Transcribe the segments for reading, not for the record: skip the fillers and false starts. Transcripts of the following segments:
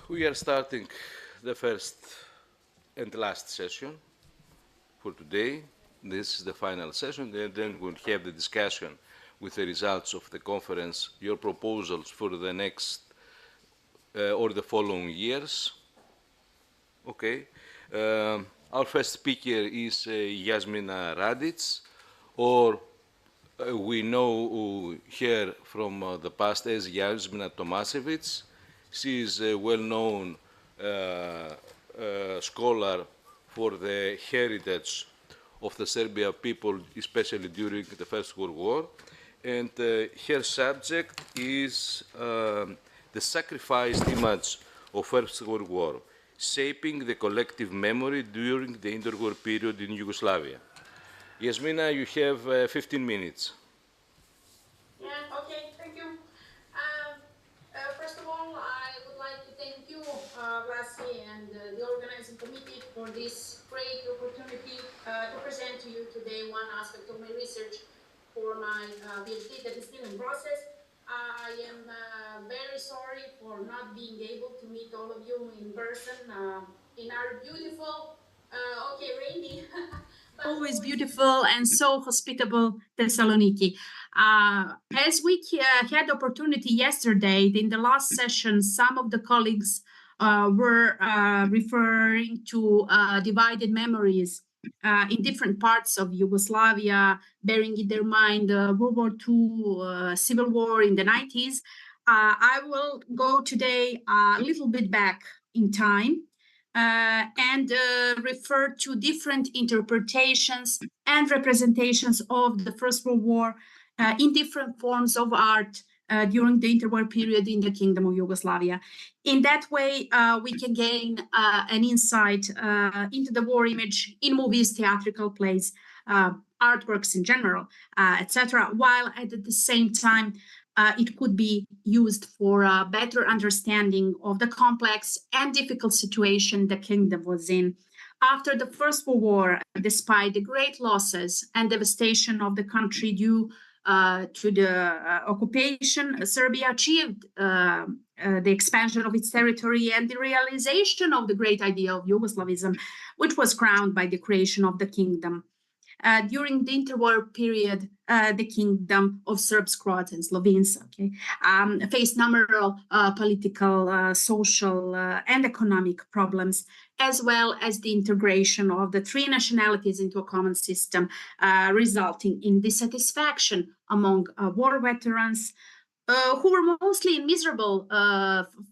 We are starting the first and last session for today. This is the final session, and then we'll have the discussion with the results of the conference, your proposals for the next or the following years. Okay. Our first speaker is Jasmina Radic, or we know her from the past as Jasmina Tomasevich. She is a well-known scholar for the heritage of the Serbian people, especially during the First World War. And her subject is the sacrificed image of First World War, shaping the collective memory during the interwar period in Yugoslavia. Jasmina, you have 15 minutes. Yeah, okay, thank you. First of all, I would like to thank you, Vlasi, and the organizing committee for this great opportunity to present to you today one aspect of my research for my PhD that is still in process. I am very sorry for not being able to meet all of you in person in our beautiful, rainy, always beautiful and so hospitable Thessaloniki. As we had the opportunity yesterday in the last session, some of the colleagues were referring to divided memories in different parts of Yugoslavia, bearing in their mind World War II, Civil War in the 90s. I will go today a little bit back in time and refer to different interpretations and representations of the First World War in different forms of art during the interwar period in the Kingdom of Yugoslavia. In that way, we can gain an insight into the war image in movies, theatrical plays, artworks in general, etc., while at the same time, it could be used for a better understanding of the complex and difficult situation the kingdom was in. After the First World War, despite the great losses and devastation of the country due to the occupation, Serbia achieved the expansion of its territory and the realization of the great idea of Yugoslavism, which was crowned by the creation of the kingdom. During the interwar period, the kingdom of Serbs, Croats, and Slovenes faced numerous political, social, and economic problems, as well as the integration of the three nationalities into a common system, resulting in dissatisfaction among war veterans, who were mostly in miserable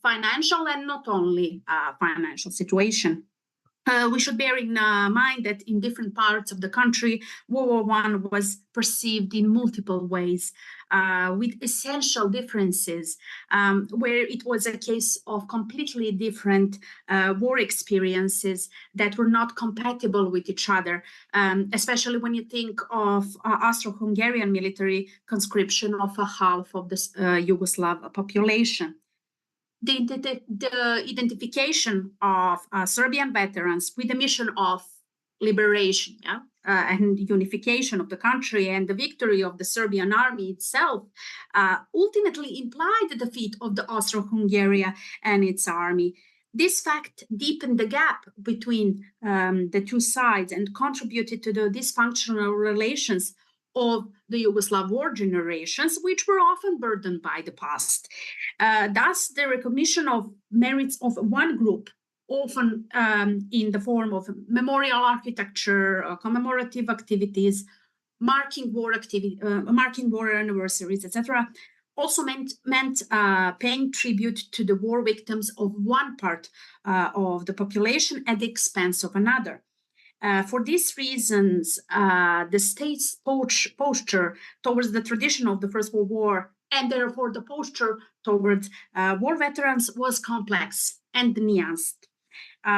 financial and not only financial situation. We should bear in mind that in different parts of the country, World War I was perceived in multiple ways, with essential differences, where it was a case of completely different war experiences that were not compatible with each other, especially when you think of Austro-Hungarian military conscription of a half of the Yugoslav population. The identification of Serbian veterans with the mission of liberation and unification of the country and the victory of the Serbian army itself ultimately implied the defeat of the Austro-Hungary and its army. This fact deepened the gap between the two sides and contributed to the dysfunctional relations of the Yugoslav war generations, which were often burdened by the past. Thus, the recognition of merits of one group, often in the form of memorial architecture, commemorative activities, marking war anniversaries, etc., also meant paying tribute to the war victims of one part of the population at the expense of another. For these reasons, the state's posture towards the tradition of the First World War, and therefore the posture towards war veterans, was complex and nuanced.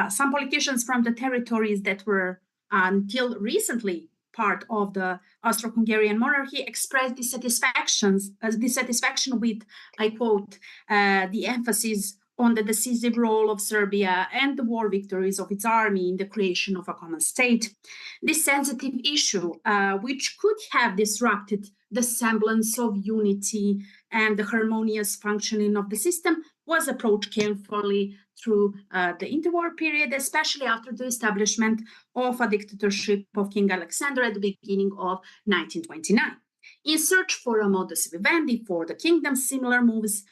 Some politicians from the territories that were until recently part of the Austro-Hungarian monarchy expressed dissatisfaction with, I quote, the emphasis on the decisive role of Serbia and the war victories of its army in the creation of a common state. This sensitive issue, which could have disrupted the semblance of unity and the harmonious functioning of the system, was approached carefully through the interwar period, especially after the establishment of a dictatorship of King Alexander at the beginning of 1929. In search for a modus vivendi for the kingdom, similar moves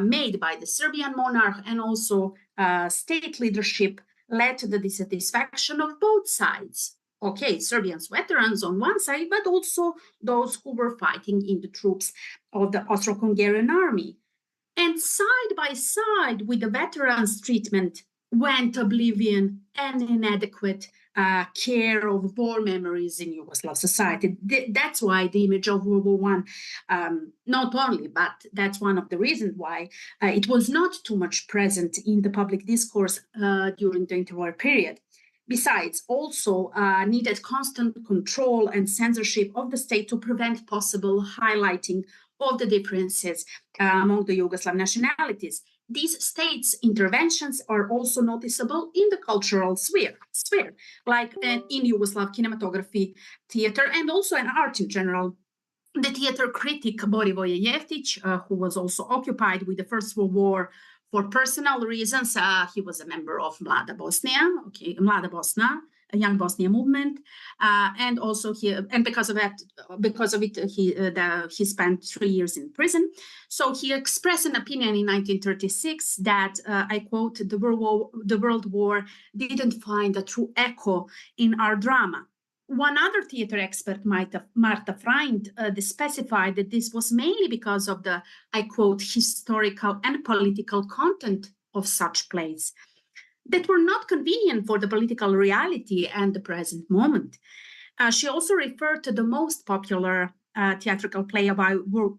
made by the Serbian monarch and also state leadership led to the dissatisfaction of both sides. Okay, Serbians veterans on one side, but also those who were fighting in the troops of the Austro-Hungarian army. And side by side with the veterans' treatment went oblivion and inadequate care of war memories in Yugoslav society. That's why the image of World War I, not only, but that's one of the reasons why it was not too much present in the public discourse during the interwar period. Besides, also needed constant control and censorship of the state to prevent possible highlighting of the differences among the Yugoslav nationalities. These states' interventions are also noticeable in the cultural sphere, like in Yugoslav kinematography, theater, and also in art in general. The theater critic Borivoje Jeftić, who was also occupied with the First World War for personal reasons, he was a member of Mlada Bosna, a Young Bosnia movement, and also because of it, he spent 3 years in prison. So he expressed an opinion in 1936 that, I quote, the World War didn't find a true echo in our drama. One other theater expert, Marta Freund, specified that this was mainly because of the, I quote, historical and political content of such plays that were not convenient for the political reality and the present moment. She also referred to the most popular theatrical play about World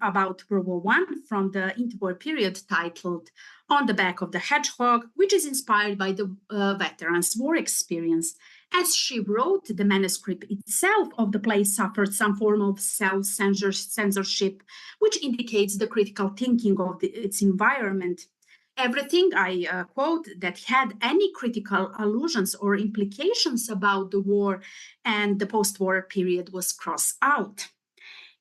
War I from the interwar period titled On the Back of the Hedgehog, which is inspired by the veterans' war experience. As she wrote, the manuscript itself of the play suffered some form of self-censorship, which indicates the critical thinking of its environment. Everything, I quote, that had any critical allusions or implications about the war and the post-war period was crossed out.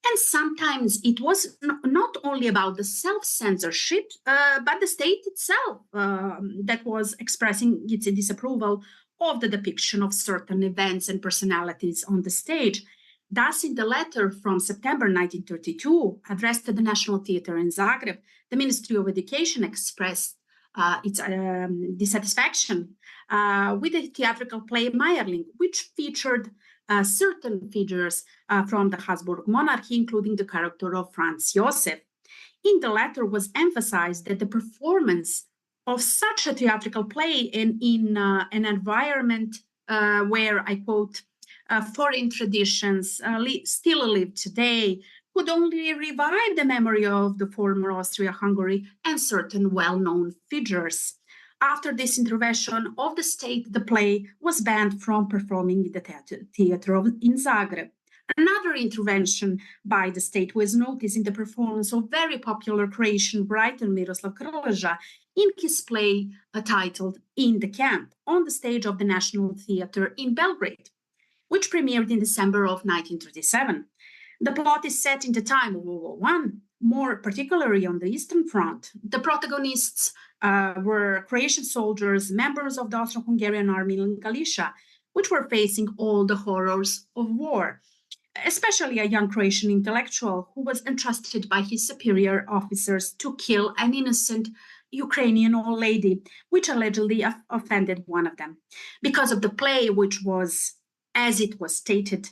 And sometimes it was not only about the self-censorship, but the state itself that was expressing its disapproval of the depiction of certain events and personalities on the stage. Thus, in the letter from September 1932, addressed to the National Theatre in Zagreb, the Ministry of Education expressed its dissatisfaction with the theatrical play Meyerling, which featured certain figures from the Habsburg monarchy, including the character of Franz Josef. In the letter was emphasized that the performance of such a theatrical play in an environment where, I quote, foreign traditions still live today could only revive the memory of the former Austria-Hungary and certain well-known figures. After this intervention of the state, the play was banned from performing in the theater in Zagreb. Another intervention by the state was noticed in the performance of very popular Croatian writer Miroslav Krleža in his play titled In the Camp on the stage of the National Theatre in Belgrade, which premiered in December of 1937. The plot is set in the time of World War I, more particularly on the Eastern Front. The protagonists were Croatian soldiers, members of the Austro-Hungarian army in Galicia, which were facing all the horrors of war, especially a young Croatian intellectual who was entrusted by his superior officers to kill an innocent Ukrainian old lady, which allegedly offended one of them. Because of the play, which was, as it was stated,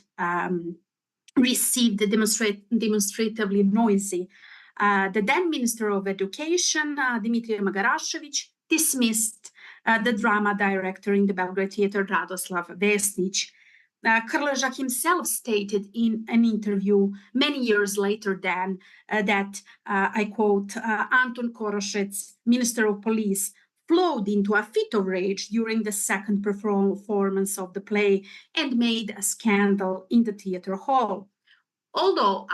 received demonstratively noisy, the then Minister of Education, Dimitrij Magarashevich, dismissed the drama director in the Belgrade Theatre, Radoslav Vesnić. Krleža himself stated in an interview many years later that, I quote, Anton Korošec, Minister of Police, flowed into a fit of rage during the second performance of the play and made a scandal in the theatre hall. Although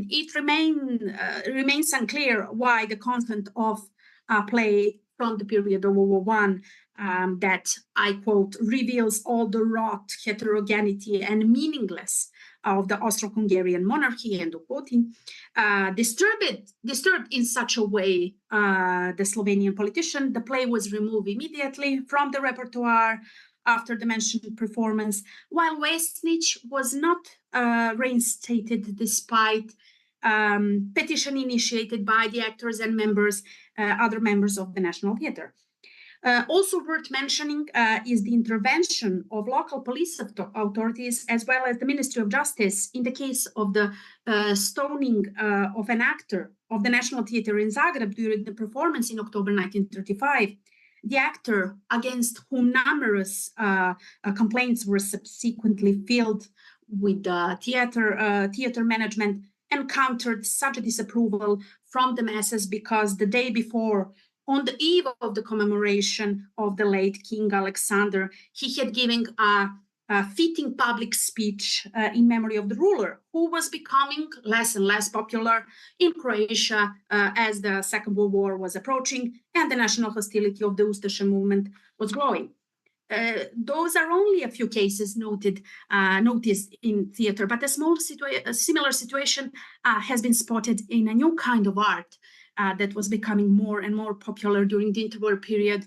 it remains unclear why the content of a play from the period of World War I that, I quote, reveals all the rot, heterogeneity, and meaningless of the Austro-Hungarian monarchy, end of quoting, disturbed in such a way the Slovenian politician. The play was removed immediately from the repertoire after the mentioned performance, while Vesnic was not reinstated despite petition initiated by the actors and other members of the National Theatre. Also worth mentioning is the intervention of local police authorities as well as the Ministry of Justice in the case of the stoning of an actor of the National Theatre in Zagreb during the performance in October 1935. The actor, against whom numerous complaints were subsequently filed with the theater management, encountered such a disapproval from the masses because the day before, on the eve of the commemoration of the late King Alexander, he had given a fitting public speech in memory of the ruler, who was becoming less and less popular in Croatia as the Second World War was approaching and the national hostility of the Ustaša movement was growing. Those are only a few cases noticed in theater, but a similar situation has been spotted in a new kind of art that was becoming more and more popular during the interwar period,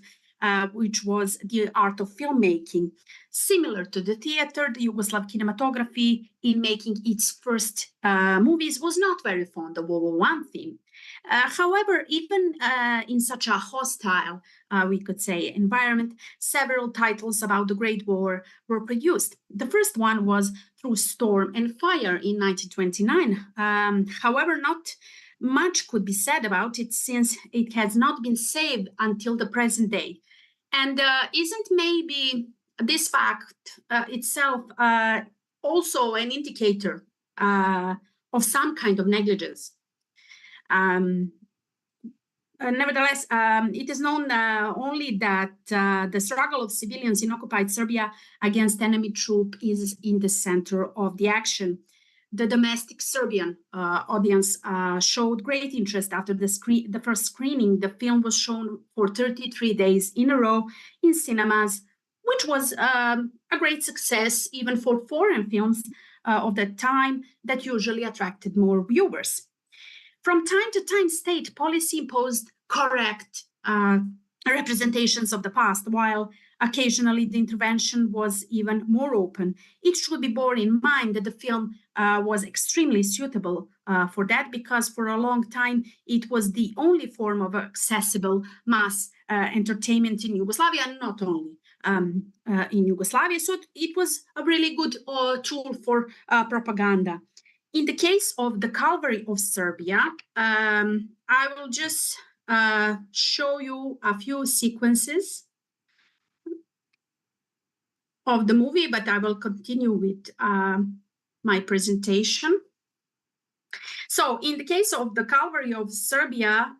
which was the art of filmmaking. Similar to the theater, the Yugoslav cinematography, in making its first movies, was not very fond of World War I theme. However, even in such a hostile, we could say, environment, several titles about the Great War were produced. The first one was Through Storm and Fire in 1929. However, not much could be said about it since it has not been saved until the present day. And isn't maybe this fact itself also an indicator of some kind of negligence? Nevertheless, it is known only that the struggle of civilians in occupied Serbia against enemy troops is in the center of the action. The domestic Serbian audience showed great interest after the first screening. The film was shown for 33 days in a row in cinemas, which was a great success even for foreign films of that time that usually attracted more viewers. From time to time, state policy imposed correct representations of the past, while occasionally the intervention was even more open. It should be borne in mind that the film was extremely suitable for that, because for a long time it was the only form of accessible mass entertainment in Yugoslavia, and not only in Yugoslavia. So it was a really good tool for propaganda. In the case of the Calvary of Serbia, I will just show you a few sequences of the movie, but I will continue with my presentation. So in the case of the Calvary of Serbia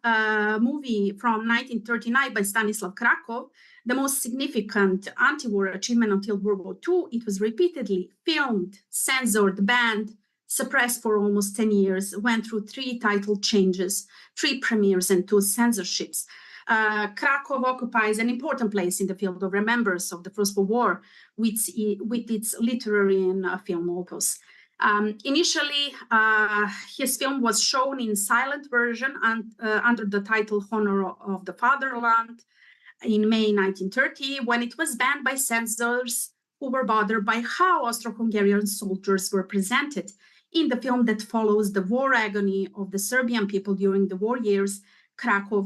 movie from 1939 by Stanislav Krakov, the most significant anti-war achievement until World War II, it was repeatedly filmed, censored, banned, suppressed for almost 10 years, went through 3 title changes, 3 premieres, and 2 censorships. Krakow occupies an important place in the field of remembrance of the First World War with its literary and film opus. Initially, his film was shown in silent version under the title Honor of the Fatherland in May 1930, when it was banned by censors who were bothered by how Austro-Hungarian soldiers were presented. In the film that follows the war agony of the Serbian people during the war years, Krakow,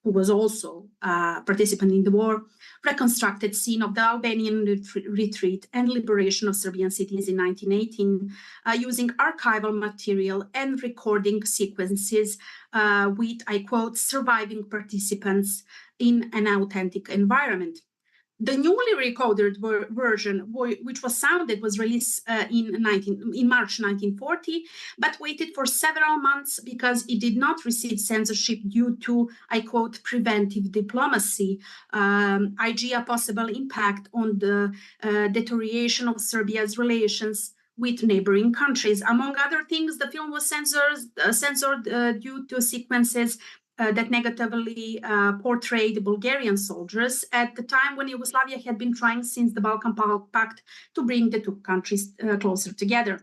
who was also a participant in the war, reconstructed scene of the Albanian retreat and liberation of Serbian cities in 1918, using archival material and recording sequences with, I quote, surviving participants in an authentic environment. The newly recorded version, which was sounded, was released in March 1940, but waited for several months because it did not receive censorship due to, I quote, preventive diplomacy, i.e. a possible impact on the deterioration of Serbia's relations with neighboring countries. Among other things, the film was censored due to sequences that negatively portrayed Bulgarian soldiers at the time when Yugoslavia had been trying since the Balkan Pact to bring the 2 countries closer together.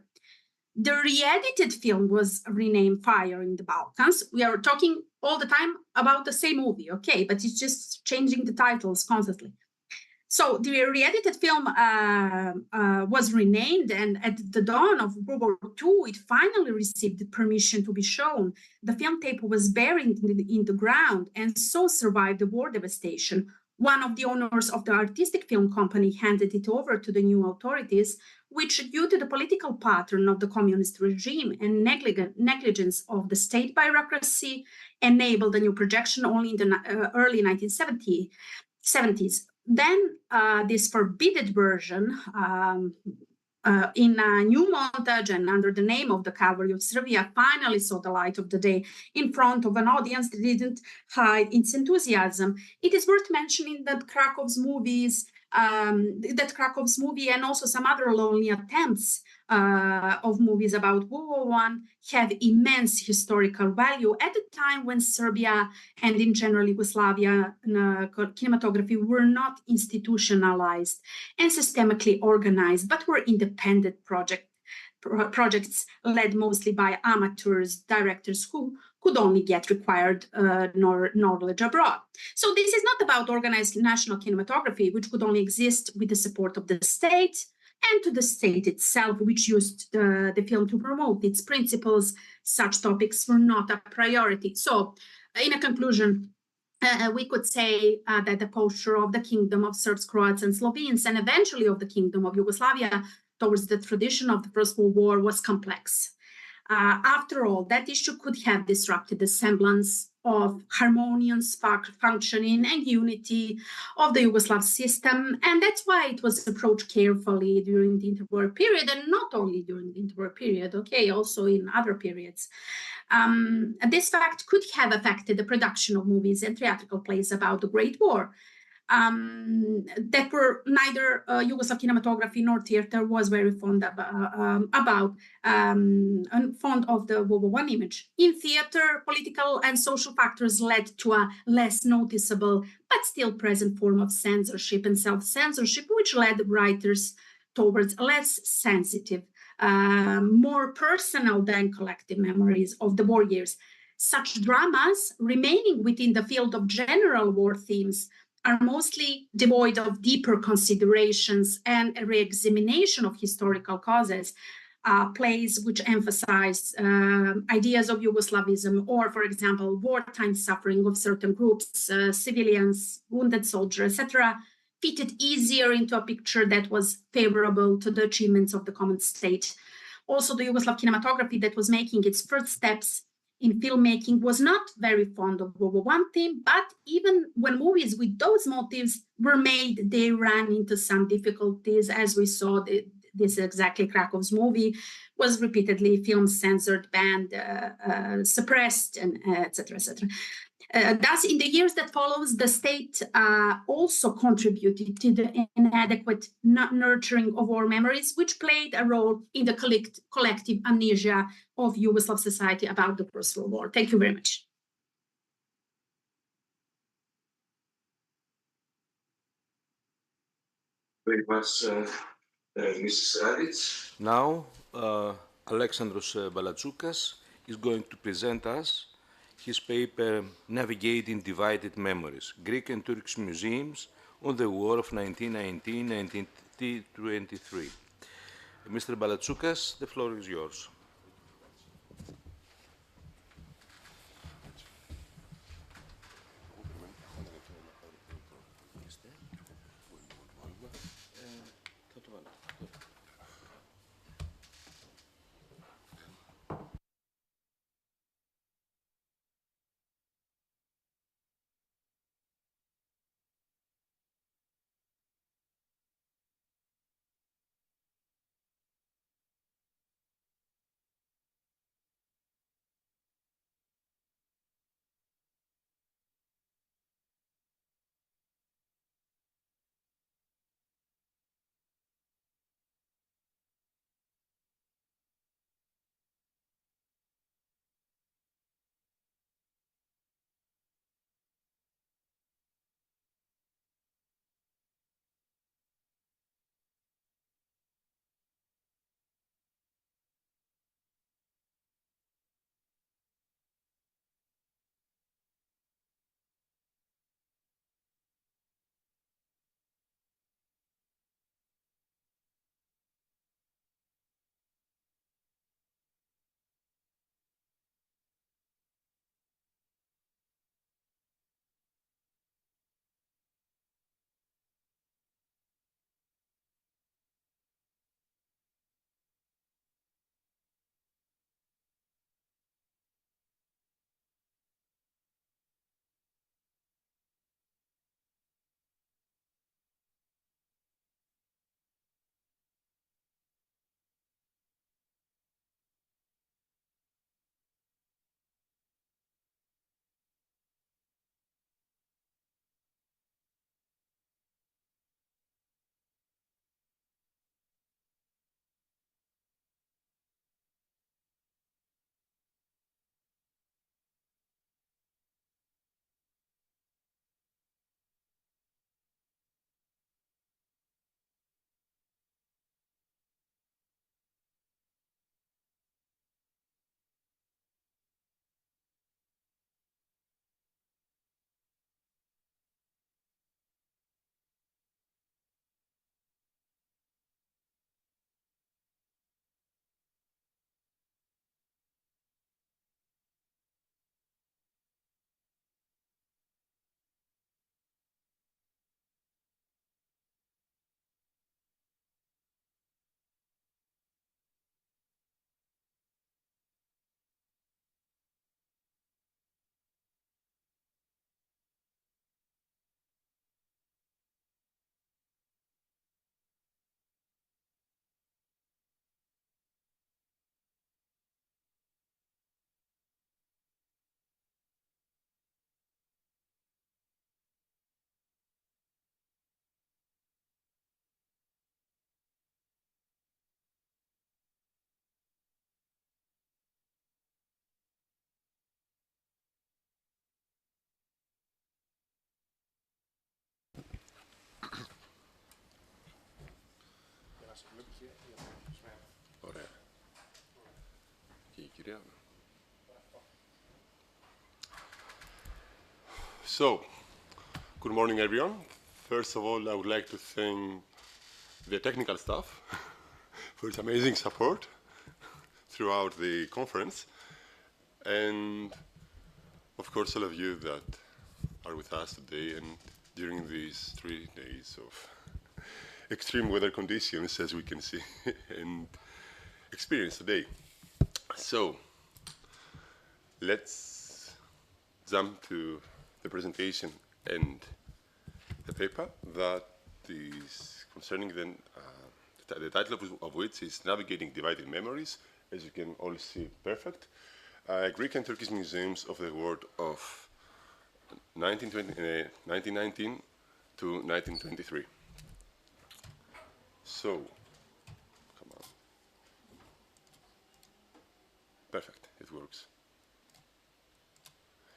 The re-edited film was renamed Fire in the Balkans. We are talking all the time about the same movie, okay, but it's just changing the titles constantly. So the re-edited film was renamed, and at the dawn of World War II, it finally received permission to be shown. The film tape was buried in the ground and so survived the war devastation. One of the owners of the artistic film company handed it over to the new authorities, which, due to the political pattern of the communist regime and negligence of the state bureaucracy, enabled a new projection only in the early 1970s. Then this forbidden version in a new montage and under the name of the Cavalry of Serbia finally saw the light of the day in front of an audience that didn't hide its enthusiasm. It is worth mentioning that Krakow's movie and also some other lonely attempts of movies about World War I have immense historical value at the time when Serbia and in general Yugoslavia cinematography were not institutionalized and systemically organized, but were independent projects led mostly by amateurs, directors who could only get required knowledge abroad. So this is not about organized national cinematography, which could only exist with the support of the state and to the state itself, which used the film to promote its principles. Such topics were not a priority. So in a conclusion, we could say that the posture of the kingdom of Serbs, Croats, and Slovenes, and eventually of the kingdom of Yugoslavia towards the tradition of the First World War was complex. After all, that issue could have disrupted the semblance of harmonious functioning and unity of the Yugoslav system, and that's why it was approached carefully during the interwar period, and not only during the interwar period, okay, also in other periods. This fact could have affected the production of movies and theatrical plays about the Great War. That were neither Yugoslav cinematography nor theater was very fond fond of the World War I image. In theater, political and social factors led to a less noticeable but still present form of censorship and self-censorship, which led writers towards less sensitive, more personal than collective memories of the war years. Such dramas, remaining within the field of general war themes, are mostly devoid of deeper considerations and a re-examination of historical causes. Plays which emphasize ideas of Yugoslavism or, for example, wartime suffering of certain groups, civilians, wounded soldiers, etc., fitted easier into a picture that was favorable to the achievements of the common state. Also, the Yugoslav cinematography that was making its first steps in filmmaking was not very fond of World War I theme, but even when movies with those motives were made, they ran into some difficulties, as we saw. This exactly Krakow's movie was repeatedly film censored, banned, suppressed, and etc., etc. Thus, in the years that follows, the state also contributed to the inadequate nurturing of war memories, which played a role in the collective amnesia of Yugoslav society about the First World War. Thank you very much. Very much, Mrs. Radic. Now, Alexandros Balatsoukas is going to present us his paper, Navigating Divided Memories, Greek and Turkish Museums on the War of 1919-1923. Mr. Balatsoukas, the floor is yours. So, good morning, everyone. First of all, I would like to thank the technical staff for its amazing support throughout the conference, and of course, all of you that are with us today and during these 3 days of extreme weather conditions, as we can see and experience today. So, let's jump to the presentation and the paper that is concerning the title of which is Navigating Divided Memories, as you can all see, perfect. Greek and Turkish museums of the world of 1919 to 1923. So, come on. Perfect, it works.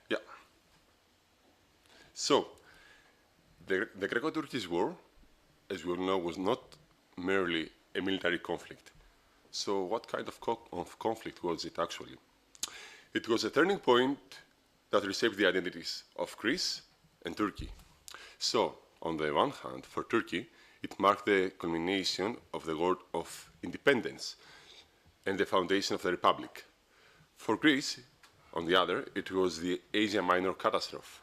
Yeah. So, the Greco-Turkish War, as we all know, was not merely a military conflict. So what kind of conflict was it actually? It was a turning point that reshaped the identities of Greece and Turkey. So, on the one hand, for Turkey, it marked the culmination of the war of independence and the foundation of the republic. For Greece, on the other, it was the Asia Minor catastrophe,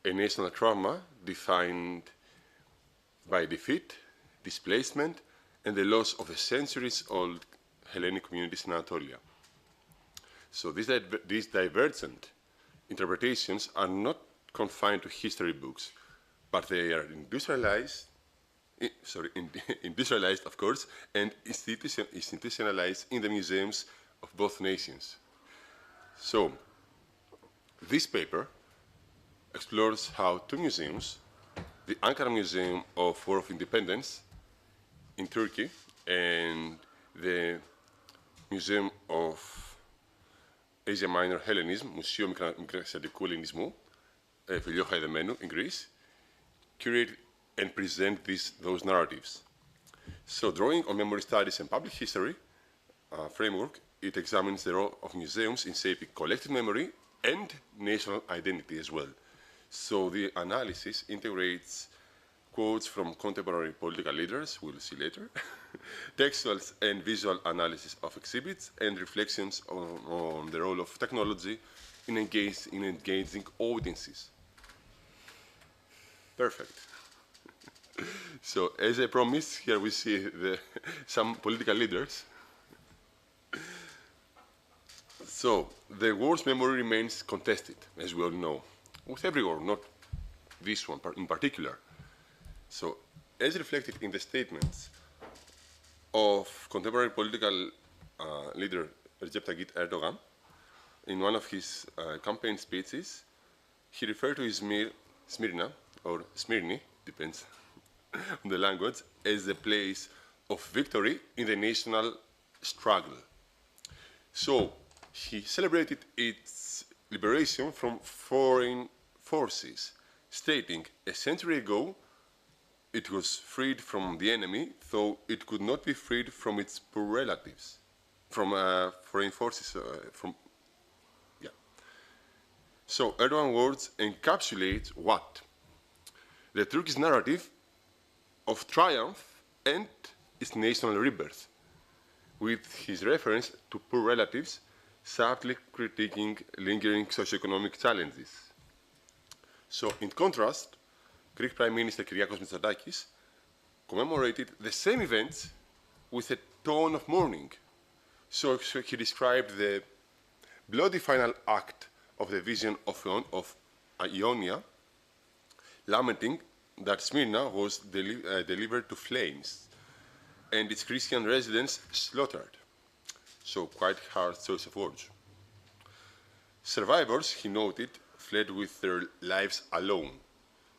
a national trauma defined by defeat, displacement, and the loss of the centuries-old Hellenic communities in Anatolia. So these divergent interpretations are not confined to history books, but they are industrialized, of course, and institutionalized in the museums of both nations. So, this paper explores how two museums, the Ankara Museum of War of Independence in Turkey and the Museum of Asia Minor Hellenism, Μουσείο Μικροασιατικού Ελληνισμού, Φιλιό Χαϊδεμένου in Greece, curate and present those narratives. So, drawing on memory studies and public history framework, it examines the role of museums in shaping collective memory and national identity as well. So the analysis integrates quotes from contemporary political leaders, we'll see later, textual and visual analysis of exhibits, and reflections on the role of technology in engaging audiences. Perfect. So, as I promised, here we see some political leaders. So, the war's memory remains contested, as we all know, with every war, not this one in particular. So, as reflected in the statements of contemporary political leader Recep Tayyip Erdogan, in one of his campaign speeches, he referred to Smyrna, or Smyrni, depends on the language, as a place of victory in the national struggle. So, he celebrated its liberation from foreign forces, stating a century ago it was freed from the enemy, though it could not be freed from its poor relatives, from foreign forces, So Erdogan's words encapsulate what? The Turkish narrative of triumph and its national rebirth, with his reference to poor relatives subtly critiquing lingering socioeconomic challenges. So, in contrast, Greek Prime Minister Kyriakos Mitsotakis commemorated the same events with a tone of mourning. So he described the bloody final act of the vision of Ionia, lamenting that Smyrna was delivered to flames and its Christian residents slaughtered. So quite hard choice of words. Survivors, he noted, fled with their lives alone,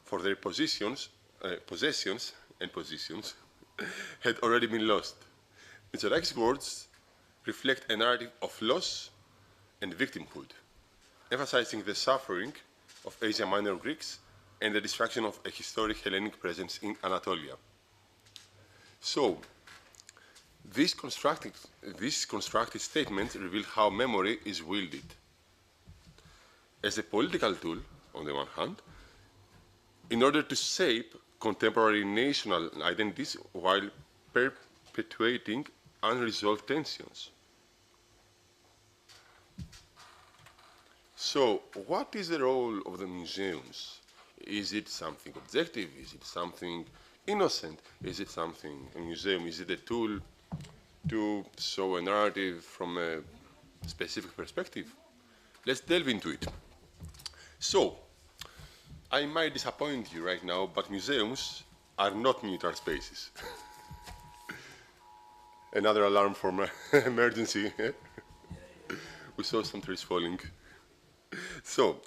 for their possessions had already been lost. Mitsotakis' words reflect a narrative of loss and victimhood, emphasizing the suffering of Asia Minor Greeks and the destruction of a historic Hellenic presence in Anatolia. So, These constructed statements reveal how memory is wielded as a political tool, on the one hand, in order to shape contemporary national identities while perpetuating unresolved tensions. So, what is the role of the museums? Is it something objective? Is it something innocent? Is it something, a museum, is it a tool to show a narrative from a specific perspective? Let's delve into it. So, I might disappoint you right now, but museums are not neutral spaces. Another alarm for my emergency. We saw some trees falling. So,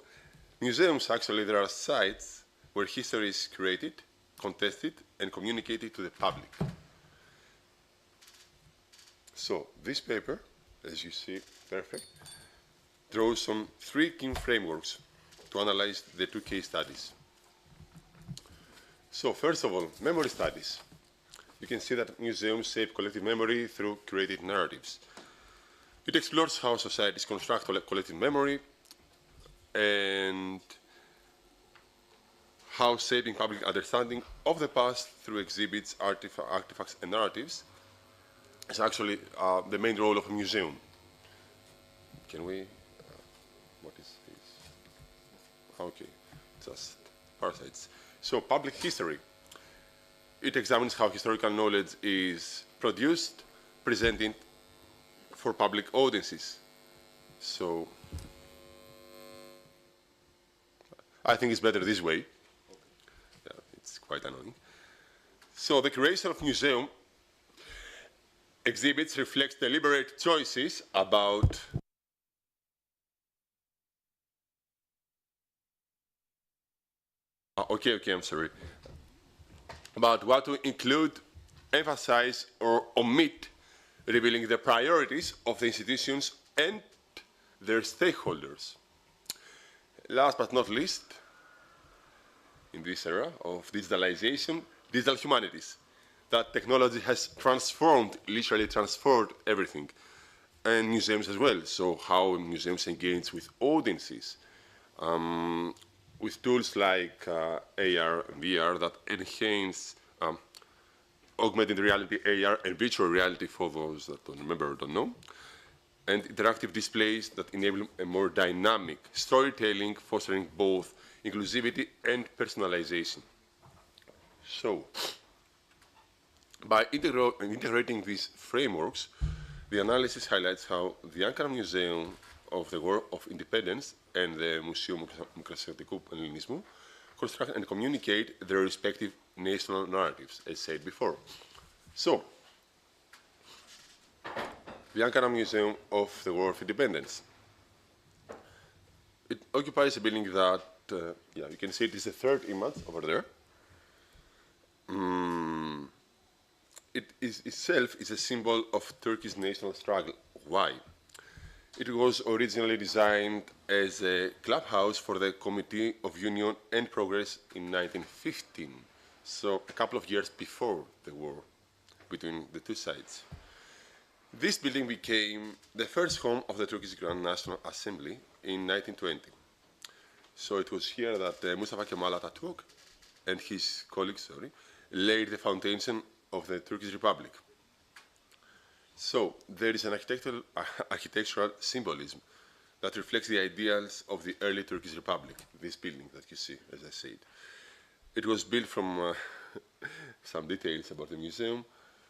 museums actually, there are sites where history is created, contested, and communicated to the public. So, this paper, as you see, perfect, draws on three key frameworks to analyze the two case studies. So, first of all, memory studies. You can see that museums shape collective memory through created narratives. It explores how societies construct collective memory and how shaping public understanding of the past through exhibits, artifacts, and narratives is actually the main role of a museum. Can we, what is this? Okay, just parasites. So public history. It examines how historical knowledge is produced, presented for public audiences. So I think it's better this way. Yeah, it's quite annoying. So the creation of museum exhibits reflects deliberate choices about okay, I'm sorry. About what to include, emphasize, or omit, revealing the priorities of the institutions and their stakeholders. Last but not least, in this era of digitalization, digital humanities, that technology has transformed, literally transformed everything, and museums as well. So how museums engage with audiences, with tools like AR and VR that enhance augmented reality, AR, and virtual reality for those that don't remember or don't know, and interactive displays that enable a more dynamic storytelling, fostering both inclusivity and personalization. So, by integrating these frameworks, the analysis highlights how the Ankara Museum of the War of Independence and the Museum Μικρασιατικού Ελληνισμού construct and communicate their respective national narratives, as said before. So, the Ankara Museum of the War of Independence. It occupies a building that, yeah, you can see it is the third image over there. It is itself is a symbol of Turkish national struggle. Why? It was originally designed as a clubhouse for the Committee of Union and Progress in 1915, so a couple of years before the war between the two sides. This building became the first home of the Turkish Grand National Assembly in 1920. So it was here that Mustafa Kemal Atatürk and his colleagues, laid the foundation of the Turkish Republic. So there is an architectural symbolism that reflects the ideals of the early Turkish Republic, this building that you see, as I said. It was built from some details about the museum,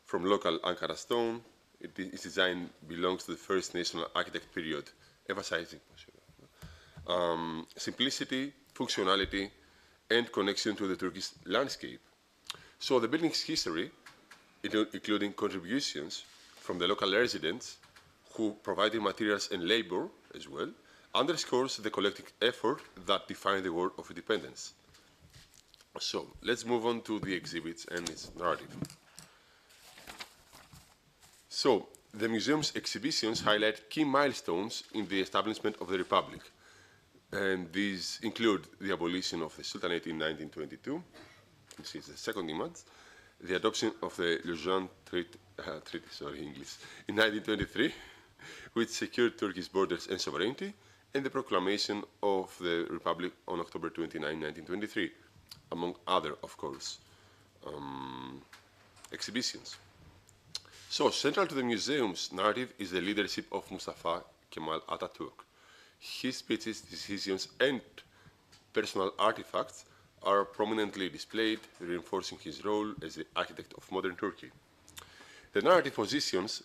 from local Ankara stone. Its design belongs to the first national architect period, emphasizing simplicity, functionality, and connection to the Turkish landscape. So the building's history, including contributions from the local residents who provided materials and labor as well, underscores the collective effort that defined the War of Independence. So let's move on to the exhibits and its narrative. So the museum's exhibitions highlight key milestones in the establishment of the Republic. And these include the abolition of the Sultanate in 1922, this is the second image, the adoption of the Lausanne Treaty in 1923, which secured Turkish borders and sovereignty, and the proclamation of the Republic on October 29, 1923, among other, of course, exhibitions. So, central to the museum's narrative is the leadership of Mustafa Kemal Atatürk. His speeches, decisions, and personal artifacts are prominently displayed, reinforcing his role as the architect of modern Turkey. The narrative positions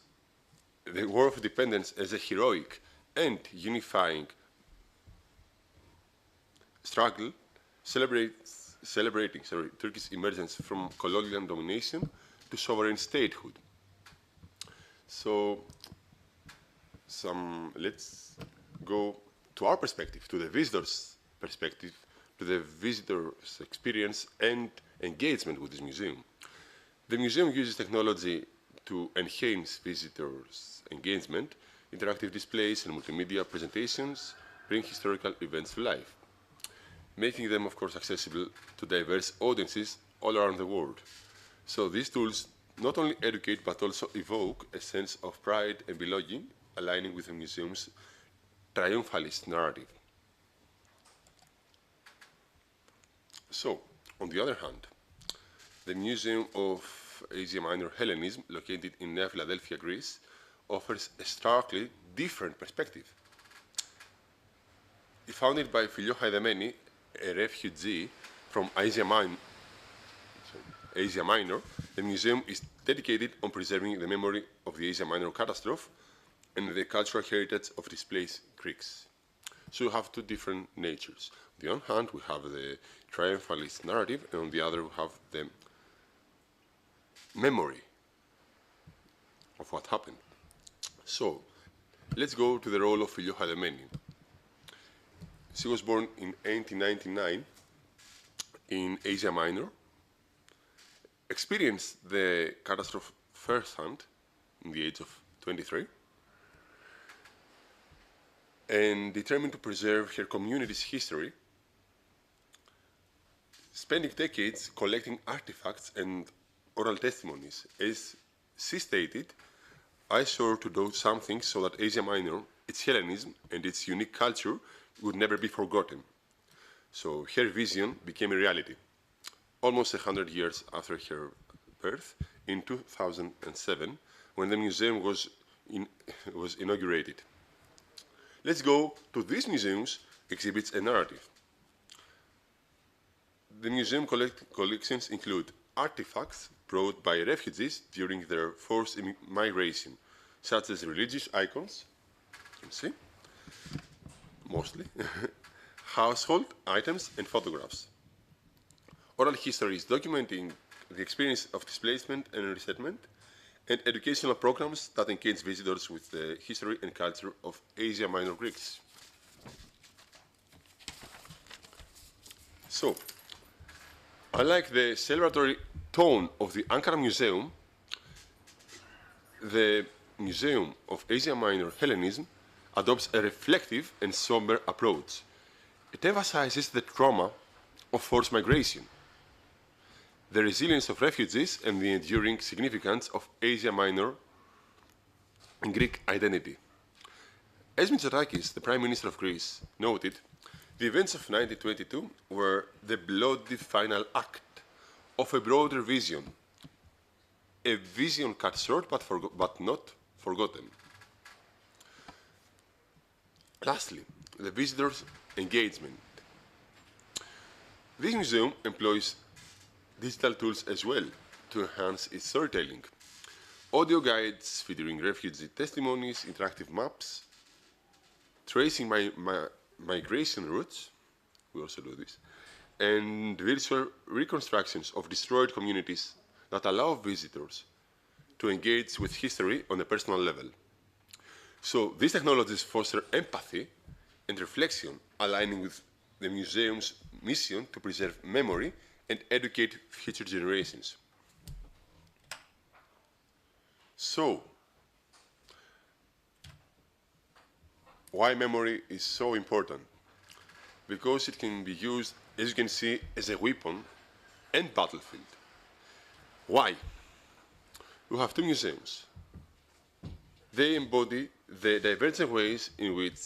the War of Independence as a heroic and unifying struggle, celebrating Turkey's emergence from colonial domination to sovereign statehood. So, let's go to our perspective, to the visitor's perspective, to the visitor's experience and engagement with this museum. The museum uses technology to enhance visitors' engagement. Interactive displays and multimedia presentations bring historical events to life, making them, of course, accessible to diverse audiences all around the world. So these tools not only educate, but also evoke a sense of pride and belonging, aligning with the museum's triumphalist narrative. So, on the other hand, the Museum of Asia Minor Hellenism, located in Nea Philadelphia, Greece, offers a starkly different perspective. Founded by Philio Haidemeni, a refugee from Asia Minor, the museum is dedicated on preserving the memory of the Asia Minor catastrophe and the cultural heritage of displaced Greeks. So you have two different natures. On the one hand, we have the triumphalist narrative, and on the other, we have the memory of what happened. So, let's go to the role of Philio Haidemeni. She was born in 1899 in Asia Minor, experienced the catastrophe firsthand in the age of 23, and determined to preserve her community's history, spending decades collecting artifacts and oral testimonies. As she stated, I sought to do something so that Asia Minor, its Hellenism, and its unique culture would never be forgotten. So her vision became a reality. Almost 100 years after her birth, in 2007, when the museum was inaugurated. Let's go to this museum's exhibits and narrative. The museum collections include artifacts brought by refugees during their forced migration, such as religious icons, you can see, mostly, household items and photographs. Oral histories documenting the experience of displacement and resettlement, and educational programs that engage visitors with the history and culture of Asia Minor Greeks. So, unlike the celebratory tone of the Ankara Museum, the Museum of Asia Minor Hellenism adopts a reflective and somber approach. It emphasizes the trauma of forced migration, the resilience of refugees, and the enduring significance of Asia Minor and Greek identity. As Mitsotakis, the Prime Minister of Greece, noted, the events of 1922 were the bloody final act of a broader vision, a vision cut short but not forgotten. Lastly, the visitors' engagement. This museum employs digital tools as well to enhance its storytelling. Audio guides featuring refugee testimonies, interactive maps, tracing migration routes, we also do this, and virtual reconstructions of destroyed communities that allow visitors to engage with history on a personal level. So these technologies foster empathy and reflection, aligning with the museum's mission to preserve memory and educate future generations. So, why memory is so important? Because it can be used, as you can see, as a weapon and battlefield. Why? We have two museums. They embody the divergent ways in which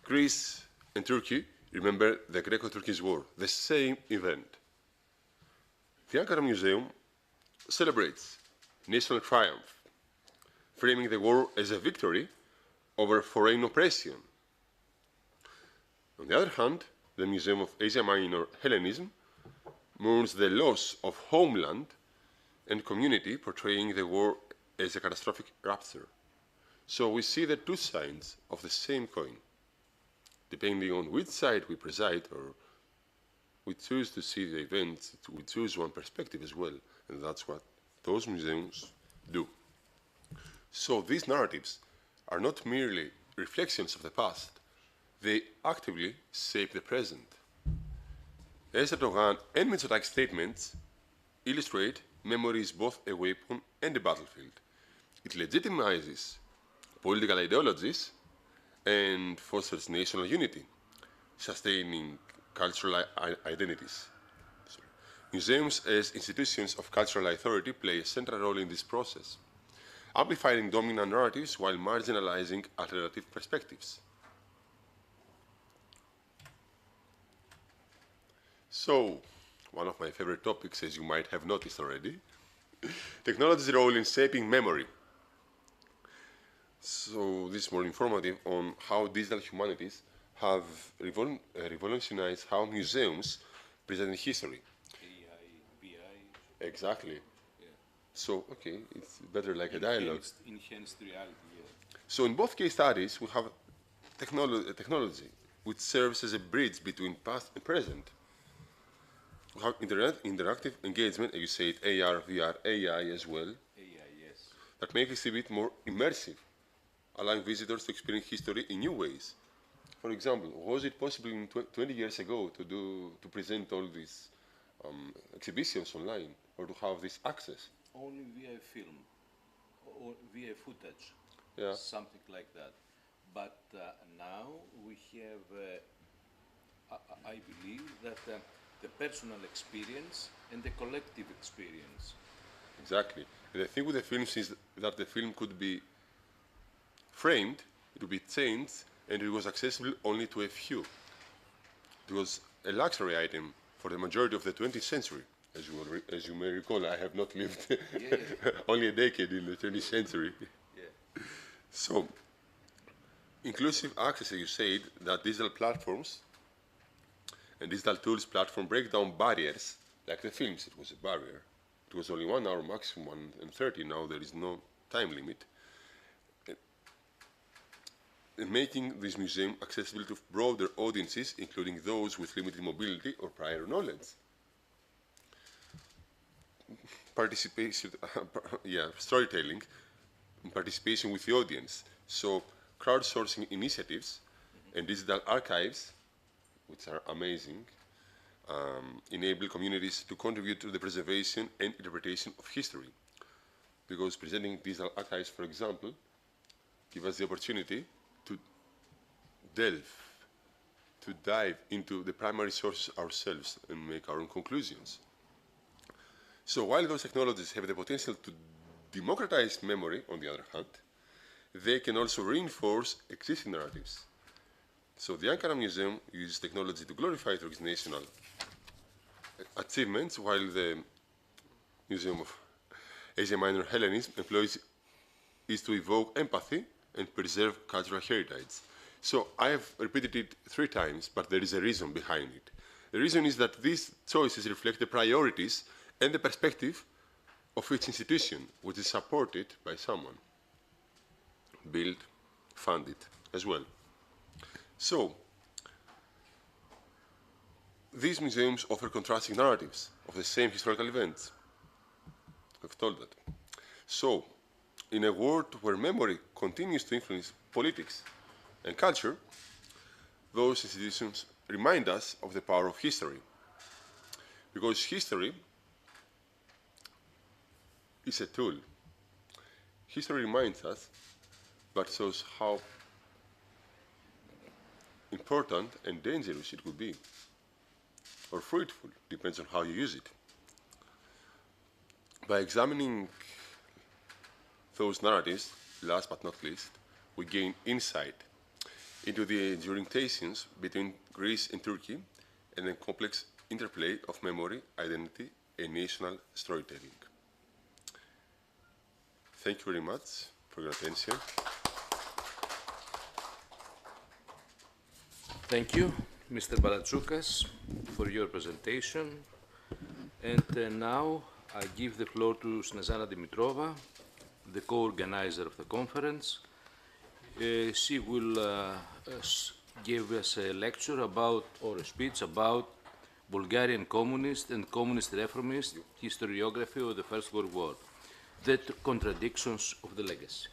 Greece and Turkey remember the Greco-Turkish War, the same event. The Ankara Museum celebrates national triumph, framing the war as a victory over foreign oppression. On the other hand, the Museum of Asia Minor Hellenism mourns the loss of homeland and community, portraying the war as a catastrophic rupture. So we see the two sides of the same coin. Depending on which side we preside or we choose to see the events, we choose one perspective as well, and that's what those museums do. So these narratives are not merely reflections of the past, they actively shape the present. As Erdogan and Mitsotakis statements illustrate, memory is both a weapon and a battlefield. It legitimizes political ideologies and fosters national unity, sustaining cultural identities. Museums as institutions of cultural authority play a central role in this process, amplifying dominant narratives while marginalizing alternative perspectives. So, one of my favorite topics, as you might have noticed already, technology's role in shaping memory. So this is more informative on how digital humanities have revolutionized how museums present history. AI, BI. Exactly. Yeah. So, okay, it's better like a dialogue. Enhanced reality, yeah. So in both case studies, we have technology which serves as a bridge between past and present. We have interactive engagement, as you said, AR, VR, AI as well, AI, yes. that make exhibit more immersive, allowing visitors to experience history in new ways. For example, was it possible in 20 years ago to present all these exhibitions online or to have this access? Only via film or via footage, Yeah. something like that. But now we have, I believe that the personal experience and the collective experience. Exactly. And the thing with the films is that the film could be framed, it would be changed, and it was accessible only to a few. It was a luxury item for the majority of the 20th century. As you may recall, I have not lived only a decade in the 20th century. Yeah. So, inclusive access, as you said, that digital platforms and digital tools platform break down barriers, like the films, it was a barrier. It was only 1 hour, maximum 1:30. Now there is no time limit. And making this museum accessible to broader audiences, including those with limited mobility or prior knowledge. Participation, storytelling, and participation with the audience. So crowdsourcing initiatives and digital archives, which are amazing, enable communities to contribute to the preservation and interpretation of history. Because presenting digital archives, for example, give us the opportunity to dive into the primary sources ourselves and make our own conclusions. So while those technologies have the potential to democratize memory, on the other hand, they can also reinforce existing narratives. So the Ankara Museum uses technology to glorify Turkish national achievements, while the Museum of Asia Minor Hellenism employs is to evoke empathy and preserve cultural heritage. So I have repeated it 3 times, but there is a reason behind it. The reason is that these choices reflect the priorities and the perspective of each institution, which is supported by someone, built, funded as well. So, these museums offer contrasting narratives of the same historical events. I've told that. So, in a world where memory continues to influence politics and culture, those institutions remind us of the power of history. Because history is a tool. History reminds us, but shows how important and dangerous it could be, or fruitful, depends on how you use it. By examining those narratives, last but not least, we gain insight into the enduring tensions between Greece and Turkey and the complex interplay of memory, identity, and national storytelling. Thank you very much for your attention. Thank you, Mr. Balatsoukas, for your presentation. And now I give the floor to Snezhana Dimitrova, the co-organizer of the conference. She will give us a lecture about, or a speech about, Bulgarian communist and communist reformist historiography of the First World War, the contradictions of the legacy.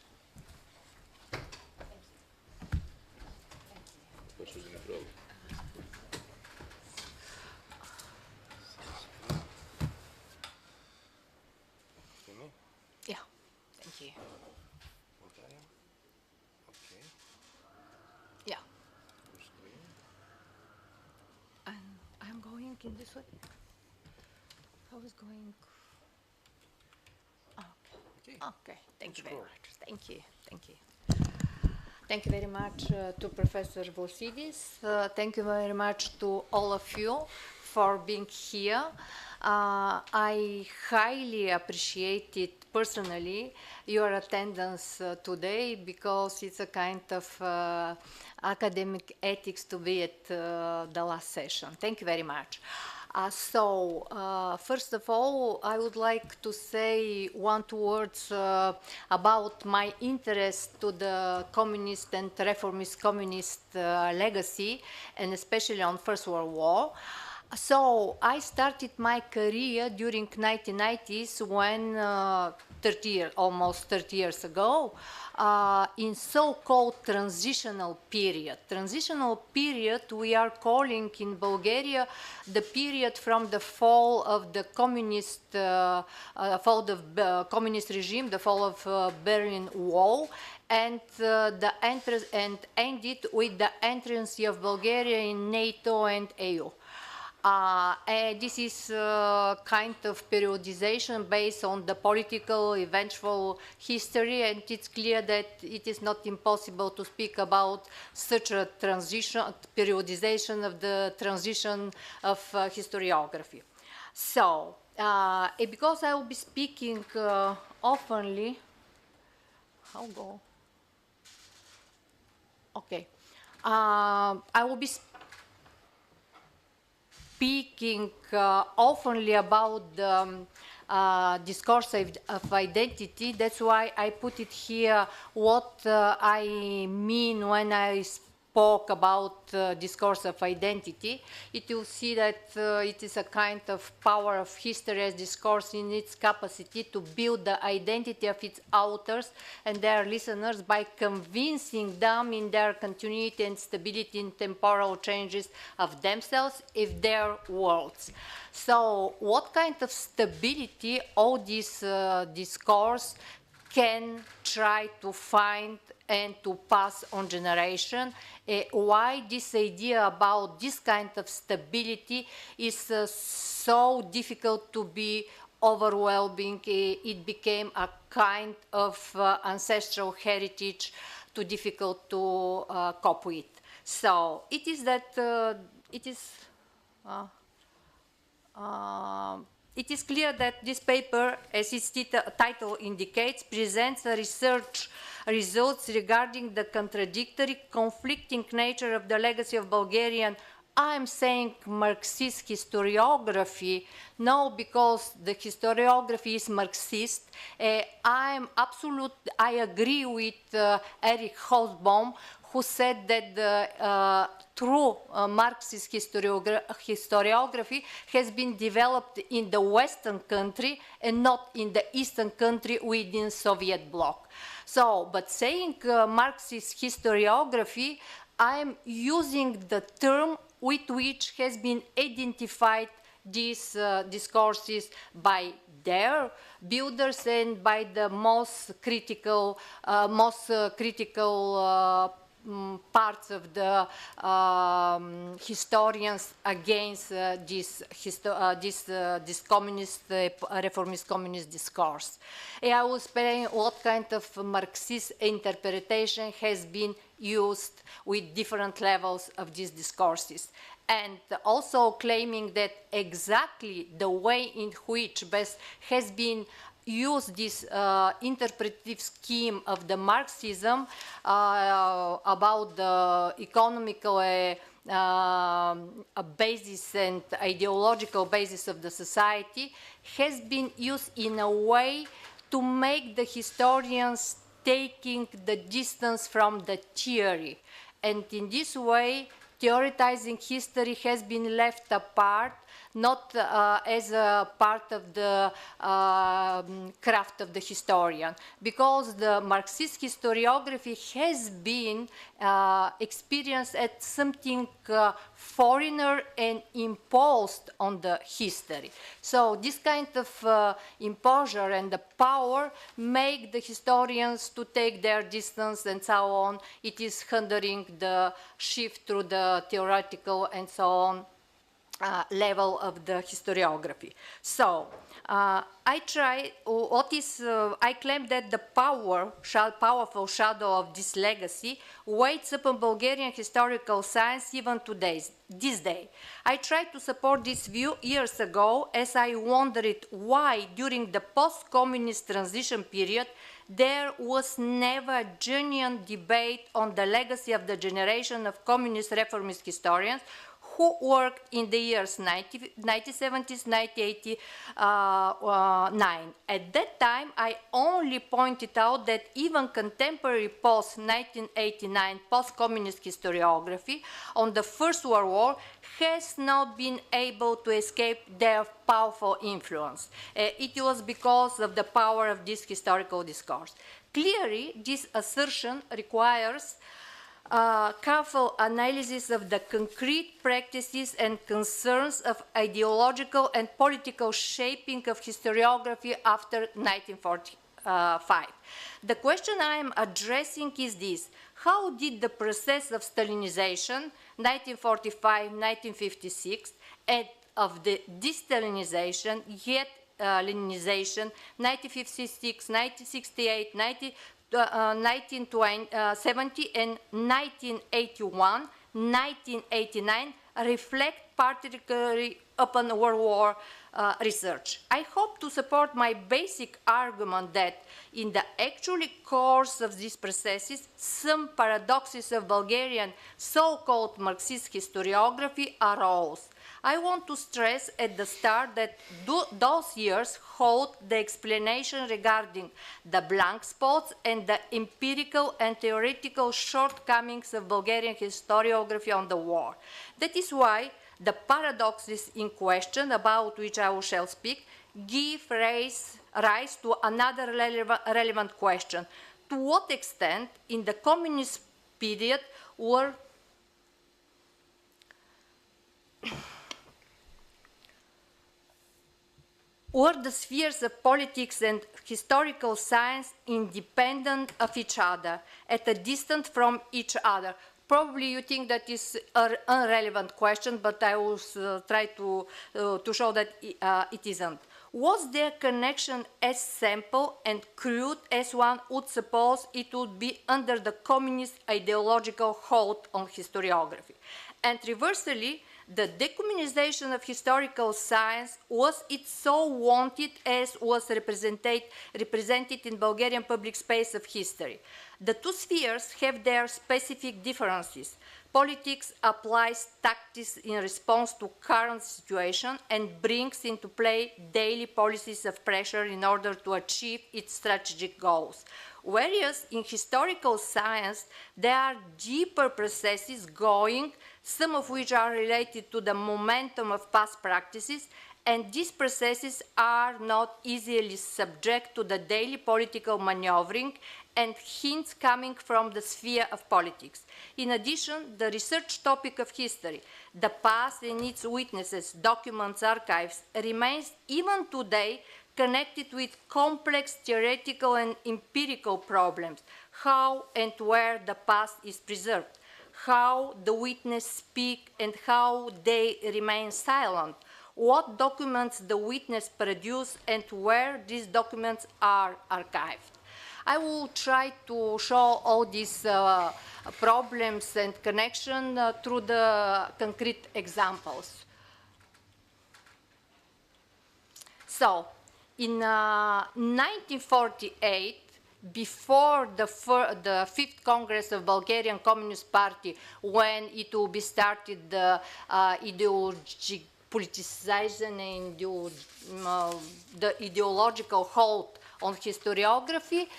Yeah, thank you. Yeah. And I'm going in this way. I was going. Okay. Okay. Thank you very much. Thank you. Thank you. Thank you very much to Professor Vlasidis. Thank you very much to all of you for being here. I highly appreciated personally your attendance today because it's a kind of academic ethics to be at the last session. Thank you very much. First of all, I would like to say two words about my interest to the communist and reformist communist legacy, and especially on First World War. So I started my career during 1990s when, almost 30 years ago, in so-called transitional period. Transitional period we are calling in Bulgaria the period from the fall of the communist, communist regime, the fall of Berlin Wall, and ended with the entrance of Bulgaria in NATO and EU. This is kind of periodization based on the political eventual history, and it's clear that it is not impossible to speak about such a transition, periodization of the transition of historiography. So, because I will be speaking oftenly, I'll go. Okay, I will be speaking oftenly about the discourse of identity. That's why I put it here what I mean when I spoke about discourse of identity. It will see that it is a kind of power of history as discourse in its capacity to build the identity of its authors and their listeners by convincing them in their continuity and stability in temporal changes of themselves if their worlds. So what kind of stability all this discourse can try to find and to pass on generation, why this idea about this kind of stability is so difficult to be overwhelming. It became a kind of ancestral heritage too difficult to cope with. So it is that it is clear that this paper, as its title indicates, presents a research results regarding the contradictory, conflicting nature of the legacy of Bulgarian, I'm saying Marxist historiography, no, because the historiography is Marxist. I agree with Erich Hobsbawm, who said that the true Marxist historiography has been developed in the Western country and not in the Eastern country within Soviet bloc. So, but saying Marxist historiography, I am using the term with which has been identified these discourses by their builders and by the most critical parts of the historians against this communist, reformist communist discourse. And I will explain what kind of Marxist interpretation has been used with different levels of these discourses. And also claiming that exactly the way in which best has been used this interpretive scheme of the Marxism about the economical basis and ideological basis of the society has been used in a way to make the historians taking the distance from the theory. And in this way, theoretizing history has been left apart, not as a part of the craft of the historian, because the Marxist historiography has been experienced as something foreigner and imposed on the history. So this kind of imposure and the power make the historians to take their distance and so on. It is hindering the shift through the theoretical and so on level of the historiography. So I claim that the powerful shadow of this legacy waits upon Bulgarian historical science even this day. I tried to support this view years ago as I wondered why during the post-communist transition period there was never a genuine debate on the legacy of the generation of communist reformist historians who worked in the years 1970s, 1989. At that time, I only pointed out that even contemporary post-1989 post-communist historiography on the First World War has not been able to escape their powerful influence. It was because of the power of this historical discourse. Clearly, this assertion requires careful analysis of the concrete practices and concerns of ideological and political shaping of historiography after 1945. The question I am addressing is this: how did the process of Stalinization, 1945-1956, and of the de-Stalinization, yet Leninization, 1956, 1968, 1970 and 1981, 1989 reflect particularly upon World War research. I hope to support my basic argument that in the actual course of these processes, some paradoxes of Bulgarian so-called Marxist historiography arose. I want to stress at the start that those years hold the explanation regarding the blank spots and the empirical and theoretical shortcomings of Bulgarian historiography on the war. That is why the paradoxes in question, about which I shall speak, give rise to another relevant question. To what extent, in the communist period, were the spheres of politics and historical science independent of each other, at a distance from each other? Probably you think that is an irrelevant question, but I will try to show that it isn't. Was their connection as simple and crude as one would suppose it would be under the communist ideological hold on historiography? And reversely, the decommunization of historical science, was it so wanted as was represented in Bulgarian public space of history? The two spheres have their specific differences. Politics applies tactics in response to current situation and brings into play daily policies of pressure in order to achieve its strategic goals. Whereas in historical science, there are deeper processes going, some of which are related to the momentum of past practices, and these processes are not easily subject to the daily political maneuvering and hints coming from the sphere of politics. In addition, the research topic of history, the past and its witnesses, documents, archives, remains even today connected with complex theoretical and empirical problems. how and where the past is preserved, how the witness speak and how they remain silent, what documents the witness produce and where these documents are archived. I will try to show all these problems and connection through the concrete examples. So, in 1948, before the Fifth Congress of Bulgarian Communist Party, when it will be started the ideological politicization and the ideological halt on historiography,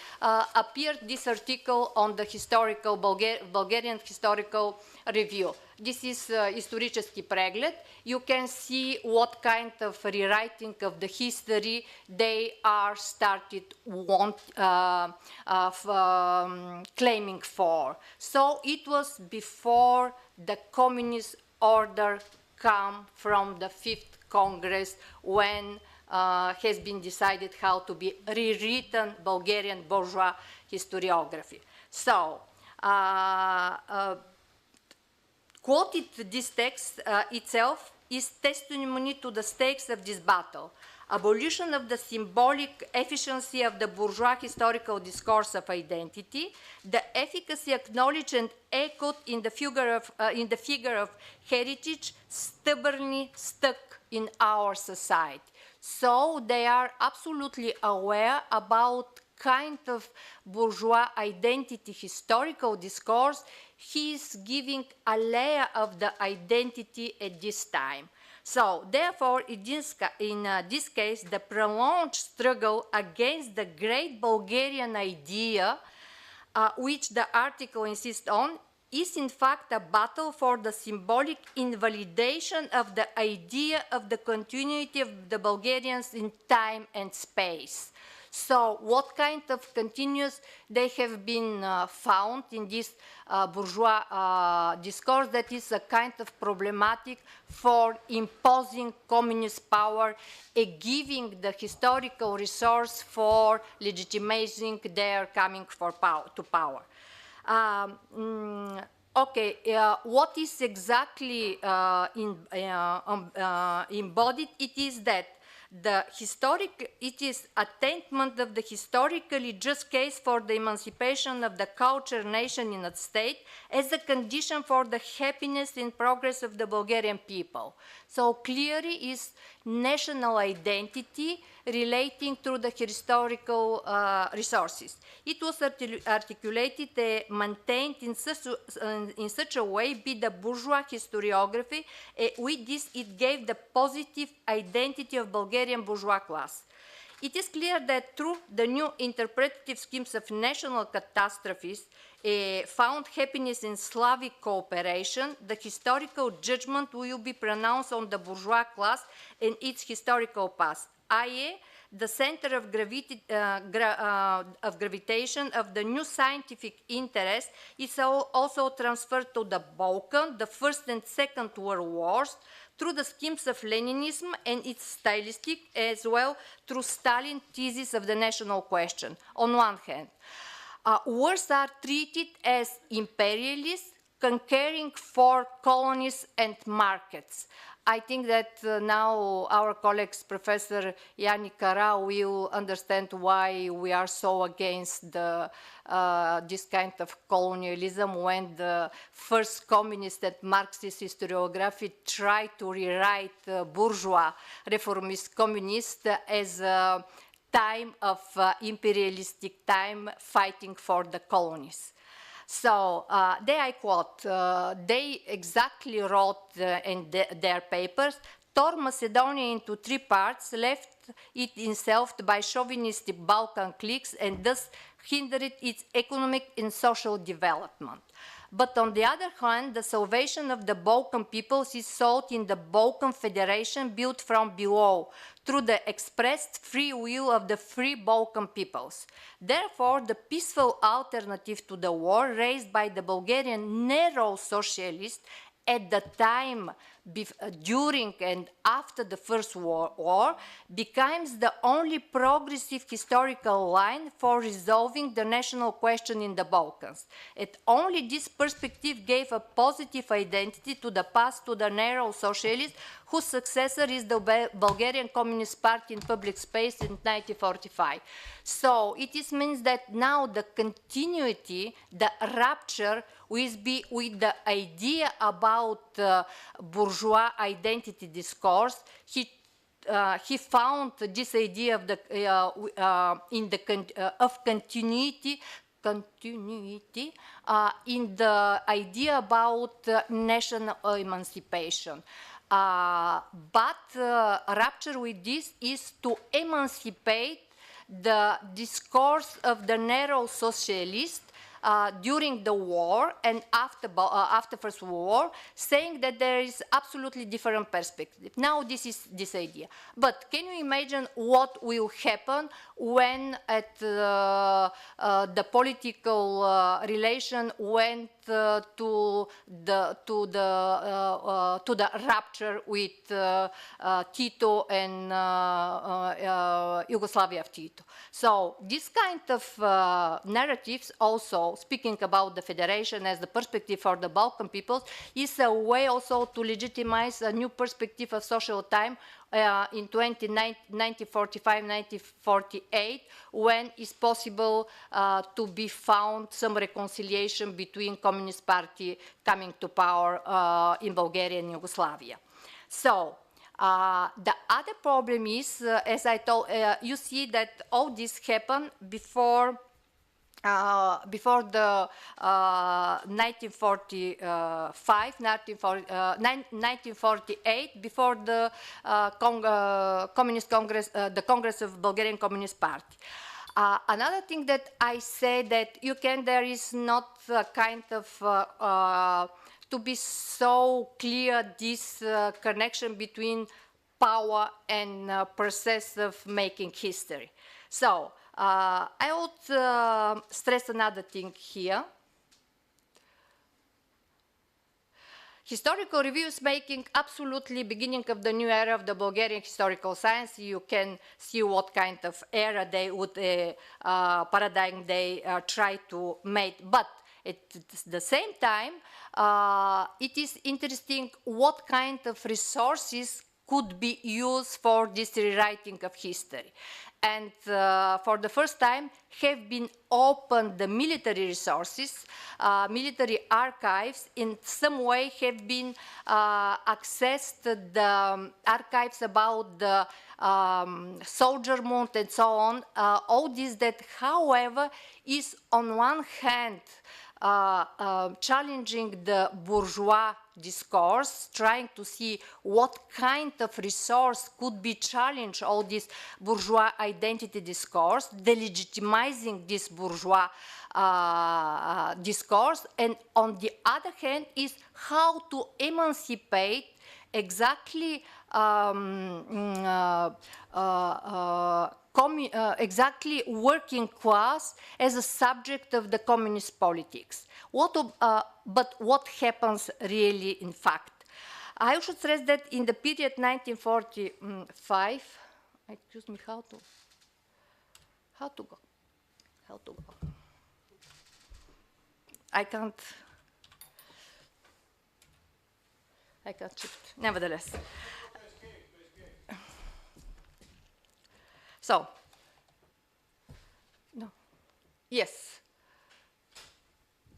appeared this article on the historical Bulgarian Historical Review. This is исторически преглед. You can see what kind of rewriting of the history they are started claiming for. So it was before the communist order come from the Fifth Congress when has been decided how to be rewritten Bulgarian bourgeois historiography. So, quoted this text itself is testimony to the stakes of this battle. Abolition of the symbolic efficiency of the bourgeois historical discourse of identity, the efficacy acknowledged and echoed in the figure of heritage stubbornly stuck in our society. So they are absolutely aware about kind of bourgeois identity historical discourse. He is giving a layer of the identity at this time. So, therefore, in this case, the prolonged struggle against the great Bulgarian idea, which the article insists on, is in fact a battle for the symbolic invalidation of the idea of the continuity of the Bulgarians in time and space. So what kind of continuous they have been found in this bourgeois discourse that is a kind of problematic for imposing communist power and giving the historical resource for legitimizing their coming to power. What is exactly embodied? It is that it is attainment of the historically just case for the emancipation of the culture, nation, in its state as a condition for the happiness and progress of the Bulgarian people. So clearly is national identity relating to the historical resources. It was articulated and maintained in such a way by the bourgeois historiography. With this, it gave the positive identity of Bulgarian bourgeois class. It is clear that through the new interpretative schemes of national catastrophes, found happiness in Slavic cooperation, the historical judgment will be pronounced on the bourgeois class and its historical past, i.e., the center of gravitation of the new scientific interest is also transferred to the Balkan, the First and Second World Wars, through the schemes of Leninism and its stylistic, as well through Stalin thesis of the national question. On one hand, wars are treated as imperialist, conquering for colonies and markets. I think that now our colleagues, Professor Yanni Carras, will understand why we are so against this kind of colonialism when the first communist and Marxist historiography tried to rewrite bourgeois reformist communist as a time of imperialistic time fighting for the colonies. So there I quote, they exactly wrote in their papers, tore Macedonia into three parts, left it engulfed by chauvinistic Balkan cliques and thus hindered its economic and social development. But on the other hand, the salvation of the Balkan peoples is sought in the Balkan Federation built from below, through the expressed free will of the free Balkan peoples. Therefore, the peaceful alternative to the war raised by the Bulgarian narrow socialists at the time during and after the First World War becomes the only progressive historical line for resolving the national question in the Balkans. And only this perspective gave a positive identity to the past to the narrow socialists whose successor is the Bulgarian Communist Party in public space in 1945. So it means that now the continuity, the rupture with the idea about bourgeois identity discourse, he found this idea of of continuity in the idea about national emancipation. But rupture with this is to emancipate the discourse of the narrow socialist during the war and after First World War, saying that there is absolutely different perspective. Now this is this idea. But can you imagine what will happen when the political relation went to the rupture with Tito and Yugoslavia of Tito. So this kind of narratives also speaking about the federation as the perspective for the Balkan peoples is a way also to legitimize a new perspective of social time in 1945-1948, when it's possible to be found some reconciliation between Communist Party coming to power in Bulgaria and Yugoslavia. So the other problem is, as I told, you see that all this happened before the 1948, before the Communist Congress, the Congress of Bulgarian Communist Party. Another thing that I say that there is not a kind of to be so clear this connection between power and process of making history. So I would stress another thing here. Historical review is making absolutely beginning of the new era of the Bulgarian historical science. You can see what kind of era they would, paradigm they try to make. But at the same time, it is interesting what kind of resources could be used for this rewriting of history. And for the first time have been opened the military resources, military archives in some way have been accessed the archives about the soldier movement and so on. All this that, however, is on one hand challenging the bourgeois discourse, trying to see what kind of resource could be challenged all this bourgeois identity discourse, delegitimizing this bourgeois discourse, and on the other hand is how to emancipate exactly exactly working class as a subject of the communist politics. But what happens really in fact? I should stress that in the period 1945, excuse me, how to go? I can't shift, nevertheless. So, no, yes.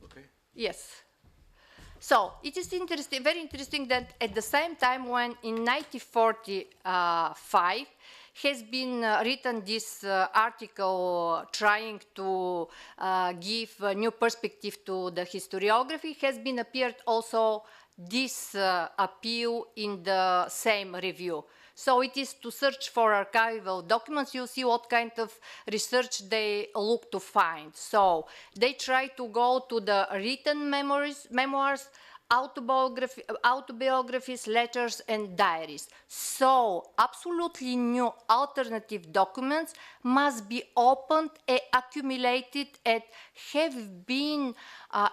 Okay. Yes. So, it is interesting, very interesting that at the same time when in 1945 has been written this article trying to give a new perspective to the historiography, has been appeared also this appeal in the same review. So it is to search for archival documents, you see what kind of research they look to find. So they try to go to the written memoirs autobiographies, letters, and diaries. So, absolutely new alternative documents must be opened and accumulated and have been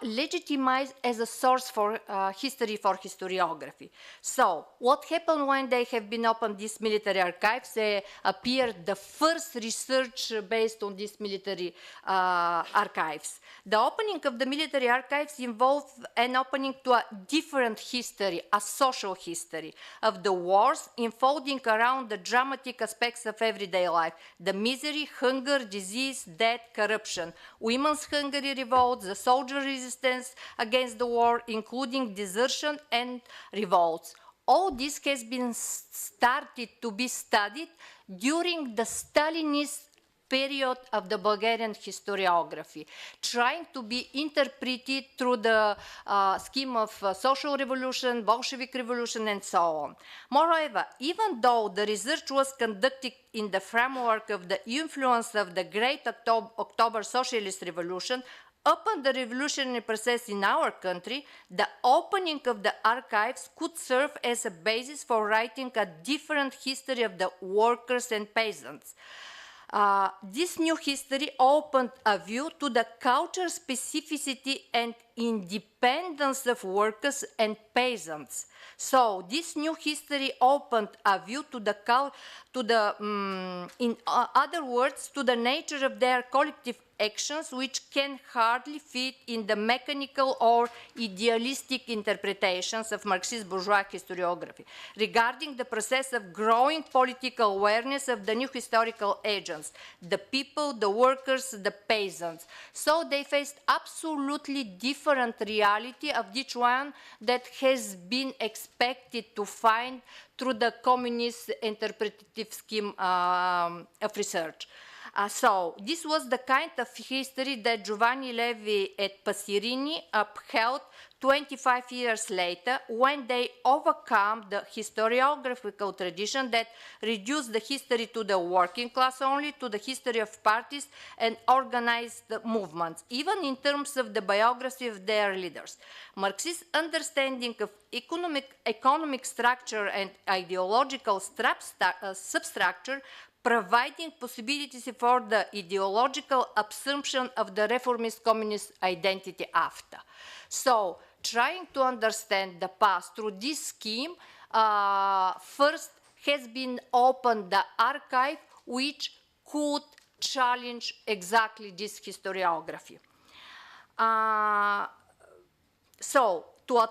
legitimized as a source for history for historiography. So, what happened when they have been opened, these military archives? Appeared the first research based on these military archives. The opening of the military archives involved an opening to a different history, a social history of the wars, unfolding around the dramatic aspects of everyday life: the misery, hunger, disease, death, corruption, women's Hungary revolts, the soldier resistance against the war, including desertion and revolts. All this has been started to be studied during the Stalinist period of the Bulgarian historiography, trying to be interpreted through the scheme of social revolution, Bolshevik revolution, and so on. Moreover, even though the research was conducted in the framework of the influence of the Great October Socialist Revolution, upon the revolutionary process in our country, the opening of the archives could serve as a basis for writing a different history of the workers and peasants. This new history opened a view to the cultural specificity and independence of workers and peasants. So this new history opened a view to the in other words, to the nature of their collective actions, which can hardly fit in the mechanical or idealistic interpretations of Marxist bourgeois historiography regarding the process of growing political awareness of the new historical agents, the people, the workers, the peasants. So they faced absolutely different reality of each one that has been expected to find through the communist interpretative scheme of research. So this was the kind of history that Giovanni Levi and Passirini upheld 25 years later, when they overcome the historiographical tradition that reduced the history to the working class only, to the history of parties and organized movements, even in terms of the biography of their leaders. Marxist understanding of economic structure and ideological substructure, providing possibilities for the ideological assumption of the reformist communist identity after. So, trying to understand the past through this scheme, first has been opened the archive which could challenge exactly this historiography. So, to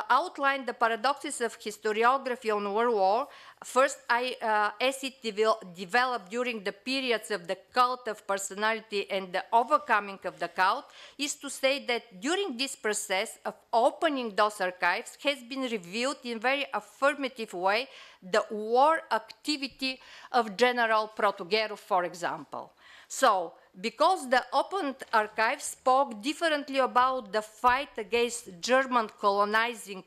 outline the paradoxes of historiography on World War, first, as it developed during the periods of the cult of personality and the overcoming of the cult, is to say that during this process of opening those archives has been revealed in a very affirmative way the war activity of General Protogerov, for example. So, because the opened archives spoke differently about the fight against German colonizing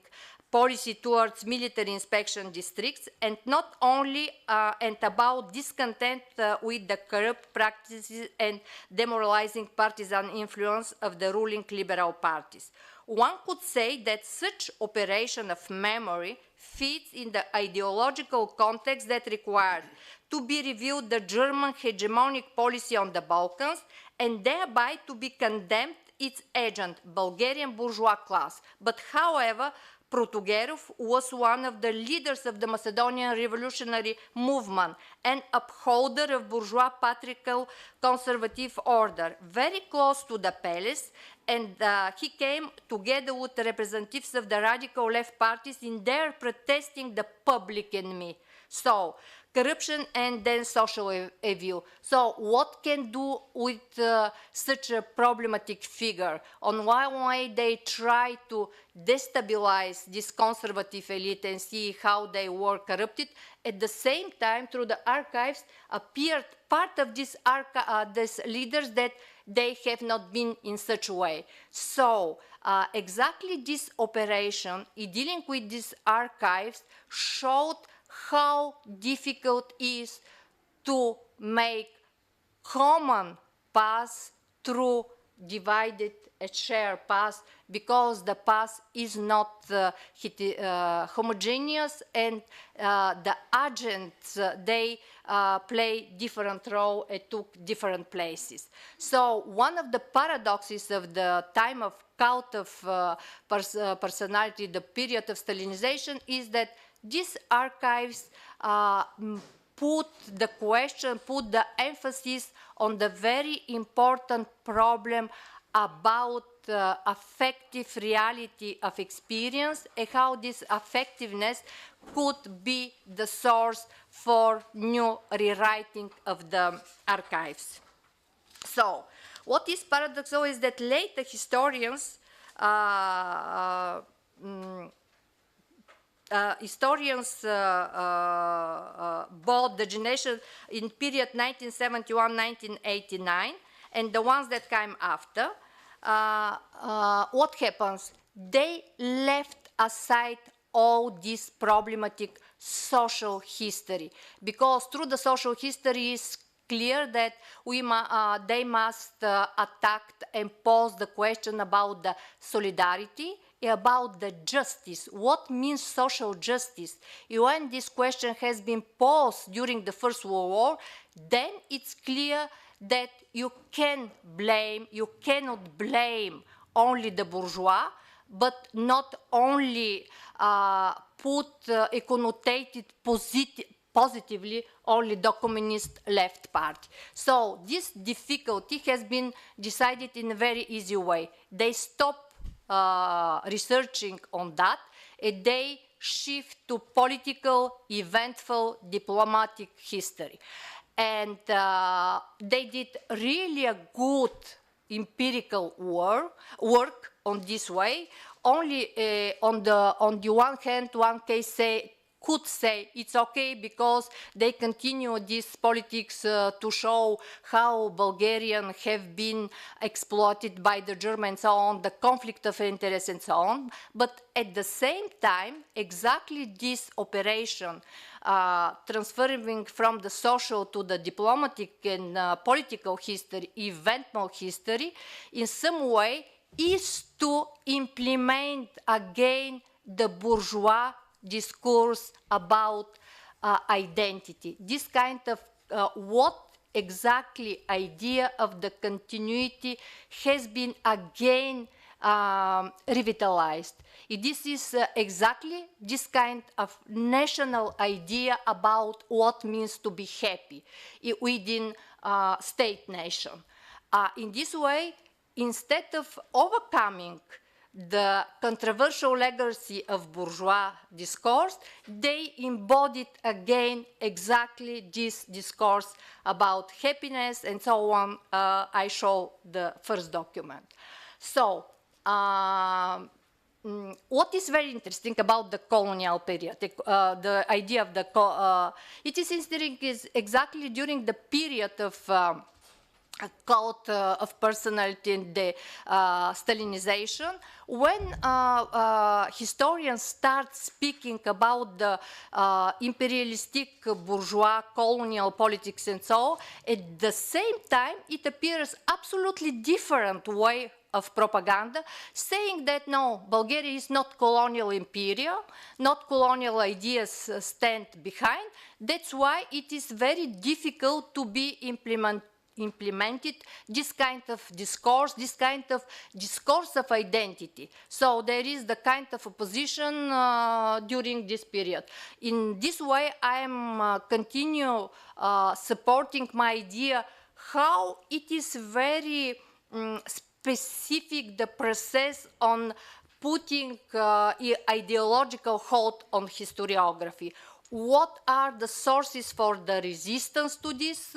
policy towards military inspection districts, and not only and about discontent with the corrupt practices and demoralizing partisan influence of the ruling liberal parties. One could say that such operation of memory fits in the ideological context that required to be reviewed the German hegemonic policy on the Balkans and thereby to be condemned its agent, Bulgarian bourgeois class. But however, Protogerov was one of the leaders of the Macedonian revolutionary movement and upholder of bourgeois patriarchal conservative order, very close to the palace, and he came together with the representatives of the radical left parties in their protesting the public enemy. So, corruption and then social evil. So what can do with such a problematic figure? On one way, they try to destabilize this conservative elite and see how they were corrupted. At the same time, through the archives, appeared part of these leaders that they have not been in such a way. So exactly this operation, dealing with these archives, showed how difficult it is to make common paths through divided a shared past because the past is not homogeneous, and the agents, they play different role and took different places. So one of the paradoxes of the time of cult of personality, the period of Stalinization, is that these archives put the question, put the emphasis on the very important problem about affective reality of experience and how this affectiveness could be the source for new rewriting of the archives. So, what is paradoxical is that later historians both the generation in period 1971-1989 and the ones that came after, what happens? They left aside all this problematic social history, because through the social history is clear that they must attack and pose the question about the solidarity, about the justice. What means social justice? When this question has been posed during the First World War, then it's clear that you cannot blame only the bourgeois, but not only put a connotated positively only the communist left party. So this difficulty has been decided in a very easy way. They stop researching on that, and they shift to political, eventful, diplomatic history. And they did really a good empirical work on this way. Only on the one hand, one could say it's okay because they continue this politics to show how Bulgarians have been exploited by the Germans and so on, the conflict of interest and so on. But at the same time, exactly this operation, transferring from the social to the diplomatic and political history, eventful history, in some way is to implement again the bourgeois discourse about identity. This kind of what exactly idea of the continuity has been again revitalized. This is exactly this kind of national idea about what means to be happy within state nation. In this way, instead of overcoming the controversial legacy of bourgeois discourse, they embodied again exactly this discourse about happiness and so on. I show the first document. So, what is very interesting about the colonial period, the idea of the, it is interesting is exactly during the period of cult of personality and the Stalinization, when historians start speaking about the imperialistic bourgeois colonial politics and so on, at the same time it appears absolutely different way of propaganda, saying that no, Bulgaria is not colonial imperial, not colonial ideas stand behind. That's why it is very difficult to be implemented this kind of discourse of identity. So there is the kind of opposition during this period. In this way, I am continue supporting my idea how it is very specific the process on putting ideological hold on historiography. What are the sources for the resistance to this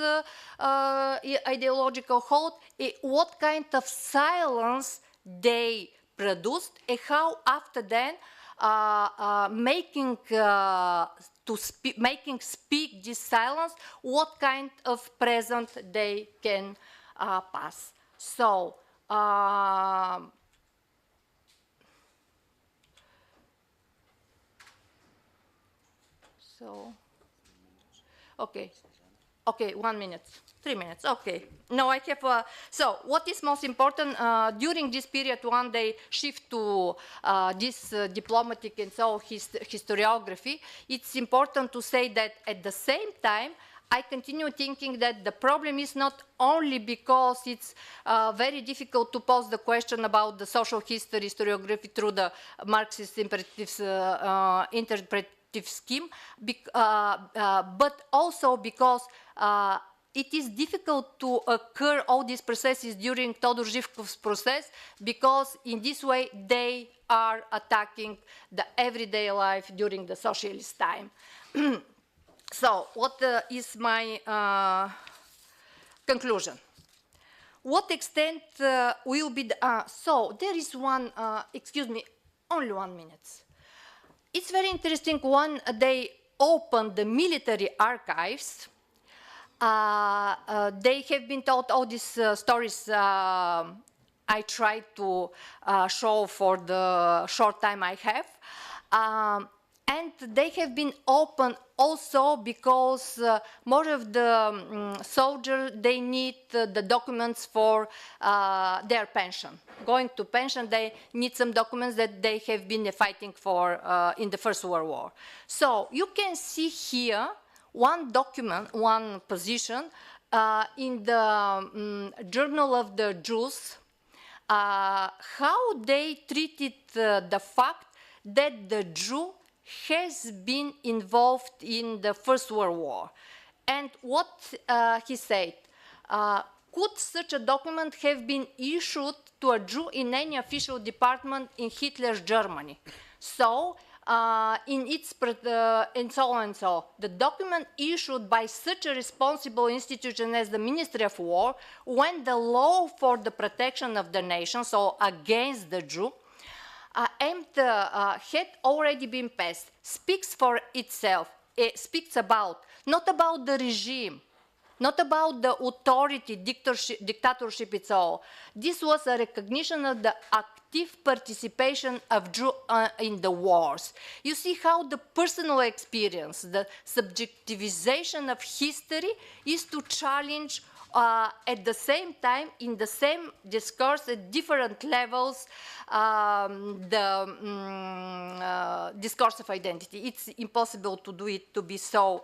ideological hold? What kind of silence they produced, and how after then making speak this silence, what kind of present they can pass. So. Okay. Okay, 1 minute. 3 minutes, okay. No, I have, so what is most important, during this period when they shift to this diplomatic and so historiography, it's important to say that at the same time, I continue thinking that the problem is not only because it's very difficult to pose the question about the social history, historiography through the Marxist imperatives, interpretive scheme, but also because it is difficult to occur all these processes during Todor Živkov's process because in this way they are attacking the everyday life during the socialist time. So, what is my conclusion? What extent will be the... so, there is one, excuse me, only 1 minute. It's very interesting when they opened the military archives, they have been told all these stories I tried to show for the short time I have. And they have been open also because more of the soldiers, they need the documents for their pension. Going to pension, they need some documents that they have been fighting for in the First World War. So you can see here one document, one position in the Journal of the Jews, how they treated the fact that the Jew has been involved in the First World War. And what he said, could such a document have been issued to a Jew in any official department in Hitler's Germany? So, in its, and so on and so, the document issued by such a responsible institution as the Ministry of War, when the law for the protection of the nation, so against the Jew, had already been passed, speaks for itself, speaks about, not about the regime, not about the authority, dictatorship itself. This was a recognition of the active participation of Jews in the wars. You see how the personal experience, the subjectivization of history is to challenge at the same time, in the same discourse, at different levels, the discourse of identity. It's impossible to do it to be so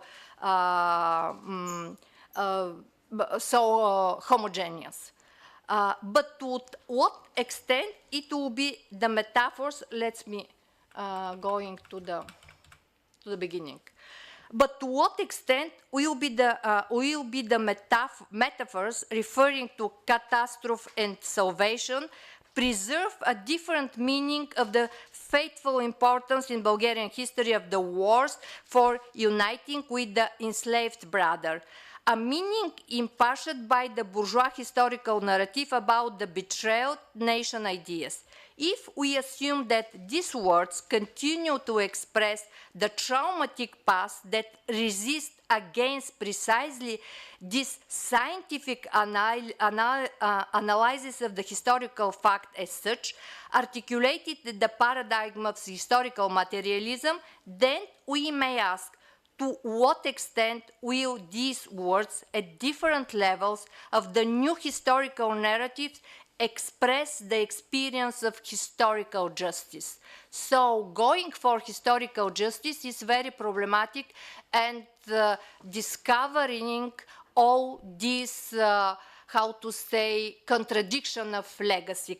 homogeneous. But to what extent it will be the metaphors? Let me going to the beginning. But to what extent will be the metaphors referring to catastrophe and salvation preserve a different meaning of the fateful importance in Bulgarian history of the wars for uniting with the enslaved brother? A meaning imparted by the bourgeois historical narrative about the betrayed nation ideas. If we assume that these words continue to express the traumatic past that resists against precisely this scientific analysis of the historical fact as such, articulated the paradigm of historical materialism, then we may ask, to what extent will these words at different levels of the new historical narratives express the experience of historical justice? So going for historical justice is very problematic, and discovering all these, how to say, contradiction of legacy,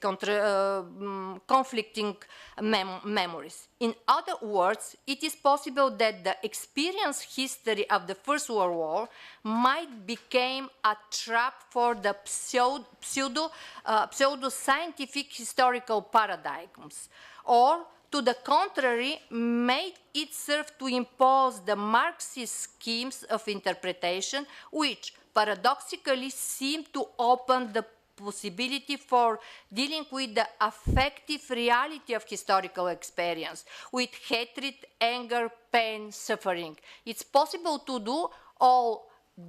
conflicting memories. In other words, it is possible that the experience history of the First World War might become a trap for the pseudo-scientific historical paradigms, or to the contrary, may it serve to impose the Marxist schemes of interpretation, which paradoxically seem to open the possibility for dealing with the affective reality of historical experience, with hatred, anger, pain, suffering. It's possible to do all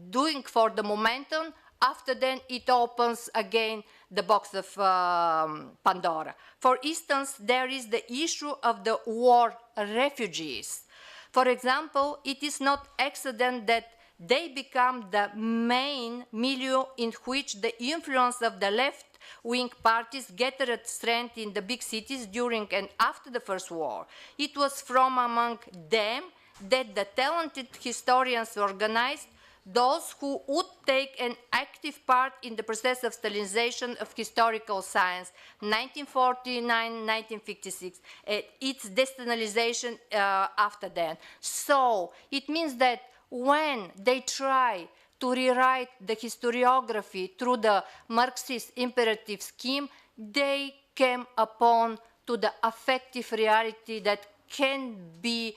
doing for the momentum. After then, it opens again the box of Pandora. For instance, there is the issue of the war refugees. For example, it is not accident that they become the main milieu in which the influence of the left-wing parties gathered strength in the big cities during and after the First War. It was from among them that the talented historians organized those who would take an active part in the process of Stalinization of historical science, 1949-1956, its destanalization after then. So it means that when they try to rewrite the historiography through the Marxist imperative scheme, they came upon to the affective reality that can be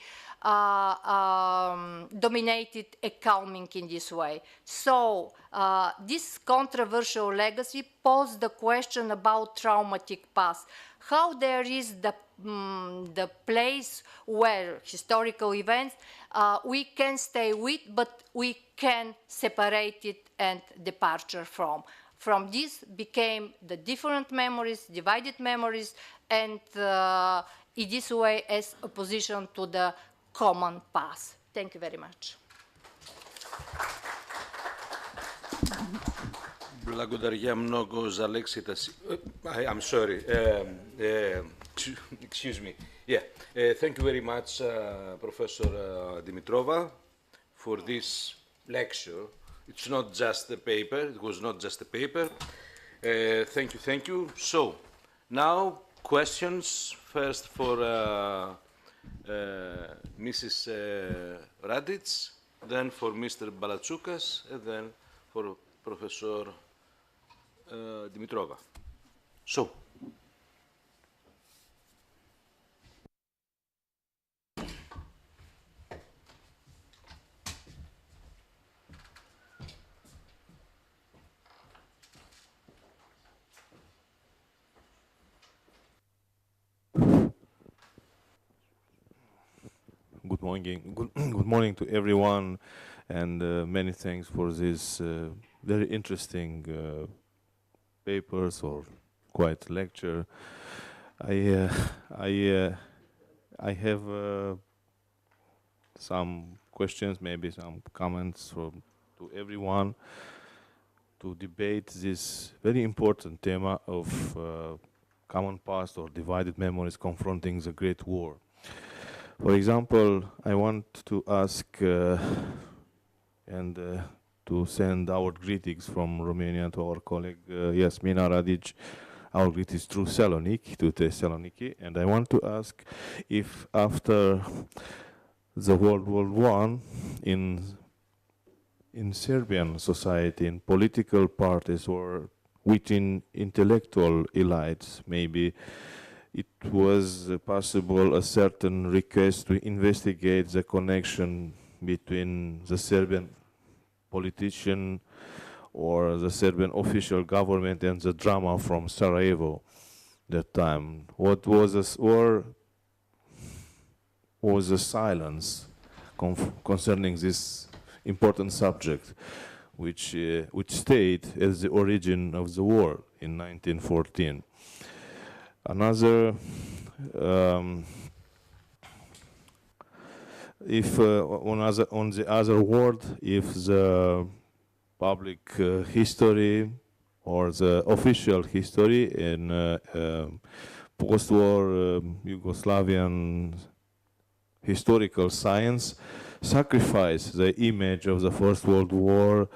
dominated a calming in this way. So this controversial legacy posed the question about traumatic past. How there is the place where historical events we can stay with, but we can separate it and departure from. From this became the different memories, divided memories, and in this way as opposition to the common past. Thank you very much. Благодаря много за лекцията си. I'm sorry. Excuse me. Yeah. Thank you very much, Professor Dimitrova, for this lecture. It's not just a paper. It was not just a paper. Thank you. Thank you. So, now questions. First for Mrs. Radic, then for Mr. Balatsoukas, and then for Professor Dimitrova. So. Good morning to everyone, and many thanks for this very interesting papers or quite lecture. I have some questions, maybe some comments to everyone to debate this very important theme of common past or divided memories confronting the Great War. For example, I want to ask and to send our greetings from Romania to our colleague Jasmina Radic, our greetings to Thessaloniki, and I want to ask if after the World War I in Serbian society, in political parties or within intellectual elites, maybe it was possible a certain request to investigate the connection between the Serbian politician or the Serbian official government and the drama from Sarajevo that time. What was this, or was the silence concerning this important subject, which stayed as the origin of the war in 1914? Another, if on the other word, if the public history or the official history in post-war Yugoslavian historical science sacrifice the image of the First World War,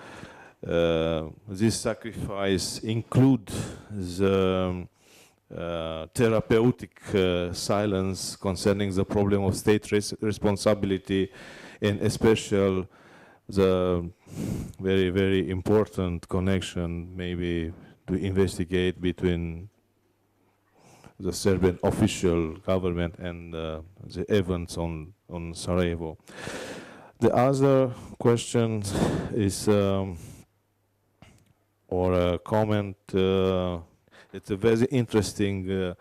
this sacrifice include the therapeutic silence concerning the problem of state responsibility, and especially the very, very important connection maybe to investigate between the Serbian official government and the events on Sarajevo. The other question is, or a comment, it's a very interesting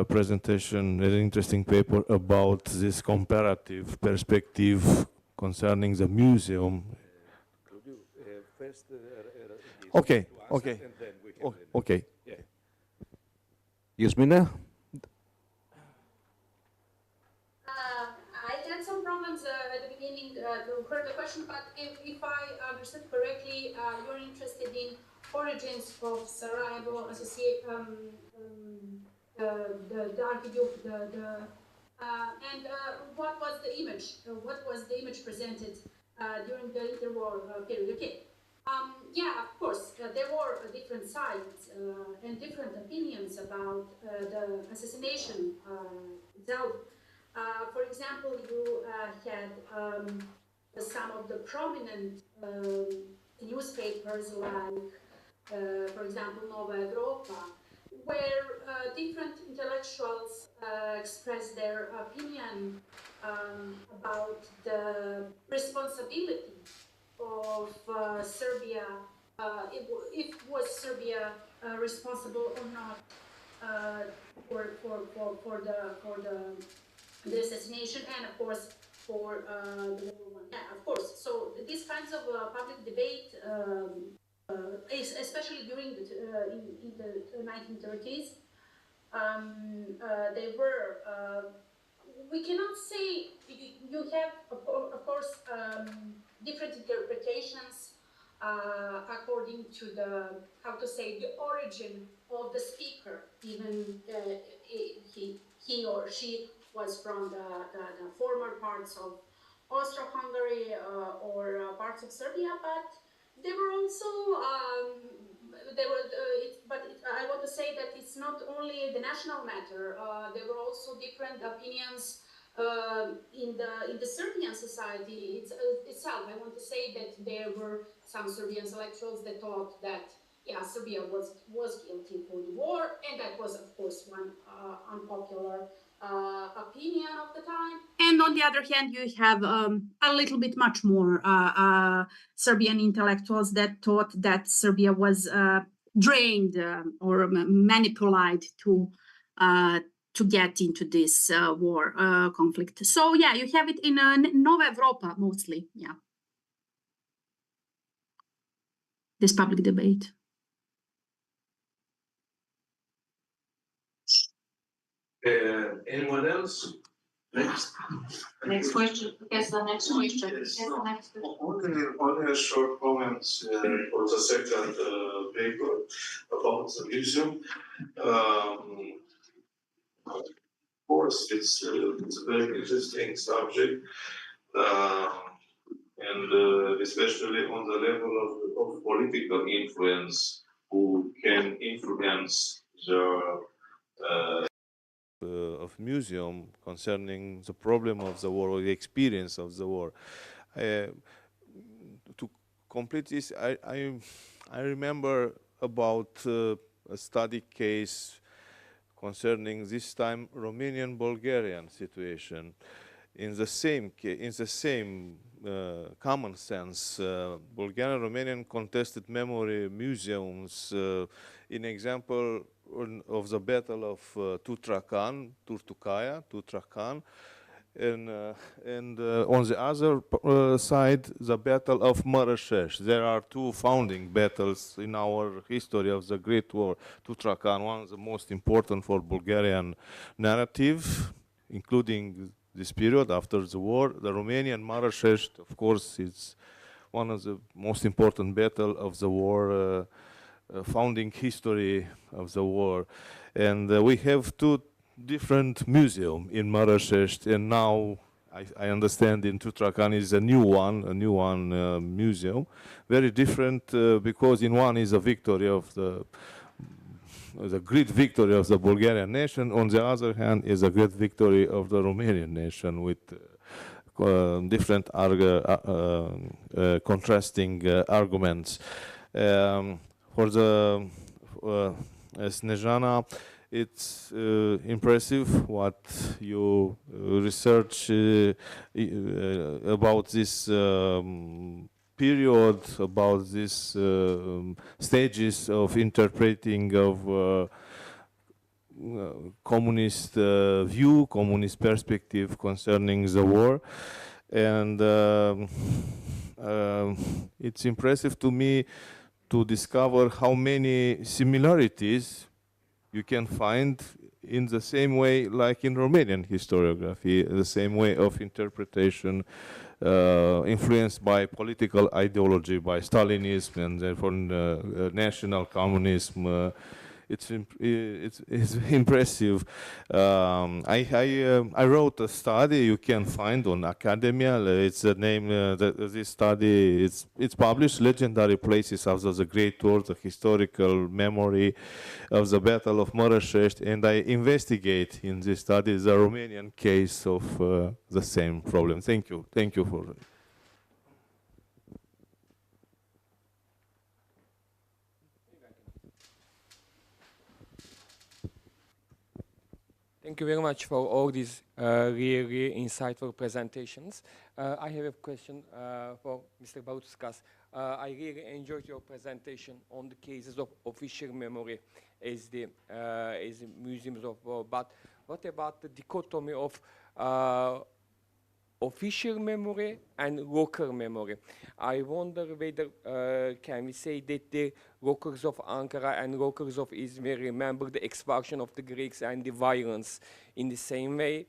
presentation, very interesting paper about this comparative perspective concerning the museum. Could you first Okay, to okay, and then we can okay. Yeah. Jasmina? I had some problems at the beginning waiting to hear the question, but if I understood correctly, you're interested in origins of Sarajevo, the archduke, and what was the image? What was the image presented during the interwar period? Okay. Yeah, of course, there were different sides and different opinions about the assassination itself. For example, you had some of the prominent newspapers like, for example, Nova Europa, where different intellectuals expressed their opinion about the responsibility of Serbia, if was Serbia responsible or not for the assassination, and of course for the World War I. Yeah, of course. So these kinds of public debate, especially during in the 1930s, they were. We cannot say you have, of course, different interpretations according to the, how to say, the origin of the speaker. Even he or she was from the former parts of Austro-Hungary or parts of Serbia, but they were also I want to say that it's not only the national matter. There were also different opinions in the Serbian society itself. I want to say that there were some Serbian intellectuals that thought that, yeah, Serbia was guilty for the war, and that was, of course, one unpopular opinion of the time. And on the other hand, you have a little bit much more Serbian intellectuals that thought that Serbia was drained or manipulated to get into this war conflict. So yeah, you have it in Nova Europa mostly. Yeah, this public debate. Anyone else? Next question. Yes, the next question. Yes. Yes, the next question. Only a short comment for the second paper about the museum. Of course, it's a very interesting subject, and especially on the level of political influence, who can influence the of museum concerning the problem of the war or the experience of the war. To complete this, I remember about a study case concerning this time Romanian-Bulgarian situation. In the same common sense, Bulgarian and Romanian contested memory museums. In example of the Battle of Tutrakan, and on the other side, the Battle of Mărășești. There are two founding battles in our history of the Great War. Tutrakan, one of the most important for Bulgarian narrative, including this period after the war. The Romanian Mărășești, of course, is one of the most important battle of the war, founding history of the war. And we have two different museums in Mărășești, and now I understand in Tutrakan is a new one museum, very different because in one is a victory of the great victory of the Bulgarian nation. On the other hand, is a great victory of the Romanian nation with different contrasting arguments. For the Snezhana, it's impressive what you research about this period, about these stages of interpreting of communist view, communist perspective concerning the war. And it's impressive to me to discover how many similarities you can find in the same way like in Romanian historiography, the same way of interpretation influenced by political ideology, by Stalinism and therefore national communism. It's impressive. I wrote a study you can find on Academia. It's the name. This study it's published. Legendary places of the Great War, the historical memory of the Battle of Mărășești, and I investigate in this study the Romanian case of the same problem. Thank you. Thank you for. Thank you very much for all these really insightful presentations. I have a question for Mr. Balatsoukas. I really enjoyed your presentation on the cases of official memory as the museums of war. But what about the dichotomy of official memory and local memory? I wonder whether can we say that the locals of Ankara and locals of Izmir remember the expulsion of the Greeks and the violence in the same way?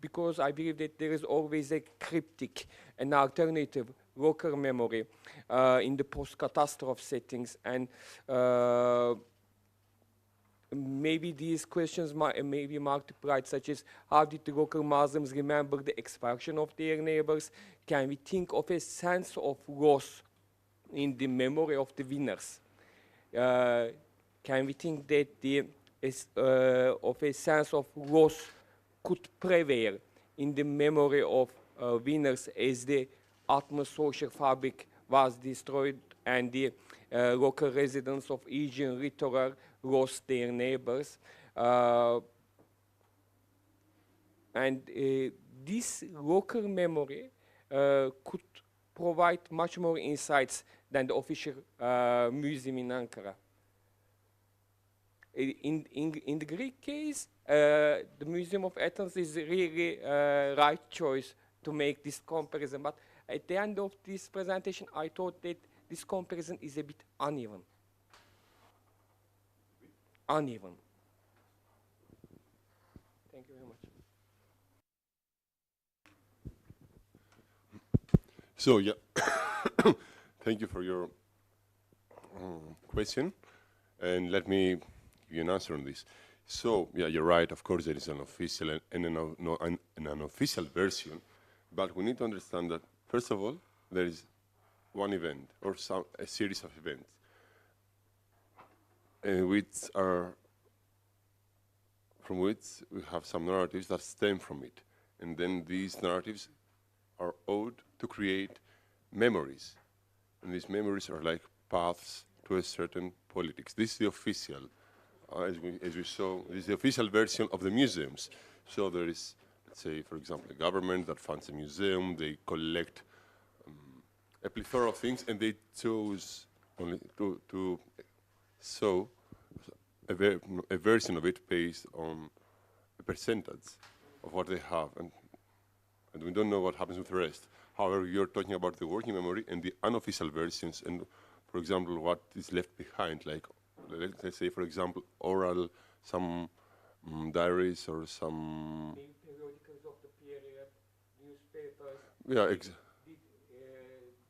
Because I believe that there is always a cryptic, an alternative local memory in the post-catastrophe settings, and maybe these questions may be multiplied, such as how did the local Muslims remember the expulsion of their neighbors? Can we think of a sense of loss in the memory of the winners? Can we think that of a sense of loss could prevail in the memory of winners as the utmost social fabric was destroyed and the local residents of Aegean littoral lost their neighbors? And this local memory could provide much more insights than the official museum in Ankara. In the Greek case, the Museum of Athens is really right choice to make this comparison. But at the end of this presentation, I thought that this comparison is a bit uneven. Uneven. Thank you very much. So, yeah, thank you for your question. And let me give you an answer on this. So, yeah, you're right. Of course, there is an official and an unofficial version. But we need to understand that, first of all, there is one event or a series of events from which we have some narratives that stem from it. And then these narratives are owed to create memories. And these memories are like paths to a certain politics. This is the official, as we saw, this is the official version of the museums. So there is, let's say, for example, a government that funds a museum, they collect a plethora of things, and they chose only to show a version of it based on a percentage of what they have, and we don't know what happens with the rest. However, you're talking about the working memory and the unofficial versions, and for example, what is left behind, like let's say, for example, oral, some diaries or some Periodicals of the period, newspapers. Yeah,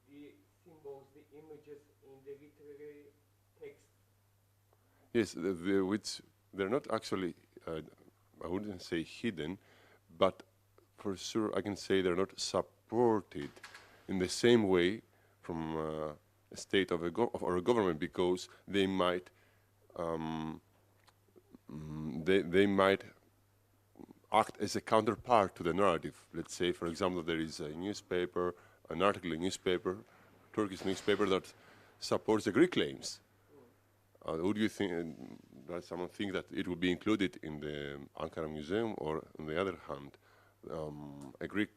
the symbols, the images in the literary text. Yes, which they're not actually, I wouldn't say hidden, but for sure I can say they're not supported in the same way from a state of or a government, because they might they might act as a counterpart to the narrative. Let's say, for example, there is a newspaper, an article in newspaper, Turkish newspaper, that supports the Greek claims. Would you think, does someone think that it would be included in the Ankara Museum, or on the other hand, a Greek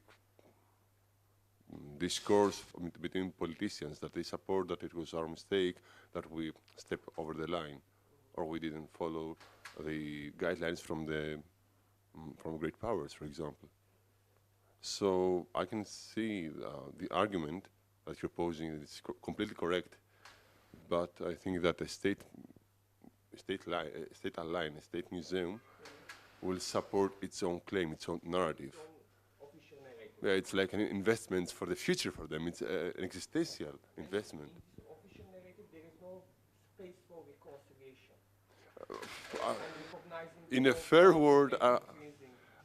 discourse between politicians that they support that it was our mistake, that we stepped over the line, or we didn't follow the guidelines from great powers, for example? So I can see the argument that you're posing is completely correct, but I think that a state state-aligned state museum will support its own claim, its own narrative. Yeah, it's like an investment for the future for them. It's an existential investment. Official narrative, there is no space for reconciliation. In a fair word,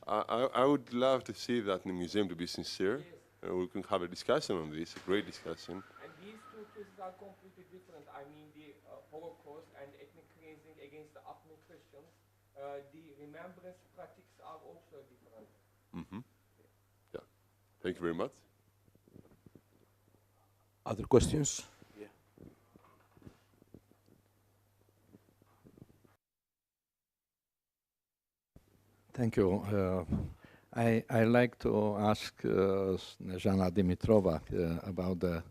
I would love to see that in the museum, to be sincere. We can have a discussion on this, a great discussion. And these two cases are completely different. I mean, the Holocaust and ethnic cleansing against the ethnic Christians, the remembrance practices are also different. Mm-hmm. Yeah. Thank you very much. Other questions? Yeah. Thank you. I like to ask Snezhana Dimitrova about the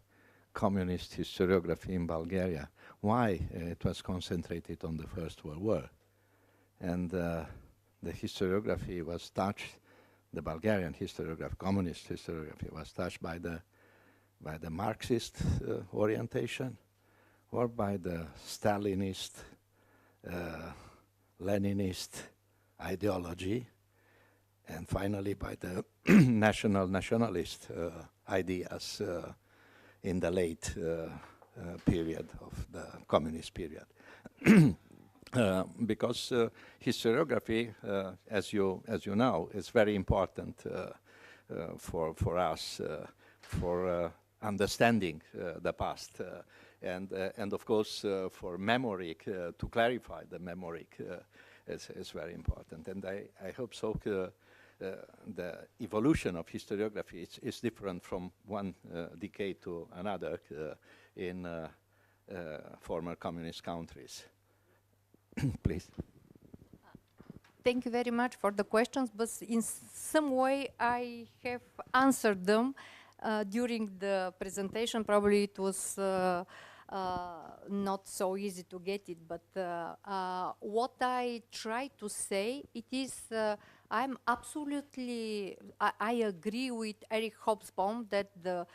communist historiography in Bulgaria. Why it was concentrated on the First World War? And the historiography was touched, the Bulgarian historiography, communist historiography was touched by the Marxist orientation or by the Stalinist, Leninist ideology, and finally by the nationalist ideas in the late period of the communist period. Because historiography, as you know, is very important for us, for understanding the past, and of course for memory, to clarify the memory is very important. And I hope so. The evolution of historiography is different from one decade to another in former communist countries. Please. Thank you very much for the questions, but in some way I have answered them during the presentation. Probably it was not so easy to get it, but what I try to say, it is I'm absolutely, I agree with Eric Hobsbawm that the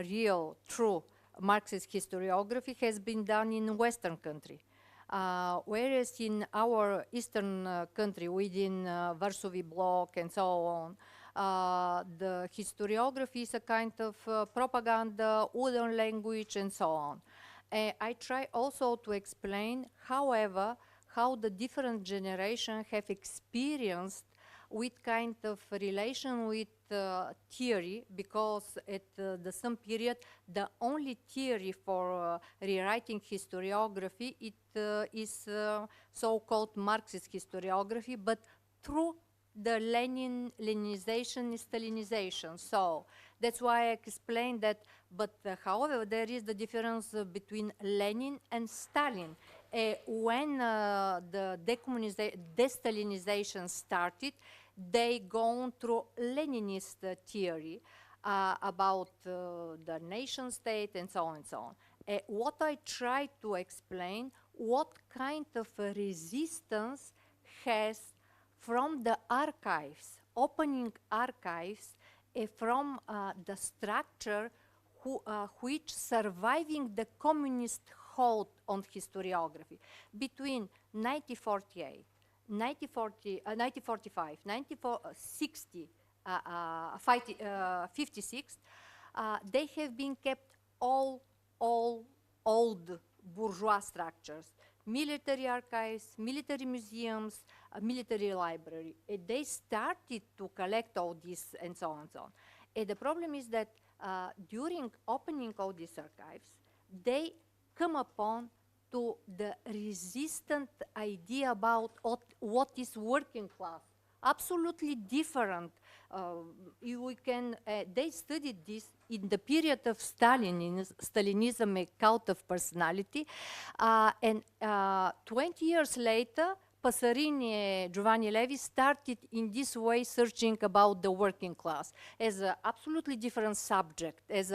real, true Marxist historiography has been done in Western country. Whereas in our Eastern country, within Warsaw Bloc and so on, the historiography is a kind of propaganda, wooden language, and so on. I try also to explain, however, how the different generations have experienced with kind of relation with theory, because at the same period, the only theory for rewriting historiography, it is so-called Marxist historiography, but through the Leninization, Stalinization. So that's why I explained that, but however, there is the difference between Lenin and Stalin. When the de-Stalinization started, they gone through Leninist theory about the nation state and so on and so on. What I try to explain, what kind of a resistance has from the archives, opening archives, from the structure which surviving the communist hold on historiography between 1948, 1945, 1960, 56, they have been kept all old bourgeois structures, military archives, military museums, military library. They started to collect all this and so on and so on. The problem is that during opening all these archives, they come upon to the resistant idea about what is working class. Absolutely different. They studied this in the period of Stalinism, a cult of personality, and 20 years later, Pasarini, Giovanni Levi started in this way searching about the working class as an absolutely different subject, as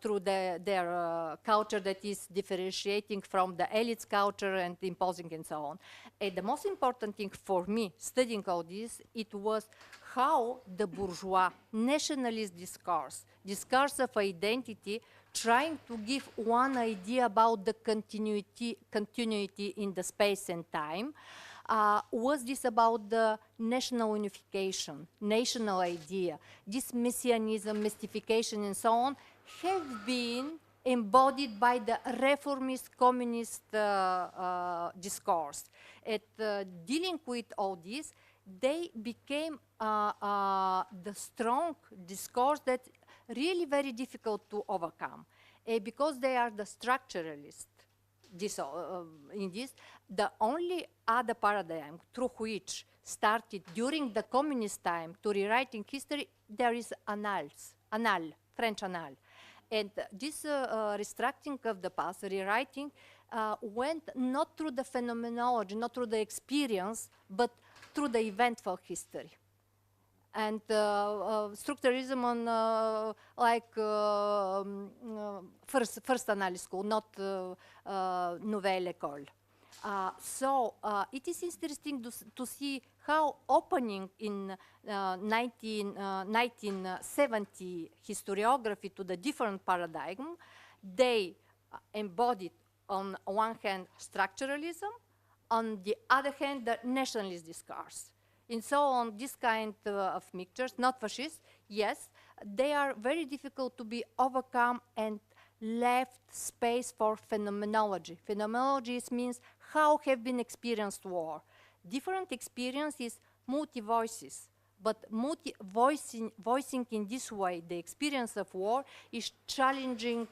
through their culture that is differentiating from the elite's culture and imposing and so on. And the most important thing for me studying all this, it was how the bourgeois nationalist discourse of identity trying to give one idea about the continuity in the space and time. Was this about the national unification, national idea, this messianism, mystification, and so on, have been embodied by the reformist communist discourse. Dealing with all this, they became the strong discourse that really very difficult to overcome because they are the structuralists. In this, the only other paradigm through which started during the communist time to rewriting history, there is annals, French annal. And this restructuring of the past, rewriting, went not through the phenomenology, not through the experience, but through the eventful history. And structuralism on first analysis school, not Nouvelle École. So it is interesting to see how opening in 1970 historiography to the different paradigm, they embodied on one hand structuralism, on the other hand the nationalist discourse. And so on, this kind of mixtures, not fascist, yes, they are very difficult to be overcome and left space for phenomenology. Phenomenology means how have been experienced war. Different experience is multi-voices, but voicing in this way the experience of war is challenging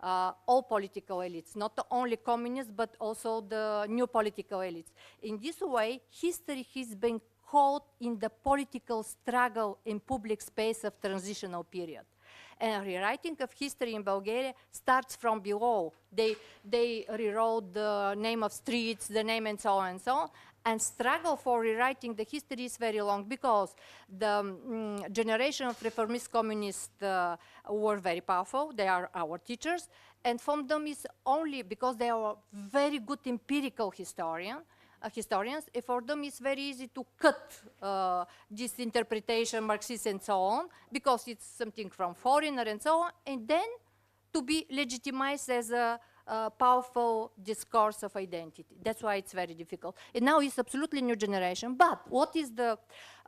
all political elites, not only communists, but also the new political elites. In this way, history has been caught in the political struggle in public space of transitional period. And rewriting of history in Bulgaria starts from below. They rewrote the name of streets, the name and so on, and struggle for rewriting the history is very long because the generation of reformist communists were very powerful. They are our teachers, and from them is only because they are very good empirical historians, for them it's very easy to cut this interpretation, Marxist and so on, because it's something from foreigner and so on, and then to be legitimized as a powerful discourse of identity. That's why it's very difficult. And now it's absolutely new generation. But what is the,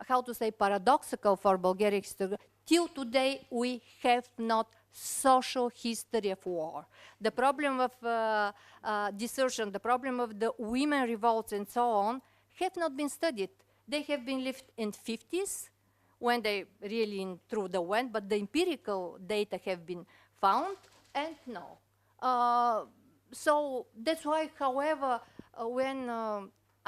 how to say, paradoxical for Bulgarian history? Till today, we have not social history of war. The problem of desertion, the problem of the women revolts and so on have not been studied. They have been lived in 50s when they really through the went, but the empirical data have been found and no. So that's why, however, when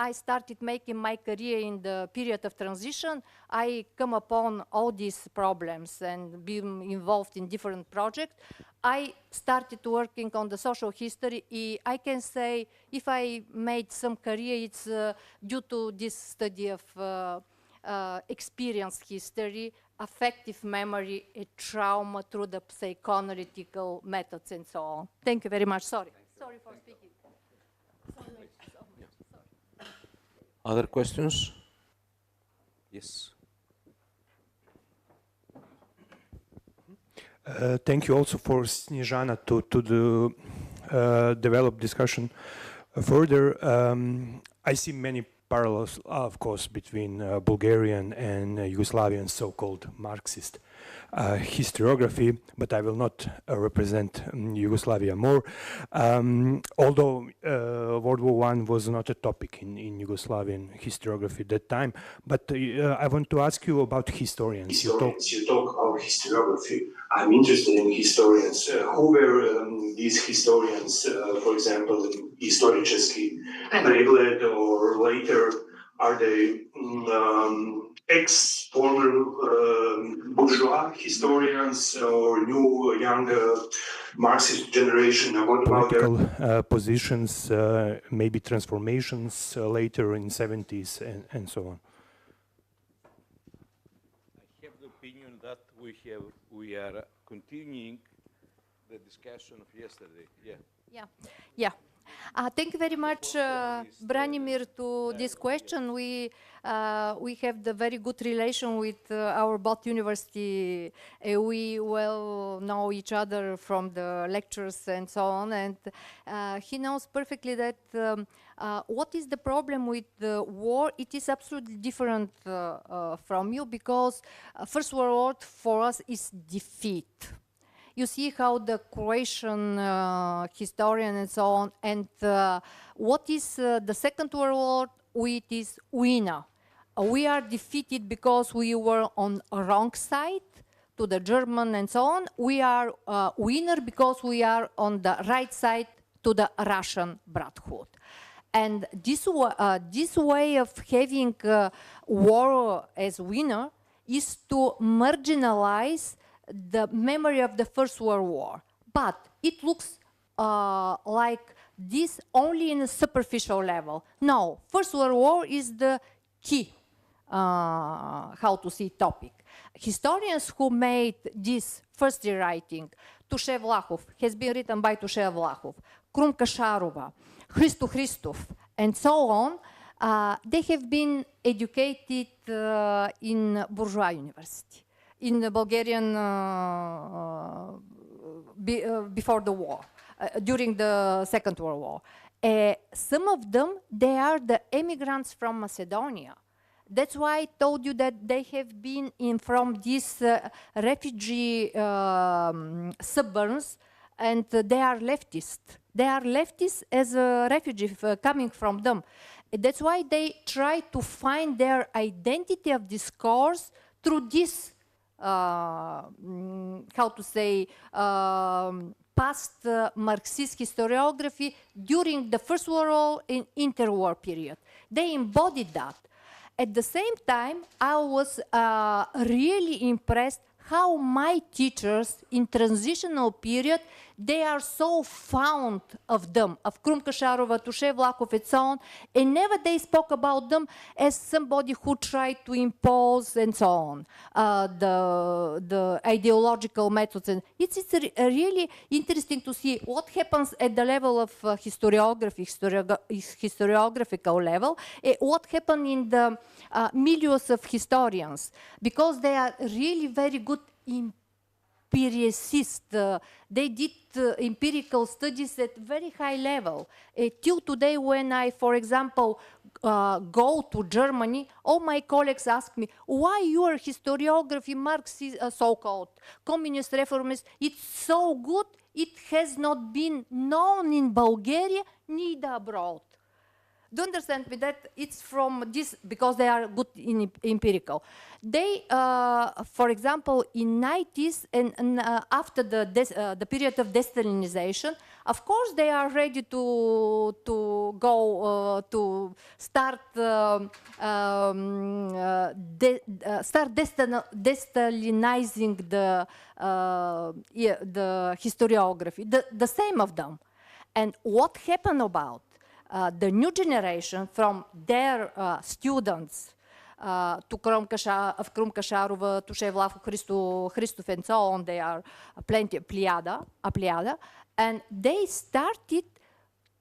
I started making my career in the period of transition, I come upon all these problems and being involved in different projects. I started working on the social history. I can say if I made some career, it's due to this study of experience history, affective memory, trauma through the psychoanalytical methods and so on. Thank you very much. Sorry for speaking. Other questions? Yes. Thank you also for Snezhana to develop discussion further. I see many parallels, of course, between Bulgarian and Yugoslavian so-called Marxist historiography, but I will not represent Yugoslavia more. Although World War I was not a topic in Yugoslavian historiography at that time, but I want to ask you about historians. You talk about historiography. I'm interested in historians. Who were these historians, for example, Historiography, Pregled, or later, are they ex-former bourgeois historians or new, younger Marxist generation? What about political positions, maybe transformations later in 70s and so on? I have the opinion that we are continuing the discussion of yesterday. Yeah. Thank you very much, Branimir, to this question. We have the very good relation with our both university. We well know each other from the lectures and so on, and he knows perfectly that what is the problem with the war. It is absolutely different from you, because First World War for us is defeat. You see how the Croatian historian and so on, and what is the Second World War? It is winner. We are defeated because we were on a wrong side to the German and so on. We are winner because we are on the right side to the Russian Brotherhood. And this way of having war as winner is to marginalize the memory of the First World War. But it looks like this only in a superficial level. No, First World War is the key, how to see, topic. Historians who made this first rewriting, Tushe Vlahov, has been written by Tushe Vlahov, Krumka Sharova, Hristo Hristov, and so on, they have been educated in bourgeois university, in the Bulgarian before the war, during the Second World War. Some of them, they are the immigrants from Macedonia. That's why I told you that they have been from these refugee suburbs, and they are leftists. They are leftists as a refugee coming from them. That's why they try to find their identity of discourse through this, how to say, past Marxist historiography during the First World War and Interwar period. They embodied that. At the same time, I was really impressed how my teachers in transitional period, they are so fond of them, of Krumka Sharova, Tushe Vlahov, and so on, and never they spoke about them as somebody who tried to impose and so on, the ideological methods. And it's really interesting to see what happens at the level of historiography, historiographical level, what happened in the milieux of historians, because they are really very good empiricists. They did empirical studies at very high level. Till today, when I, for example, go to Germany, all my colleagues ask me, why your historiography, Marxist, so-called communist reformist, it's so good, it has not been known in Bulgaria, neither abroad. Do understand me that it's from this, because they are good in empirical. They, for example, in 90s and after the period of de-Stalinization, of course they are ready to go to start de-Stalinizing the historiography, the same of them. And what happened about the new generation from their students to Krumka Sharova, Tushe Vlahov, Hristov, and so on, they are plenty, a Pleiada, and they started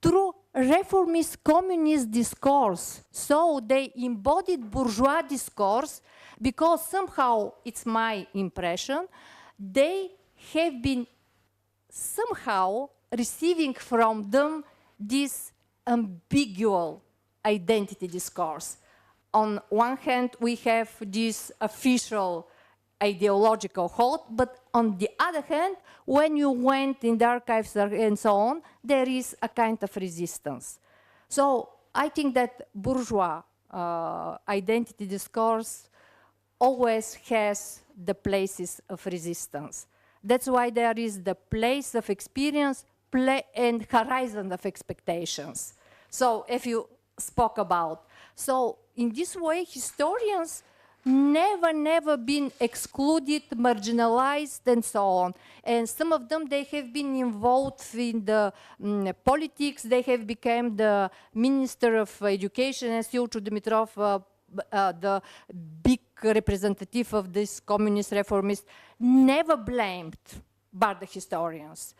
through reformist communist discourse. So they embodied bourgeois discourse, because somehow, it's my impression, they have been somehow receiving from them this ambiguous identity discourse. On one hand, we have this official ideological hold, but on the other hand, when you went in the archives and so on, there is a kind of resistance. So I think that bourgeois identity discourse always has the places of resistance. That's why there is the place of experience and horizon of expectations. So if you spoke about. So in this way, historians never been excluded, marginalized, and so on. And some of them, they have been involved in the politics. They have become the Minister of Education, as Yulchu Dimitrov, the big representative of this communist reformist, never blamed by the historians.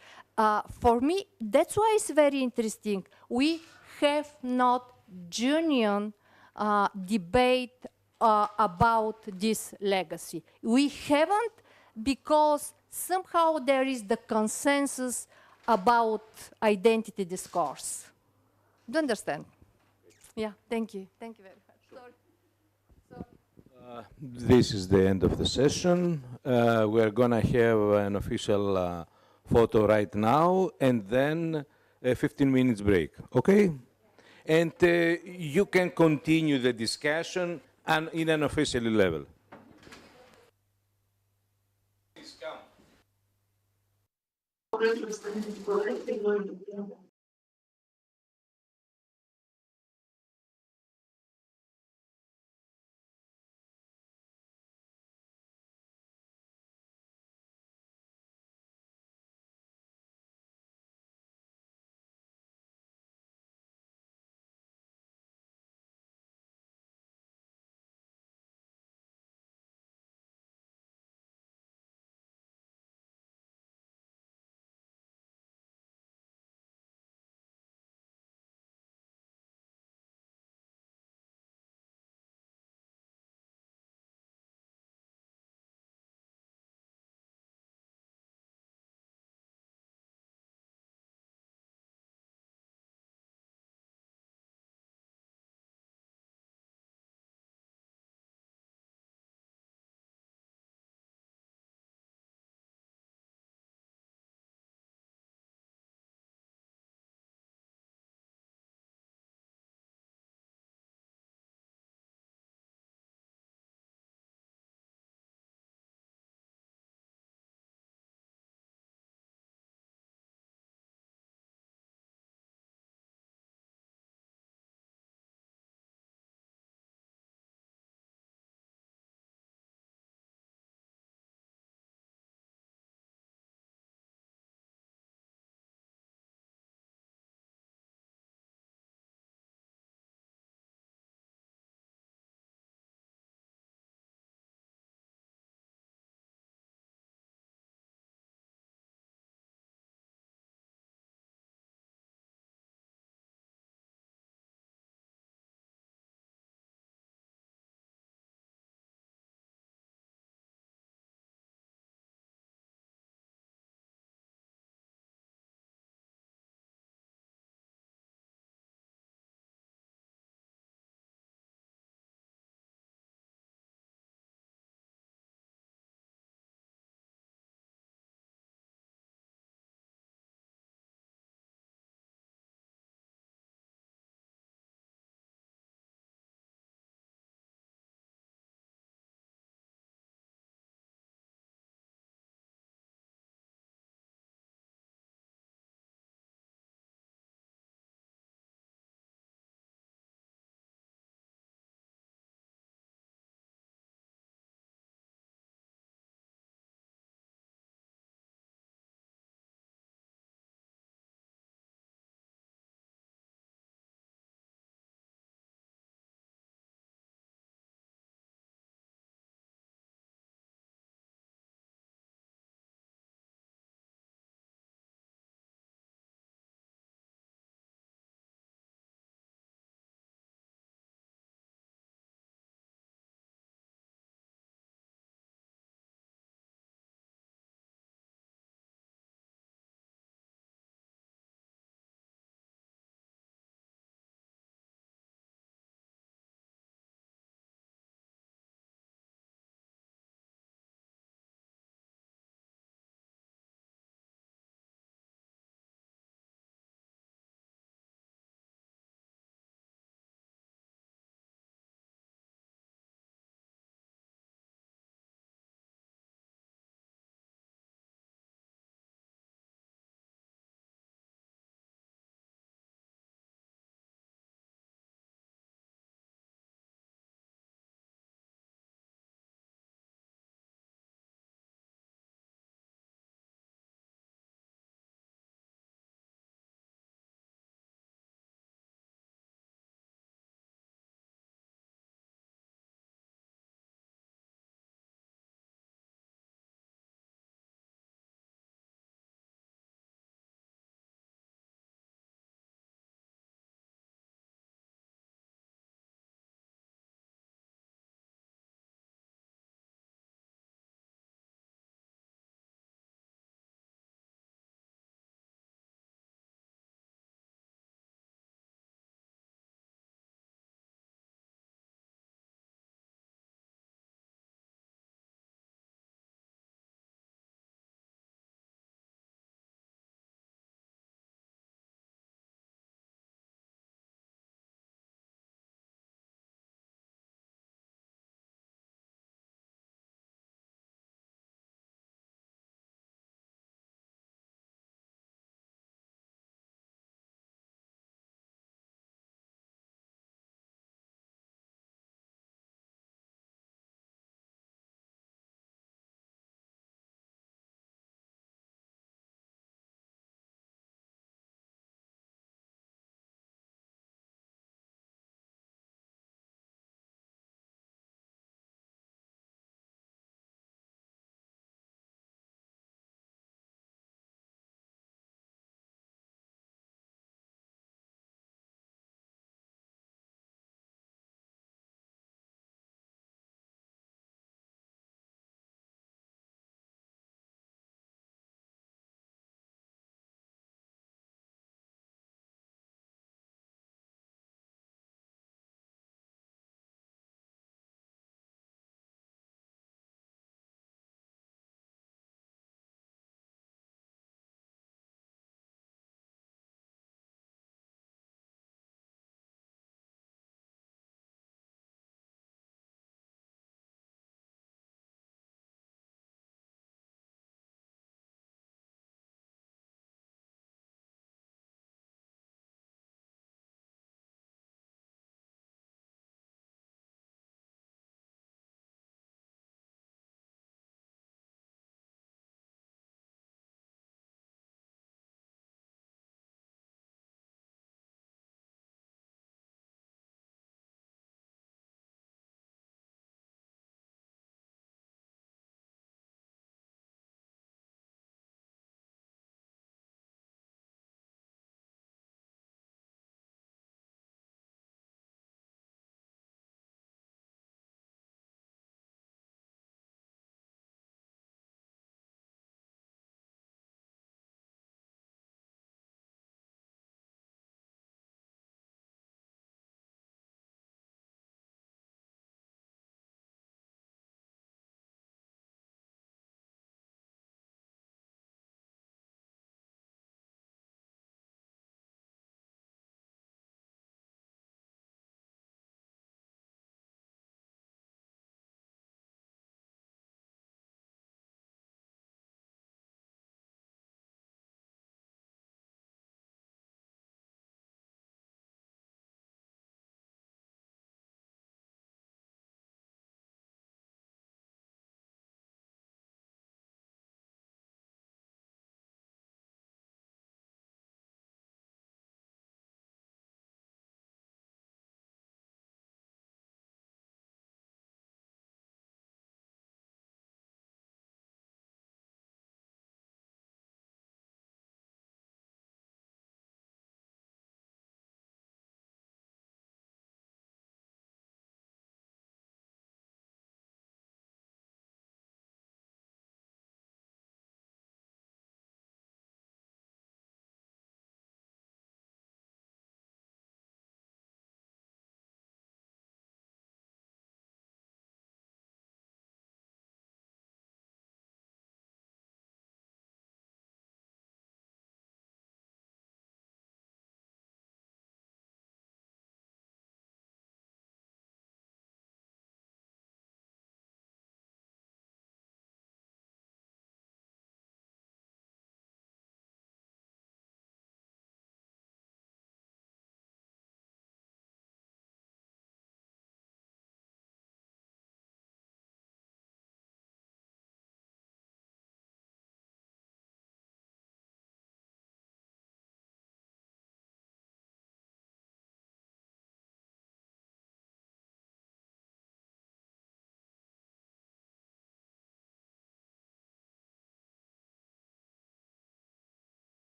For me, that's why it's very interesting. We have not genuine debate about this legacy. We haven't because somehow there is the consensus about identity discourse. Do you understand? Yeah, thank you. Thank you very much. Sorry. This is the end of the session. We're going to have an official photo right now and then a 15 minutes break, okay? And you can continue the discussion and in an official level. Please come.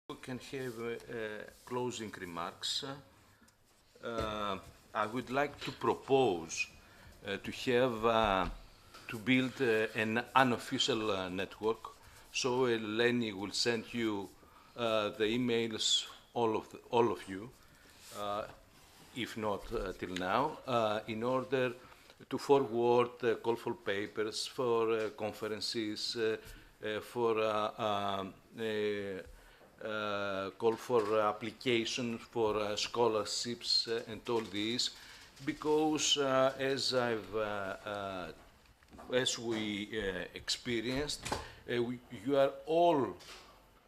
We can have closing remarks. I would like to propose to have to build an unofficial network. So Lenny will send you the emails, all of you, if not till now, in order to forward call for papers, for conferences, for call for applications for scholarships and all these, because as we experienced, you are all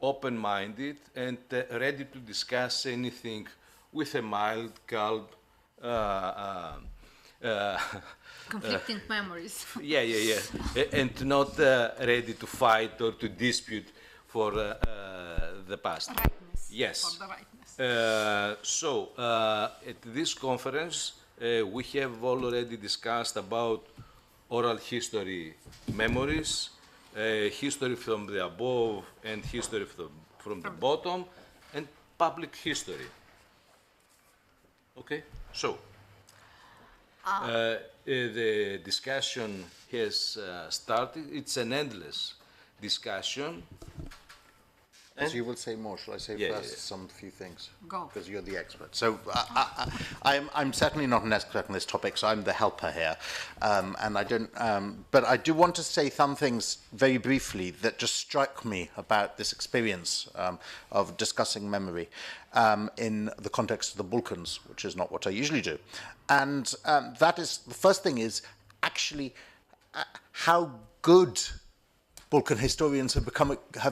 open-minded and ready to discuss anything with a mild, calm, conflicting memories. yeah, and not ready to fight or to dispute for the past. Rightness. Yes. For the rightness. At this conference, we have already discussed about oral history memories, history from the above and history from the bottom, and public history. Okay? So, the discussion has started. It's an endless discussion. As you will say more, shall I say first some few things? Go. Because you're the expert. So I'm certainly not an expert on this topic, so I'm the helper here. And I don't, but I do want to say some things very briefly that just struck me about this experience of discussing memory in the context of the Balkans, which is not what I usually do. And that is, the first thing is actually how good Balkan historians have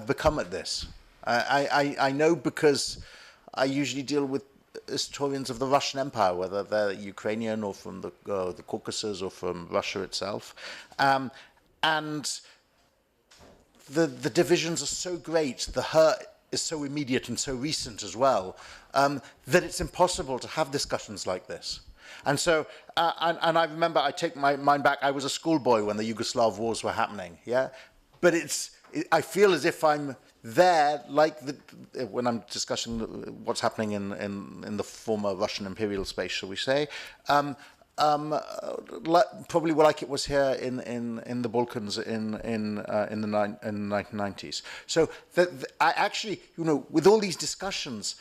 become at this. I know because I usually deal with historians of the Russian Empire, whether they're Ukrainian or from the Caucasus or from Russia itself, and the divisions are so great, the hurt is so immediate and so recent as well, that it's impossible to have discussions like this. And so, and I remember, I take my mind back, I was a schoolboy when the Yugoslav wars were happening, yeah? But I feel as if I'm there, like when I'm discussing what's happening in the former Russian imperial space, shall we say, probably like it was here in the Balkans in the 1990s. So I actually, with all these discussions,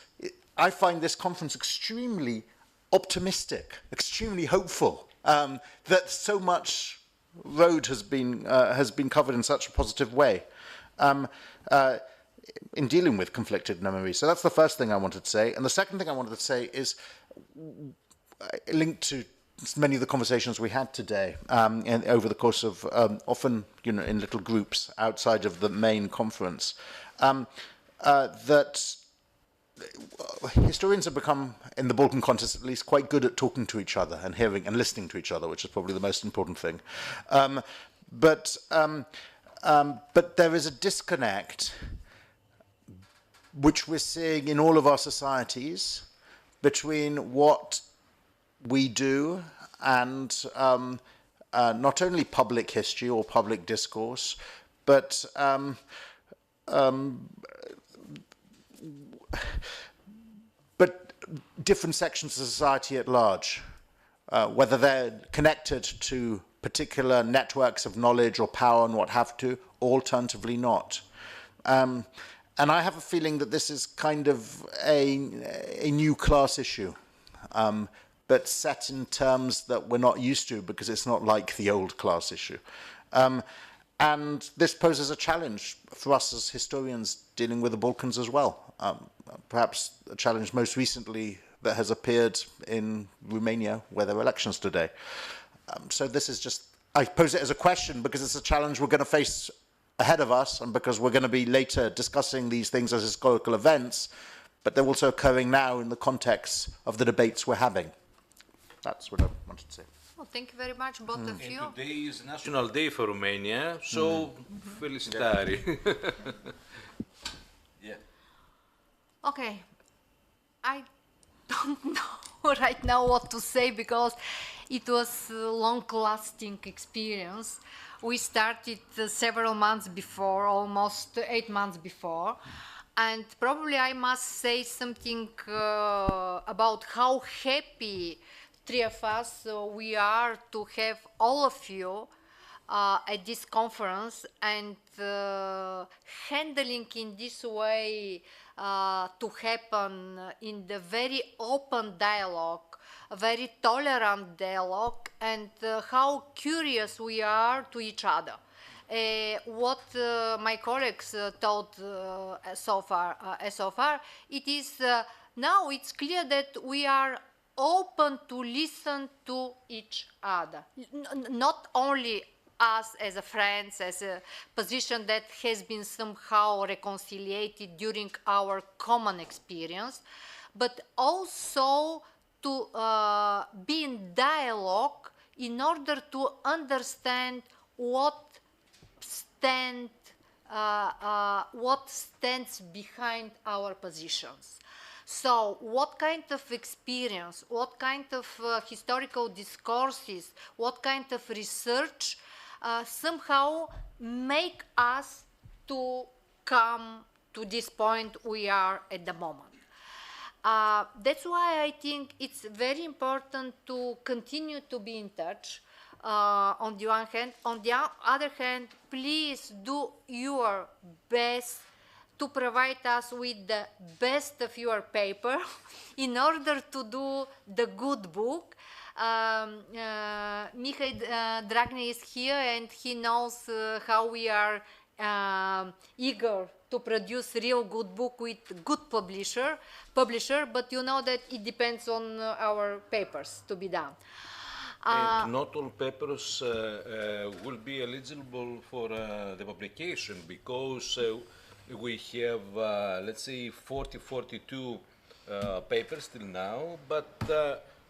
I find this conference extremely optimistic, extremely hopeful, that so much road has been covered in such a positive way in dealing with conflicted memories. So that's the first thing I wanted to say. And the second thing I wanted to say is linked to many of the conversations we had today and over the course of often in little groups outside of the main conference, that historians have become, in the Balkan context at least, quite good at talking to each other and hearing and listening to each other, which is probably the most important thing. But there is a disconnect which we're seeing in all of our societies between what we do and not only public history or public discourse, but different sections of society at large, whether they're connected to particular networks of knowledge or power and what have to, or alternatively not. And I have a feeling that this is kind of a new class issue, but set in terms that we're not used to because it's not like the old class issue. And this poses a challenge for us as historians dealing with the Balkans as well. Perhaps a challenge most recently that has appeared in Romania, where there are elections today. So this is just, I pose it as a question because it's a challenge we're going to face ahead of us, and because we're going to be later discussing these things as historical events, but they're also occurring now in the context of the debates we're having. That's what I wanted to say. Well, thank you very much, both of you. And today is National Day for Romania, so felicitari. Yeah. Okay, I don't know right now what to say because it was a long-lasting experience. We started several months before, almost 8 months before, And probably I must say something about how happy three of us we are to have all of you at this conference, and handling in this way to happen in the very open dialogue, a very tolerant dialogue, and how curious we are to each other. What my colleagues taught so far, it is now it's clear that we are open to listen to each other, not only us as a friends, as a position that has been somehow reconciliated during our common experience, but also to be in dialogue in order to understand what stands behind our positions. So what kind of experience, what kind of historical discourses, what kind of research somehow make us to come to this point we are at the moment. That's why I think it's very important to continue to be in touch. On the one hand. On the other hand, please do your best to provide us with the best of your paper in order to do the good book. Mihai Dragnea is here, and he knows how we are eager to produce real good book with good publisher, but you know that it depends on our papers to be done. And not all papers will be eligible for the publication, because we have, let's say, 42 papers till now, but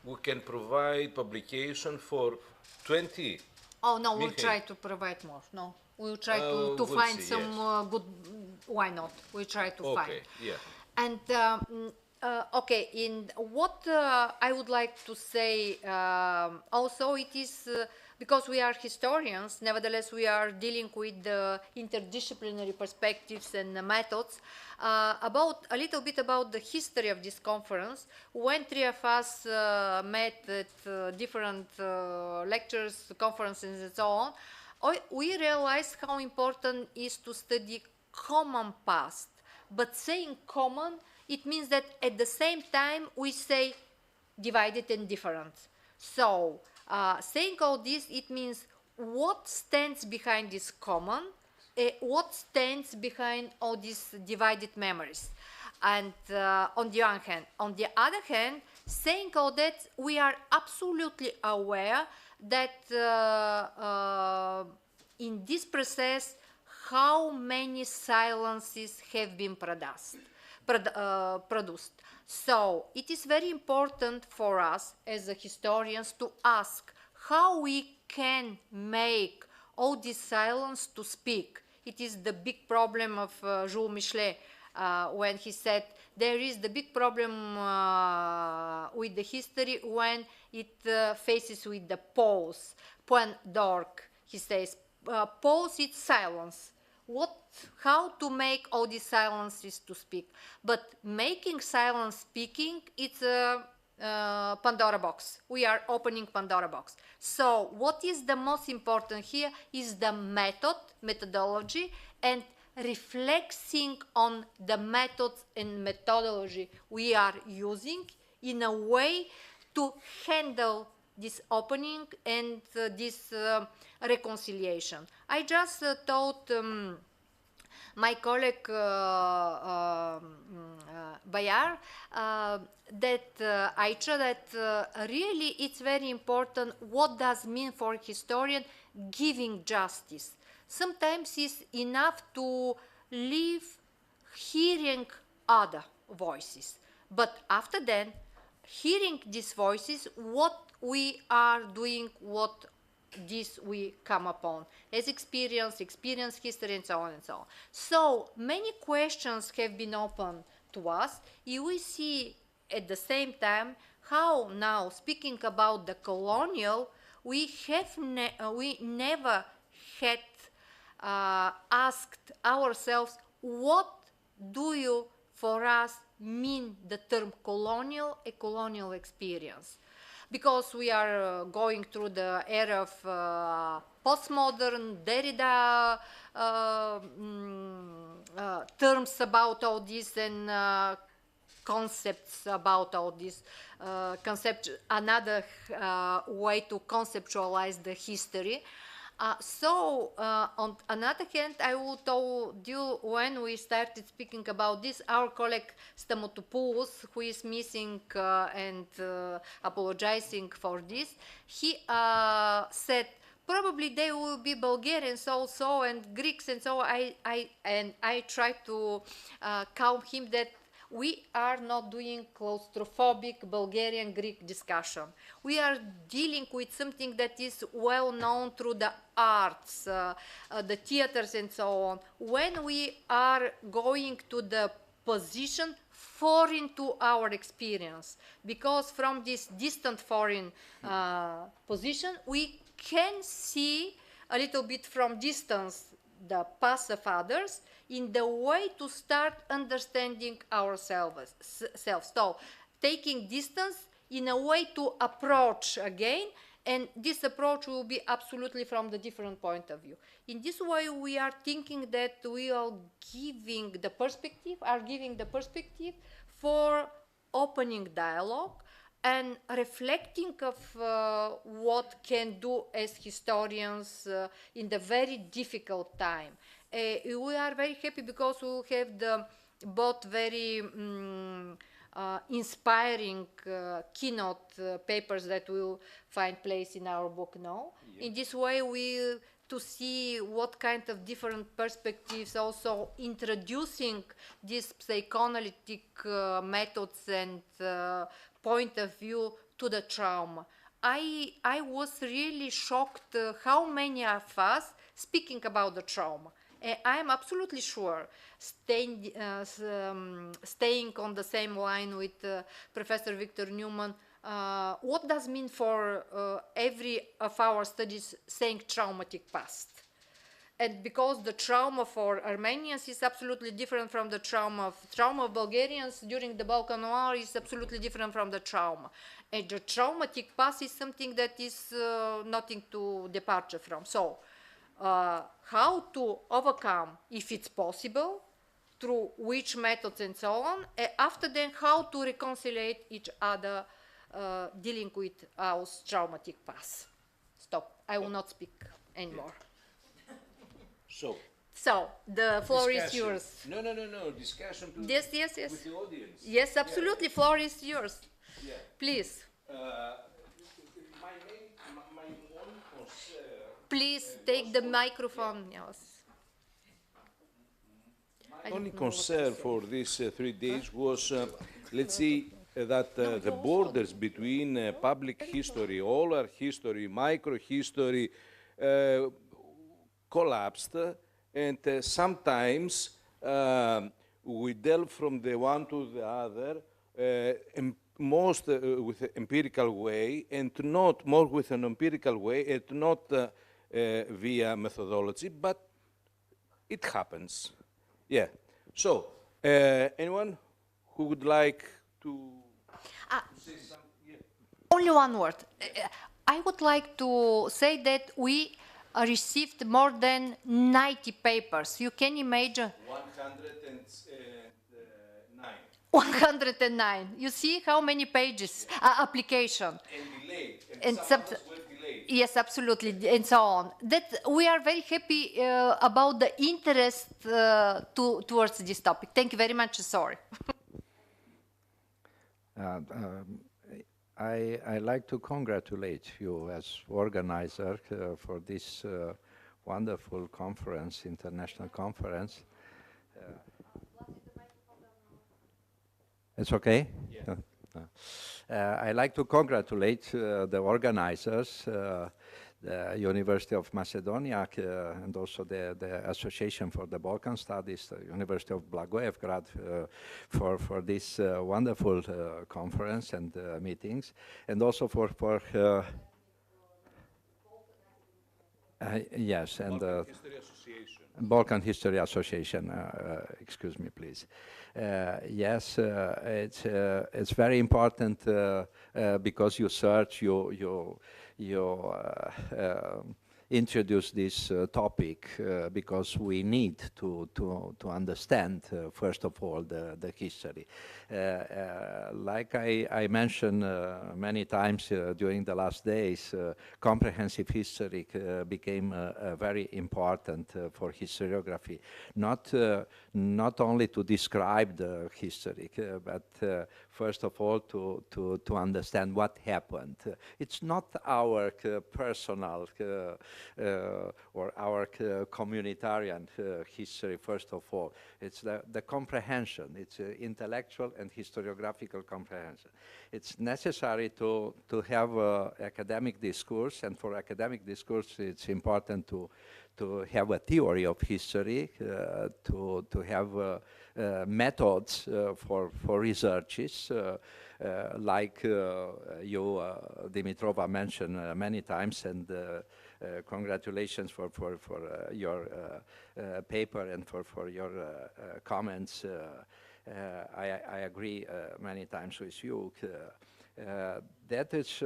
we can provide publication for 20. Oh, no, we'll try to provide more. No, we'll try to we'll find see, some yes. good, why not? We'll try to find. Okay, yeah. And okay, in what I would like to say also, it is because we are historians, nevertheless we are dealing with the interdisciplinary perspectives and the methods, about a little bit about the history of this conference. When three of us met at different lectures, conferences and so on, we realized how important is to study common past. But saying common, it means that at the same time we say divided and different. So saying all this, it means what stands behind this common, what stands behind all these divided memories. And on the one hand. On the other hand, saying all that, we are absolutely aware that in this process, how many silences have been produced. So it is very important for us as historians to ask how we can make all this silence to speak. It is the big problem of Jules Michelet when he said there is the big problem with the history when it faces with the pause. Point d'orgue, he says, pause is silence. How to make all these silences to speak? But making silence speaking, it's a Pandora box. We are opening Pandora box. So what is the most important here is the methodology, and reflecting on the methods and methodology we are using in a way to handle this opening and this reconciliation. I just told my colleague Bayar that Aicha, that really it's very important what does mean for a historian giving justice. Sometimes it's enough to leave hearing other voices, but after that, hearing these voices, what we are doing, what this we come upon as experience, history, and so on and so on. So many questions have been opened to us. You will see at the same time how now, speaking about the colonial, we never had asked ourselves what do you, for us, mean the term colonial, a colonial experience? Because we are going through the era of postmodern, Derrida terms about all this and concepts about all this, another way to conceptualize the history. On another hand, I will tell you when we started speaking about this, our colleague Stamatopoulos, who is missing and apologizing for this, he said probably they will be Bulgarians also and Greeks, and so I tried to calm him that we are not doing claustrophobic Bulgarian-Greek discussion. We are dealing with something that is well known through the arts, the theaters and so on. When we are going to the position foreign to our experience, because from this distant foreign position, we can see a little bit from distance the past of others in the way to start understanding ourselves. So, taking distance in a way to approach again, and this approach will be absolutely from the different point of view. In this way, we are thinking that we are giving the perspective for opening dialogue and reflecting of what can do as historians in the very difficult time. We are very happy because we will have the both very inspiring keynote papers that will find place in our book now. Yeah. In this way, we to see what kind of different perspectives, also introducing these psychoanalytic methods and point of view to the trauma. I was really shocked how many of us speaking about the trauma. I am absolutely sure, staying on the same line with Professor Victor Newman, what does mean for every of our studies saying traumatic past? And because the trauma for Armenians is absolutely different from the trauma of Bulgarians during the Balkan War is absolutely different from the trauma. And the traumatic past is something that is nothing to departure from. So, how to overcome, if it's possible, through which methods and so on, after then how to reconcile each other dealing with our traumatic past. Stop, I will not speak anymore. So the floor is yours. No, discussion yes. With the audience. Yes, absolutely, yeah. Floor is yours. Yeah. Please. My one concern... Please take the microphone, yes. My only concern for these 3 days was, let's see, that the borders between public history, oral history, microhistory collapsed, and sometimes we delve from the one to the other, most with an empirical way, and not more with an empirical way, and not via methodology, but it happens. Yeah. So, anyone who would like to say something? Yeah. Only one word. I would like to say that we received more than 90 papers. You can imagine. 109. 109. You see how many pages application. And delayed. And some delayed. Yes, absolutely, and so on. That we are very happy about the interest towards this topic. Thank you very much. Sorry. I like to congratulate you as organizer for this wonderful conference, international conference. It's okay? Yeah. I like to congratulate the organizers, the University of Macedonia, and also the Association for the Balkan Studies, the University of Blagoevgrad, for this wonderful conference and meetings, and also for yes, and History Association. Balkan History Association. Excuse me, please. Yes, it's very important because you search, you introduce this topic because we need to understand first of all the history. Like I mentioned many times during the last days, comprehensive history became very important for historiography, not only to describe the history, but first of all to understand what happened. It's not our personal or our communitarian history, first of all. It's the comprehension. It's intellectual and historiographical comprehension. It's necessary to have academic discourse, and for academic discourse it's important to have a theory of history, to have methods for researches, like you, Dimitrova, mentioned many times, and congratulations for your paper and for your comments. I agree many times with you. That is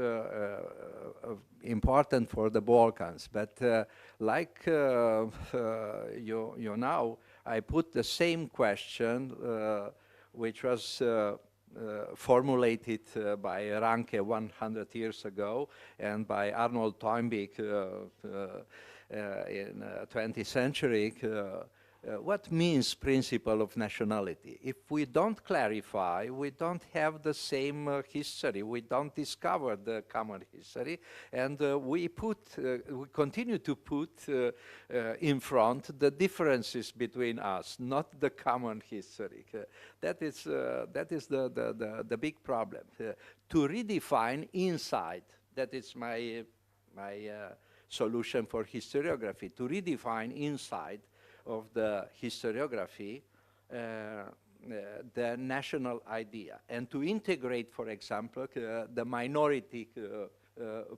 important for the Balkans, but like you know, I put the same question which was formulated by Ranke 100 years ago and by Arnold Toynbee in 20th century. What means principle of nationality? If we don't clarify, we don't have the same history, we don't discover the common history, and we continue to put in front the differences between us, not the common history. That is the big problem. To redefine inside, that is my solution for historiography, to redefine inside of the historiography the national idea, and to integrate, for example, the minority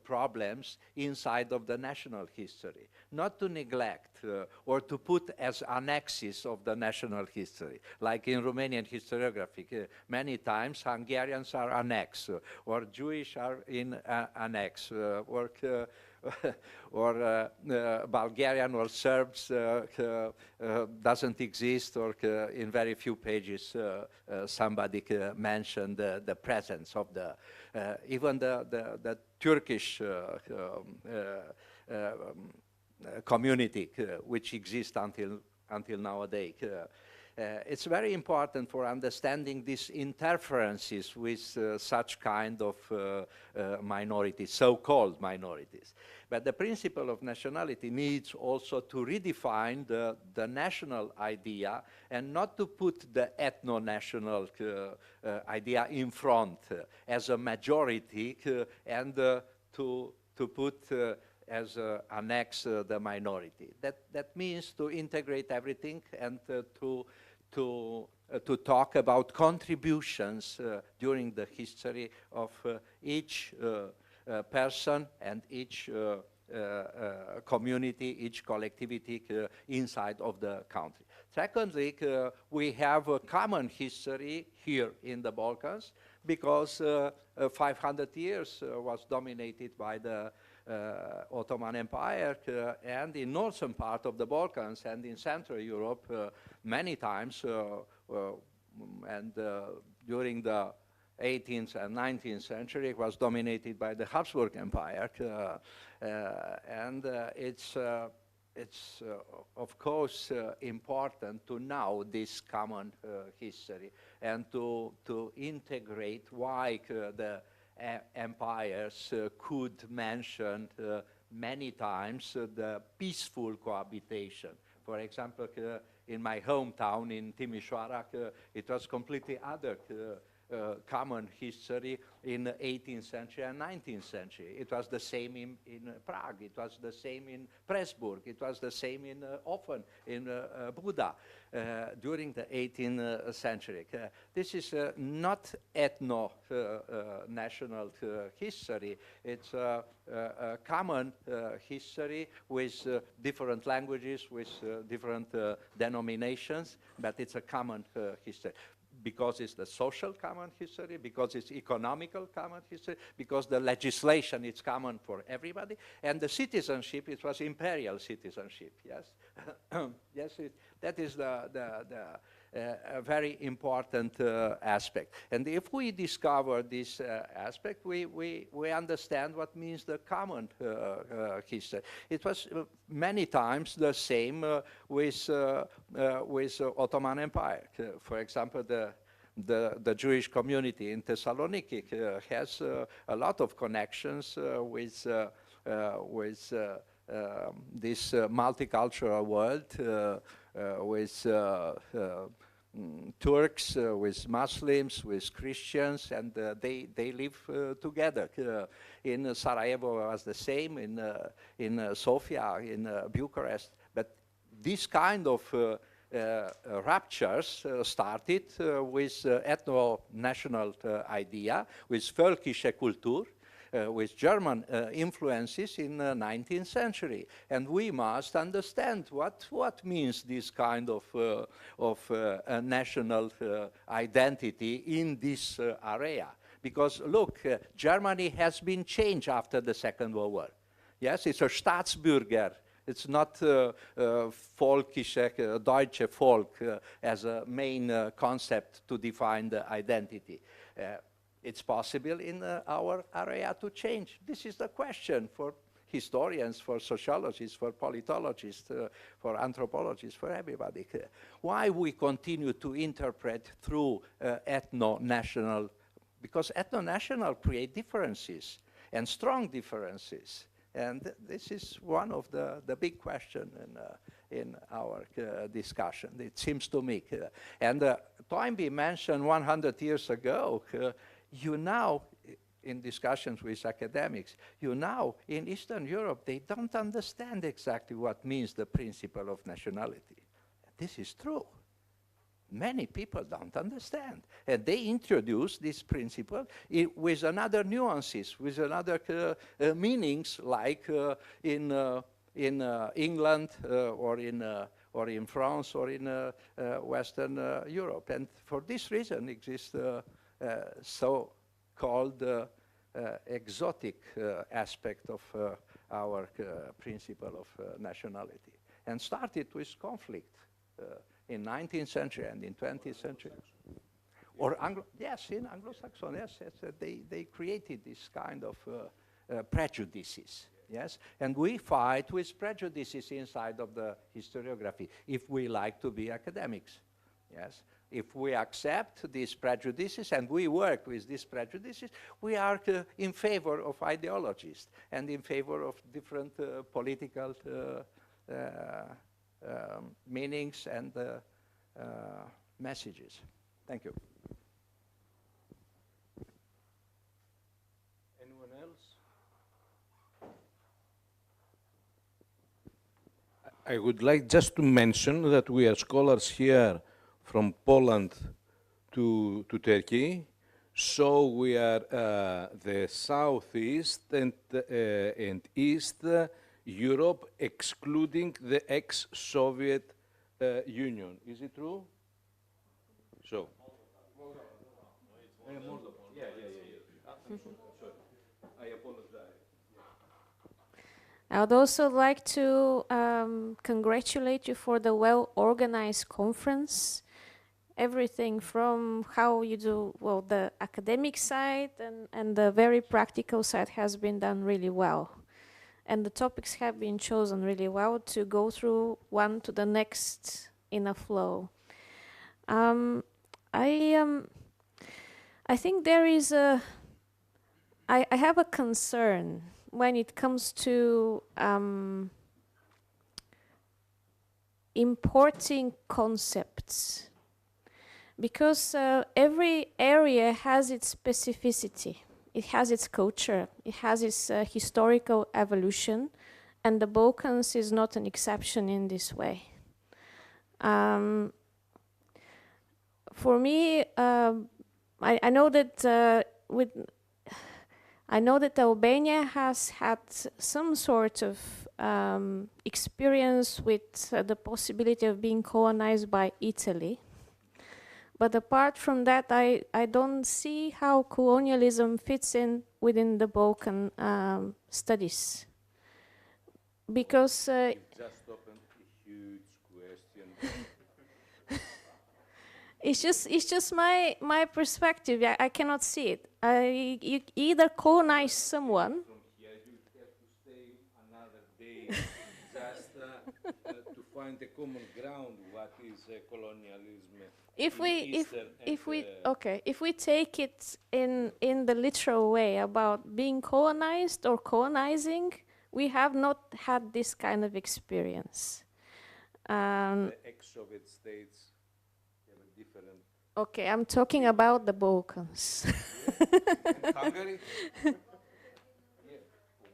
problems inside of the national history, not to neglect or to put as annexes of the national history. Like in Romanian historiography, many times Hungarians are annexed, or Jewish are in annex, or Bulgarian or Serbs doesn't exist, or in very few pages somebody mentioned the presence of the even the Turkish community which exists until nowadays. It's very important for understanding these interferences with such kind of minorities, so-called minorities. But the principle of nationality needs also to redefine the national idea and not to put the ethno-national idea in front as a majority and to put as annex the minority. That means to integrate everything and to talk about contributions during the history of each person and each community, each collectivity inside of the country. Secondly, we have a common history here in the Balkans because 500 years was dominated by the Ottoman Empire, and in northern part of the Balkans and in Central Europe many times, and during the 18th and 19th century it was dominated by the Habsburg Empire, and it's of course important to know this common history and to integrate why the empires could mention many times the peaceful cohabitation. For example, in my hometown in Timișoara, it was completely other common history in the 18th century and 19th century. It was the same in Prague. It was the same in Pressburg. It was the same in often in Buda during the 18th century. This is not ethno-national history. It's a common history with different languages, with different denominations, but it's a common history. Because it's the social common history, because it's economical common history, because the legislation is common for everybody, and the citizenship, it was imperial citizenship, yes? Yes, that is a very important aspect. And if we discover this aspect, we understand what means the common history. It was many times the same with Ottoman Empire. For example, the Jewish community in Thessaloniki has a lot of connections with this multicultural world, with Turks, with Muslims, with Christians, and they live together. In Sarajevo it was the same, in Sofia, in Bucharest. But this kind of ruptures started with ethno-national idea, with völkische Kultur, with German influences in the 19th century. And we must understand what means this kind of national identity in this area. Because look, Germany has been changed after the Second World War. Yes, it's a Staatsbürger. It's not völkische, deutsche Volk as a main concept to define the identity. It's possible in our area to change. This is the question for historians, for sociologists, for politologists, for anthropologists, for everybody. Why we continue to interpret through ethno-national? Because ethno-national create differences, and strong differences. And this is one of the big questions in our discussion, it seems to me. And Toynbee mentioned 100 years ago, you now, in discussions with academics, you now, in Eastern Europe, they don't understand exactly what means the principle of nationality. This is true. Many people don't understand. And they introduce this principle with another nuances, with another meanings, like in England or in France or in Western Europe. And for this reason exists so-called exotic aspect of our principle of nationality. And started with conflict. In 19th century and in 20th century. Or yes, in Anglo-Saxon, yes, they created this kind of prejudices, yes? And we fight with prejudices inside of the historiography if we like to be academics, yes? If we accept these prejudices and we work with these prejudices, we are in favor of ideologies and in favor of different political meanings and messages. Thank you. Anyone else? I would like just to mention that we are scholars here from Poland to Turkey. So we are the southeast and east Europe, excluding the ex-Soviet Union. Is it true? So. Yeah. Sorry. I apologize. I would also like to congratulate you for the well-organized conference. Everything from how you do, well, the academic side and the very practical side has been done really well. And the topics have been chosen really well to go through one to the next in a flow. I think there is I have a concern when it comes to importing concepts. because every area has its specificity. It has its culture. It has its historical evolution, and the Balkans is not an exception in this way. For me, I know that I know that Albania has had some sort of experience with the possibility of being colonized by Italy. But apart from that, I don't see how colonialism fits in within the Balkan studies. Because You've just opened a huge question. it's just my perspective. I cannot see it. You either colonize someone. From here, you have to stay another day just to find a common ground. What is colonialism? If we take it in the literal way about being colonized or colonizing, we have not had this kind of experience. The ex-Soviet states have a different. Okay, I'm talking about the Balkans. And Hungary? Yeah.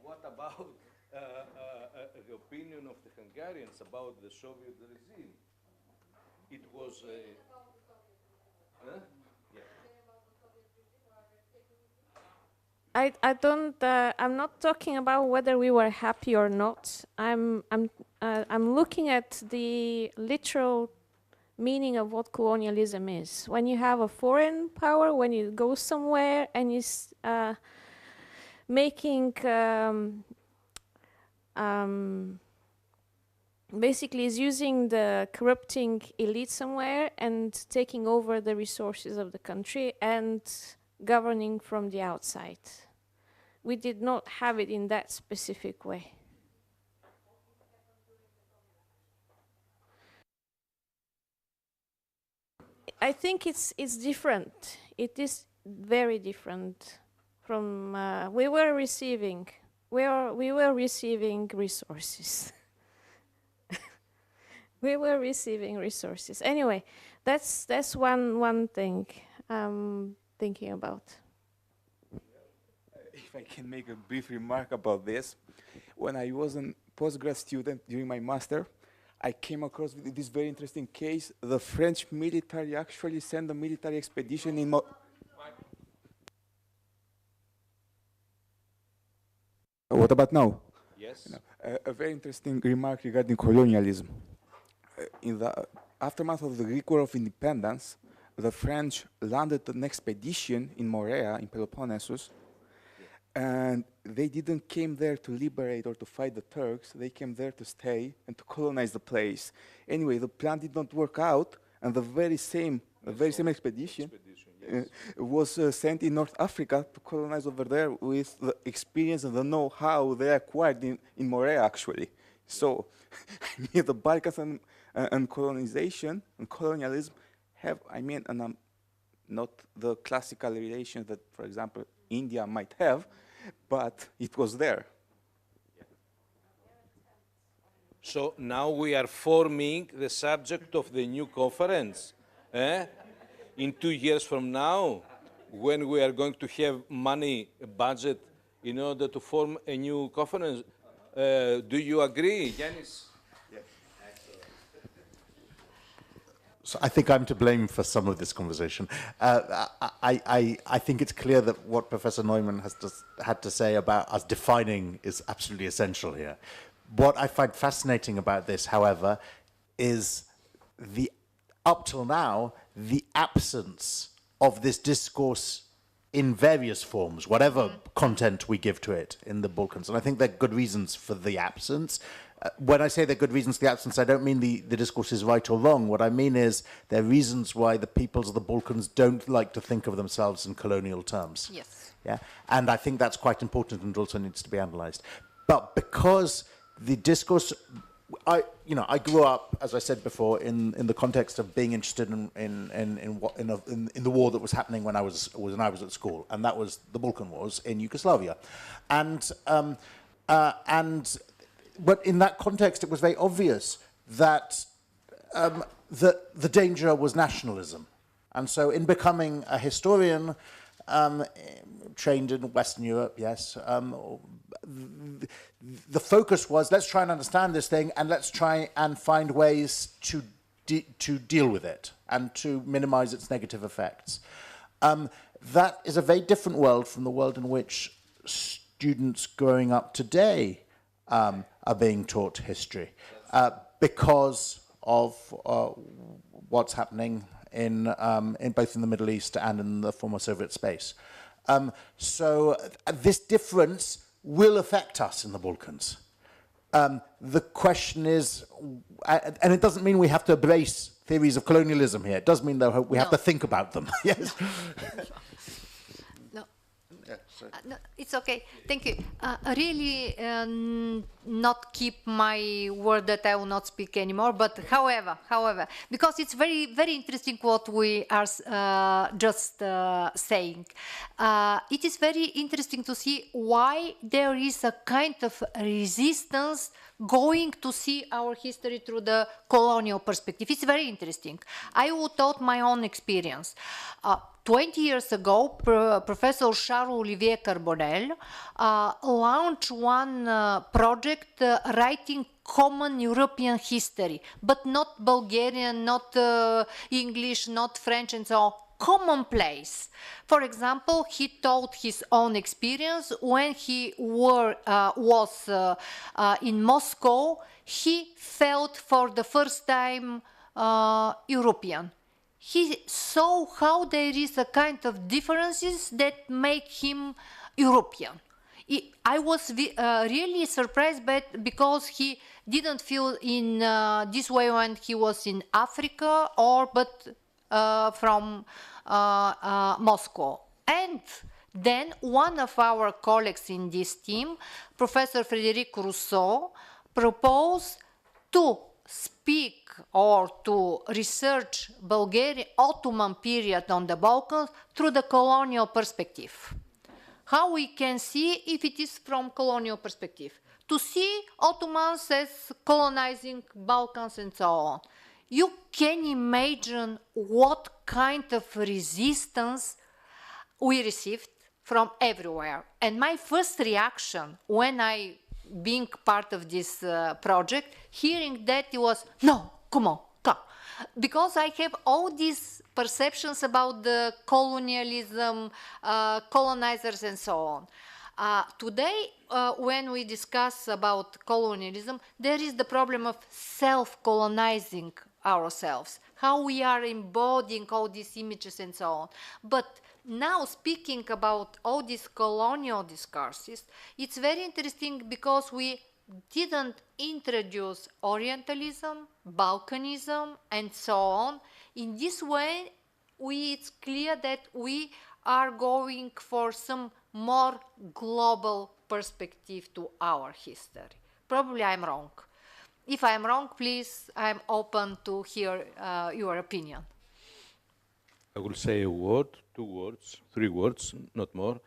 What about the opinion of the Hungarians about the Soviet regime? It was. Huh? Yeah. I don't. I'm not talking about whether we were happy or not. I'm looking at the literal meaning of what colonialism is. When you have a foreign power, when you go somewhere and is making basically is using the corrupting elite somewhere and taking over the resources of the country and governing from the outside. We did not have it in that specific way. I think it's different. It is very different from we were receiving resources. We were receiving resources. Anyway, that's one thing I'm thinking about. If I can make a brief remark about this, when I was a postgrad student during my master, I came across with this very interesting case. The French military actually sent a military expedition in What about now? Yes. A very interesting remark regarding colonialism. In the aftermath of the Greek War of Independence, the French landed an expedition in Morea, in Peloponnesus, and they didn't came there to liberate or to fight the Turks. They came there to stay and to colonize the place. Anyway, the plan did not work out, and the very same expedition yes. Was sent in North Africa to colonize over there with the experience and the know-how they acquired in Morea, actually. So, the Balkans and colonization and colonialism have, not the classical relations that, for example, India might have, but it was there. So now we are forming the subject of the new conference. In 2 years from now, when we are going to have money, budget, in order to form a new conference. Do you agree, Iannis? So I think I'm to blame for some of this conversation. I think it's clear that what Professor Neumann had to say about us defining is absolutely essential here. What I find fascinating about this, however, is up till now, the absence of this discourse in various forms, whatever content we give to it in the Balkans. And I think there are good reasons for the absence. When I say there are good reasons for the absence, I don't mean the discourse is right or wrong. What I mean is there are reasons why the peoples of the Balkans don't like to think of themselves in colonial terms. Yes. Yeah? And I think that's quite important and also needs to be analysed. But because the discourse... I grew up, as I said before, in the context of being interested in the war that was happening when I was at school, and that was the Balkan Wars in Yugoslavia, but in that context, it was very obvious that the danger was nationalism. And so in becoming a historian, trained in Western Europe, yes, the focus was, let's try and understand this thing, and let's try and find ways to deal with it and to minimize its negative effects. That is a very different world from the world in which students growing up today are being taught history, because of what's happening in both in the Middle East and in the former Soviet space. So this difference will affect us in the Balkans. The question is, and it doesn't mean we have to embrace theories of colonialism here. It does mean, though, we have to think about them. Yes. No, it's okay. Thank you. Really, not keep my word that I will not speak anymore. But however, because it's very, very interesting what we are just saying. It is very interesting to see why there is a kind of resistance going to see our history through the colonial perspective. It's very interesting. I will tell my own experience. 20 years ago, Professor Charles-Olivier Carbonel launched one project writing common European history, but not Bulgarian, not English, not French, and so on. Commonplace. For example, he told his own experience when he was in Moscow. He felt for the first time European. He saw how there is a kind of differences that make him European. I was really surprised because he didn't feel in this way when he was in Africa but from Moscow. And then one of our colleagues in this team, Professor Frédéric Rousseau, proposed to speak or to research Bulgarian Ottoman period on the Balkans through the colonial perspective. How we can see if it is from colonial perspective. To see Ottomans as colonizing Balkans and so on. You can imagine what kind of resistance we received from everywhere. And my first reaction when I being part of this project, hearing that it was, no, come on, come. Because I have all these perceptions about the colonialism, colonizers and so on. Today, when we discuss about colonialism, there is the problem of self-colonizing ourselves, how we are embodying all these images and so on. But now speaking about all these colonial discourses, it's very interesting because we didn't introduce Orientalism, Balkanism, and so on. In this way, it's clear that we are going for some more global perspective to our history. Probably I'm wrong. If I'm wrong, please, I'm open to hear your opinion. I will say a word, 2 words, 3 words, not more.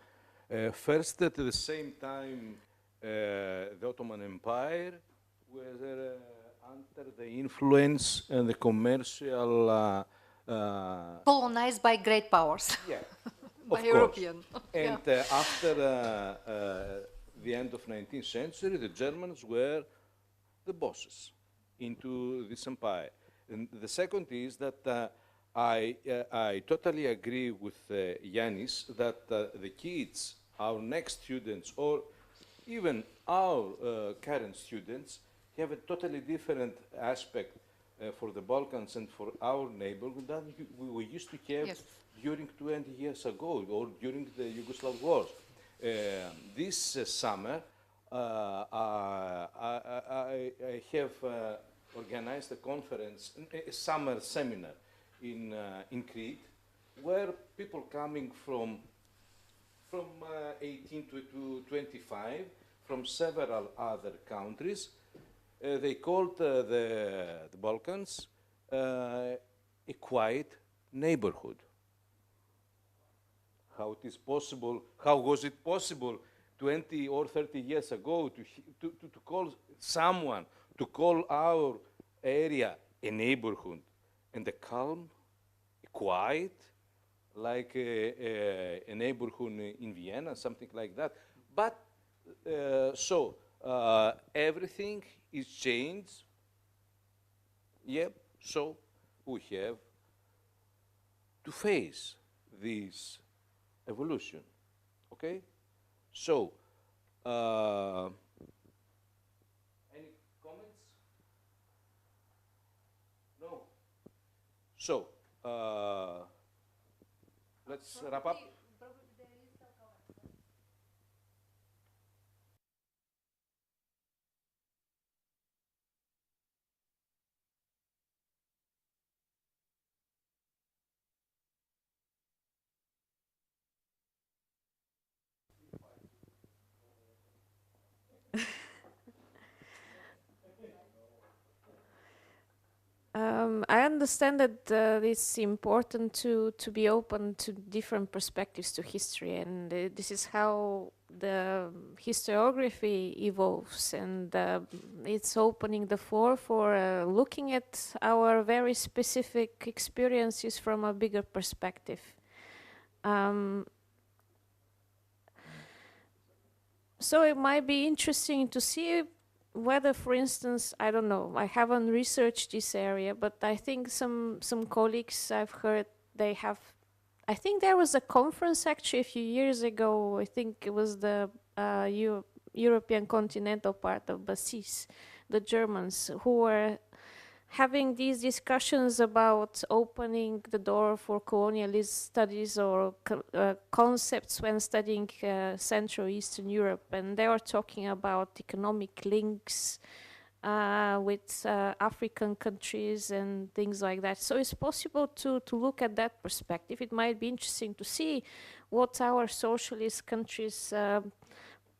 First, at the same time, the Ottoman Empire was under the influence and the commercial... colonized by great powers. Yeah, by European. And after the end of 19th century, the Germans were the bosses into this empire. And the second is that I totally agree with Iannis that the kids, our next students, or even our current students, have a totally different aspect for the Balkans and for our neighborhood than we used to have during 20 years ago or during the Yugoslav wars. This summer, I have organized a conference, a summer seminar in Crete, where people coming from 18 to 25 from several other countries, they called the Balkans a quiet neighborhood. How it is possible? How was it possible 20 or 30 years ago to call someone, to call our area a neighborhood, and a calm, a quiet, like a neighborhood in Vienna, something like that. But everything is changed. Yep. So we have to face this evolution. Okay. So. Any comments? No. So, let's wrap up. I understand that it's important to be open to different perspectives to history, and this is how the historiography evolves, and it's opening the floor for looking at our very specific experiences from a bigger perspective. So it might be interesting to see whether, for instance, I don't know, I haven't researched this area, but I think some colleagues I've heard, they have, I think there was a conference actually a few years ago, I think it was the European continental part of BASIS, the Germans, who were having these discussions about opening the door for colonialist studies or concepts when studying Central Eastern Europe, and they were talking about economic links with African countries and things like that. So it's possible to look at that perspective. It might be interesting to see what our socialist countries,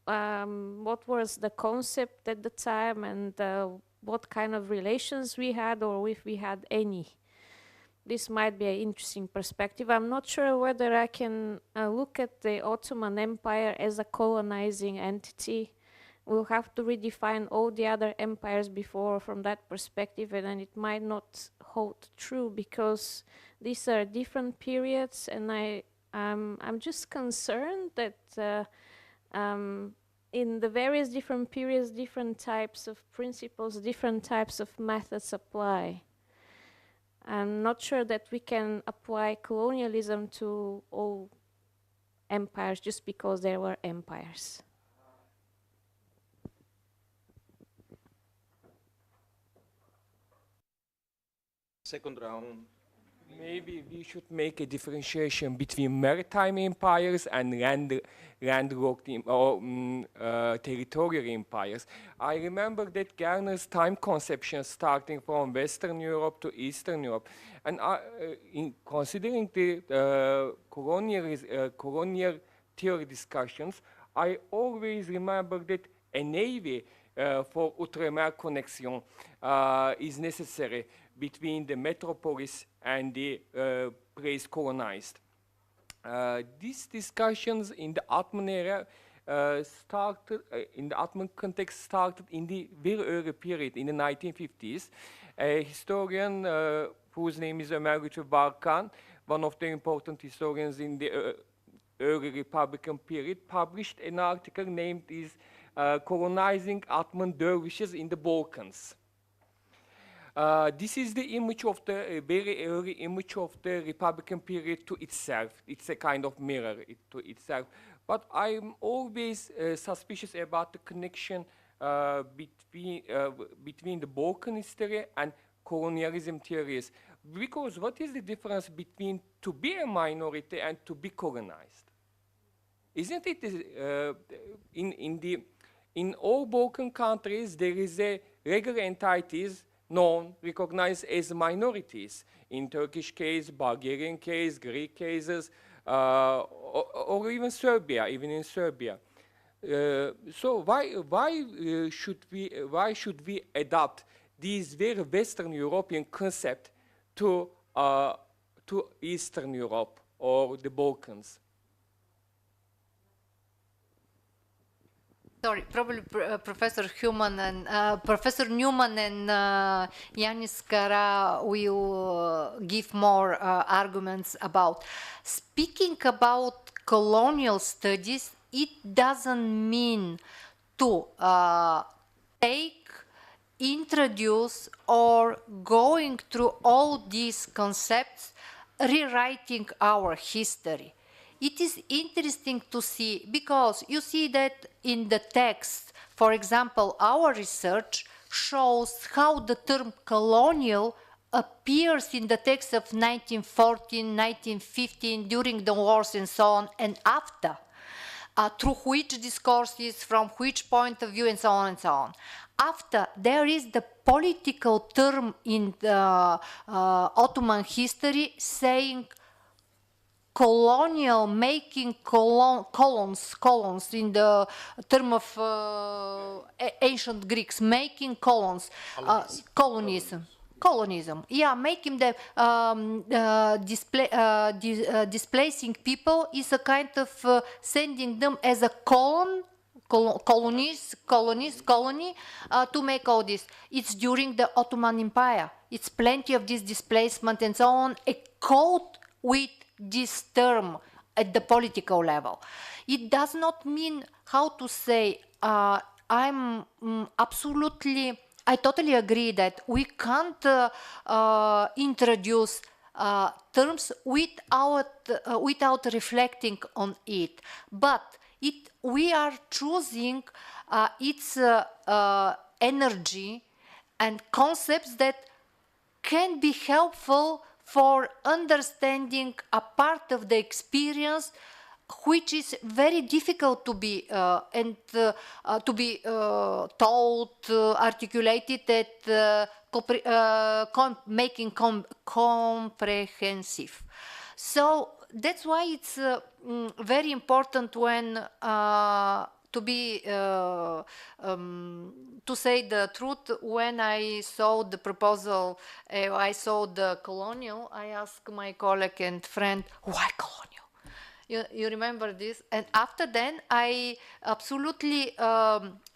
what was the concept at the time, and what kind of relations we had, or if we had any. This might be an interesting perspective. I'm not sure whether I can look at the Ottoman Empire as a colonizing entity. We'll have to redefine all the other empires before from that perspective, and then it might not hold true because these are different periods, and I'm just concerned that in the various different periods, different types of principles, different types of methods apply. I'm not sure that we can apply colonialism to all empires just because there were empires. Second round. Maybe we should make a differentiation between maritime empires and landlocked or territorial empires. I remember that Garner's time conception starting from Western Europe to Eastern Europe. And in considering the colonial theory discussions, I always remember that a navy for outre-mer connection is necessary between the metropolis and the place colonized. These discussions in the Ottoman era started, in the Ottoman context, started in the very early period, in the 1950s. A historian whose name is Emeritus Balkan, one of the important historians in the early Republican period, published an article named Colonizing Ottoman Dervishes in the Balkans. This is the image of the very early image of the Republican period to itself. It's a kind of mirror to itself. But I'm always suspicious about the connection between the Balkan history and colonialism theories. Because what is the difference between to be a minority and to be colonized? Isn't it in all Balkan countries there is a regular entities known, recognized as minorities. In Turkish case, Bulgarian case, Greek cases, or even Serbia, even in Serbia. So why should we adopt these very Western European concept to Eastern Europe or the Balkans? Sorry, probably Professor Newman and Iannis Kara will give more arguments about. Speaking about colonial studies, it doesn't mean to take, introduce, or going through all these concepts, rewriting our history. It is interesting to see, because you see that in the text, for example, our research shows how the term colonial appears in the text of 1914, 1915, during the wars and so on, and after, through which discourses, from which point of view, and so on and so on. After, there is the political term in the Ottoman history saying colonial, making colons in the term of ancient Greeks, making colons, colonism. Yeah, making the displacing people is a kind of sending them as a colony to make all this. It's during the Ottoman Empire. It's plenty of this displacement and so on, a code with this term at the political level. It does not mean, how to say, I totally agree that we can't introduce terms without reflecting on it. But we are choosing its energy and concepts that can be helpful for understanding a part of the experience which is very difficult to be told, articulated, making comprehensive. So that's why it's very important when to say the truth. When I saw the proposal, I saw the colonial, I asked my colleague and friend, why colonial? You remember this? And after then, I absolutely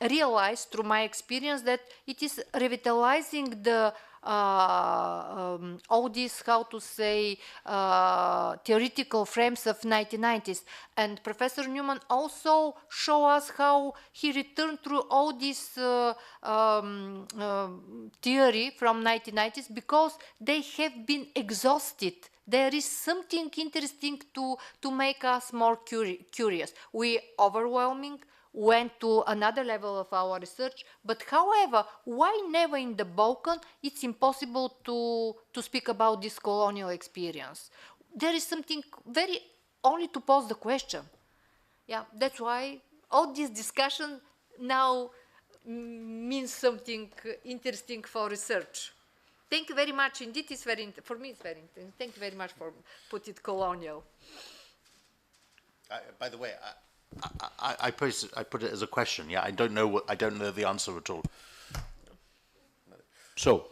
realized through my experience that it is revitalizing the all these, how to say, theoretical frames of 1990s. And Professor Newman also showed us how he returned through all this theory from 1990s because they have been exhausted. There is something interesting to make us more curious. We overwhelming went to another level of our research, but however, why never in the Balkan it's impossible to speak about this colonial experience? There is something very, only to pose the question. Yeah, that's why all this discussion now means something interesting for research. Thank you very much. Indeed, it's very, for me, it's very interesting. Thank you very much for putting it colonial. By the way, I put it as a question. Yeah, I don't know the answer at all. So,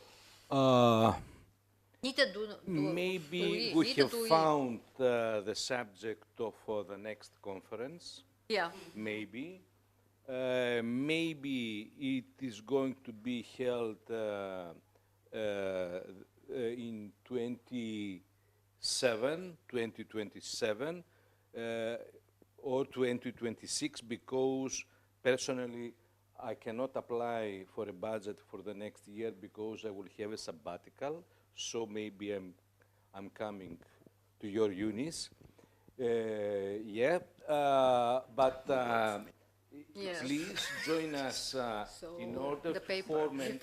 maybe we have found the subject of the next conference. Yeah. Maybe. Maybe it is going to be held in 2027, or 2026, because personally I cannot apply for a budget for the next year because I will have a sabbatical. So maybe I'm coming to your unis. But yes. Please join us in order to form an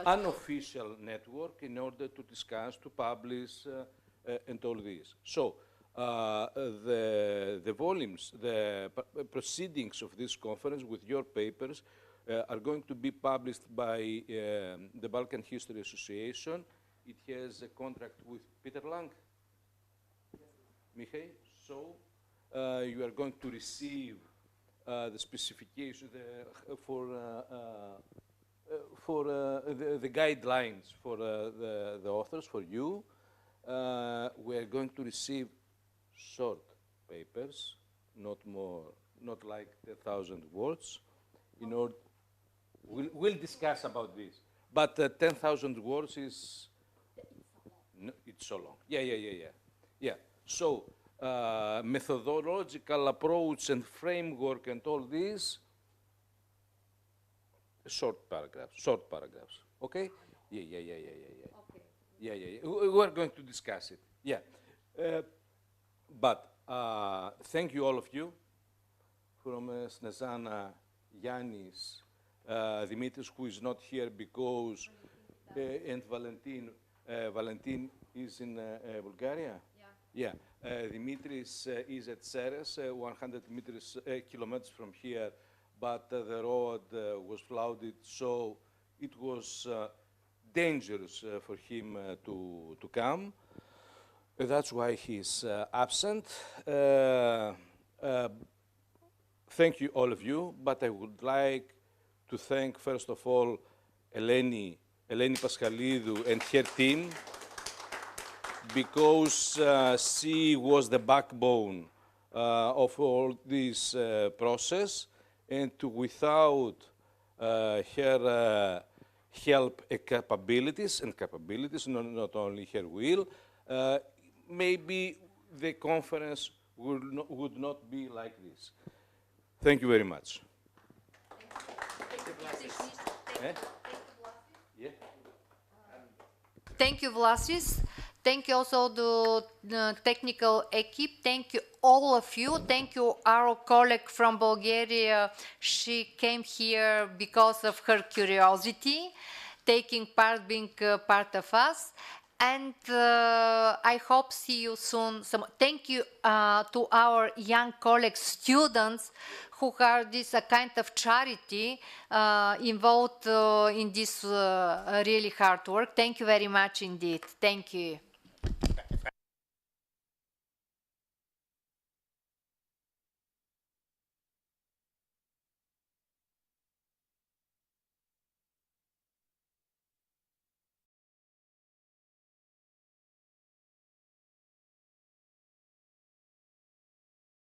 unofficial network in order to discuss, to publish, and all this. So the volumes, the proceedings of this conference with your papers are going to be published by the Balkan History Association. It has a contract with Peter Lang. Mihail, so you are going to receive the specification for the guidelines for the authors, for you. We are going to receive short papers, not more not like 10,000 words. In order, we'll discuss about this. But 10,000 words is, no, it's so long. Yeah. So, methodological approach and framework and all this, short paragraphs, okay? Yeah. Okay. Yeah. We're going to discuss it, yeah. But thank you all of you, from Snezhana, Iannis, Dimitris, who is not here because, and Valentin. Valentin is in Bulgaria? Yeah. Dimitris is at Carras, 100 kilometers from here, but the road was flooded, so it was dangerous for him to come. That's why he's absent. Thank you, all of you, but I would like to thank, first of all, Eleni Paschalidou and her team, because she was the backbone of all this process, and without her help and capabilities, not only her will, maybe the conference would not be like this. Thank you very much. Thank you, Vlasis. Thank you also the technical equipe. Thank you, all of you. Thank you, our colleague from Bulgaria. She came here because of her curiosity, taking part, being part of us. And I hope see you soon. Thank you to our young colleagues, students, who are this kind of charity involved in this really hard work. Thank you very much indeed. Thank you.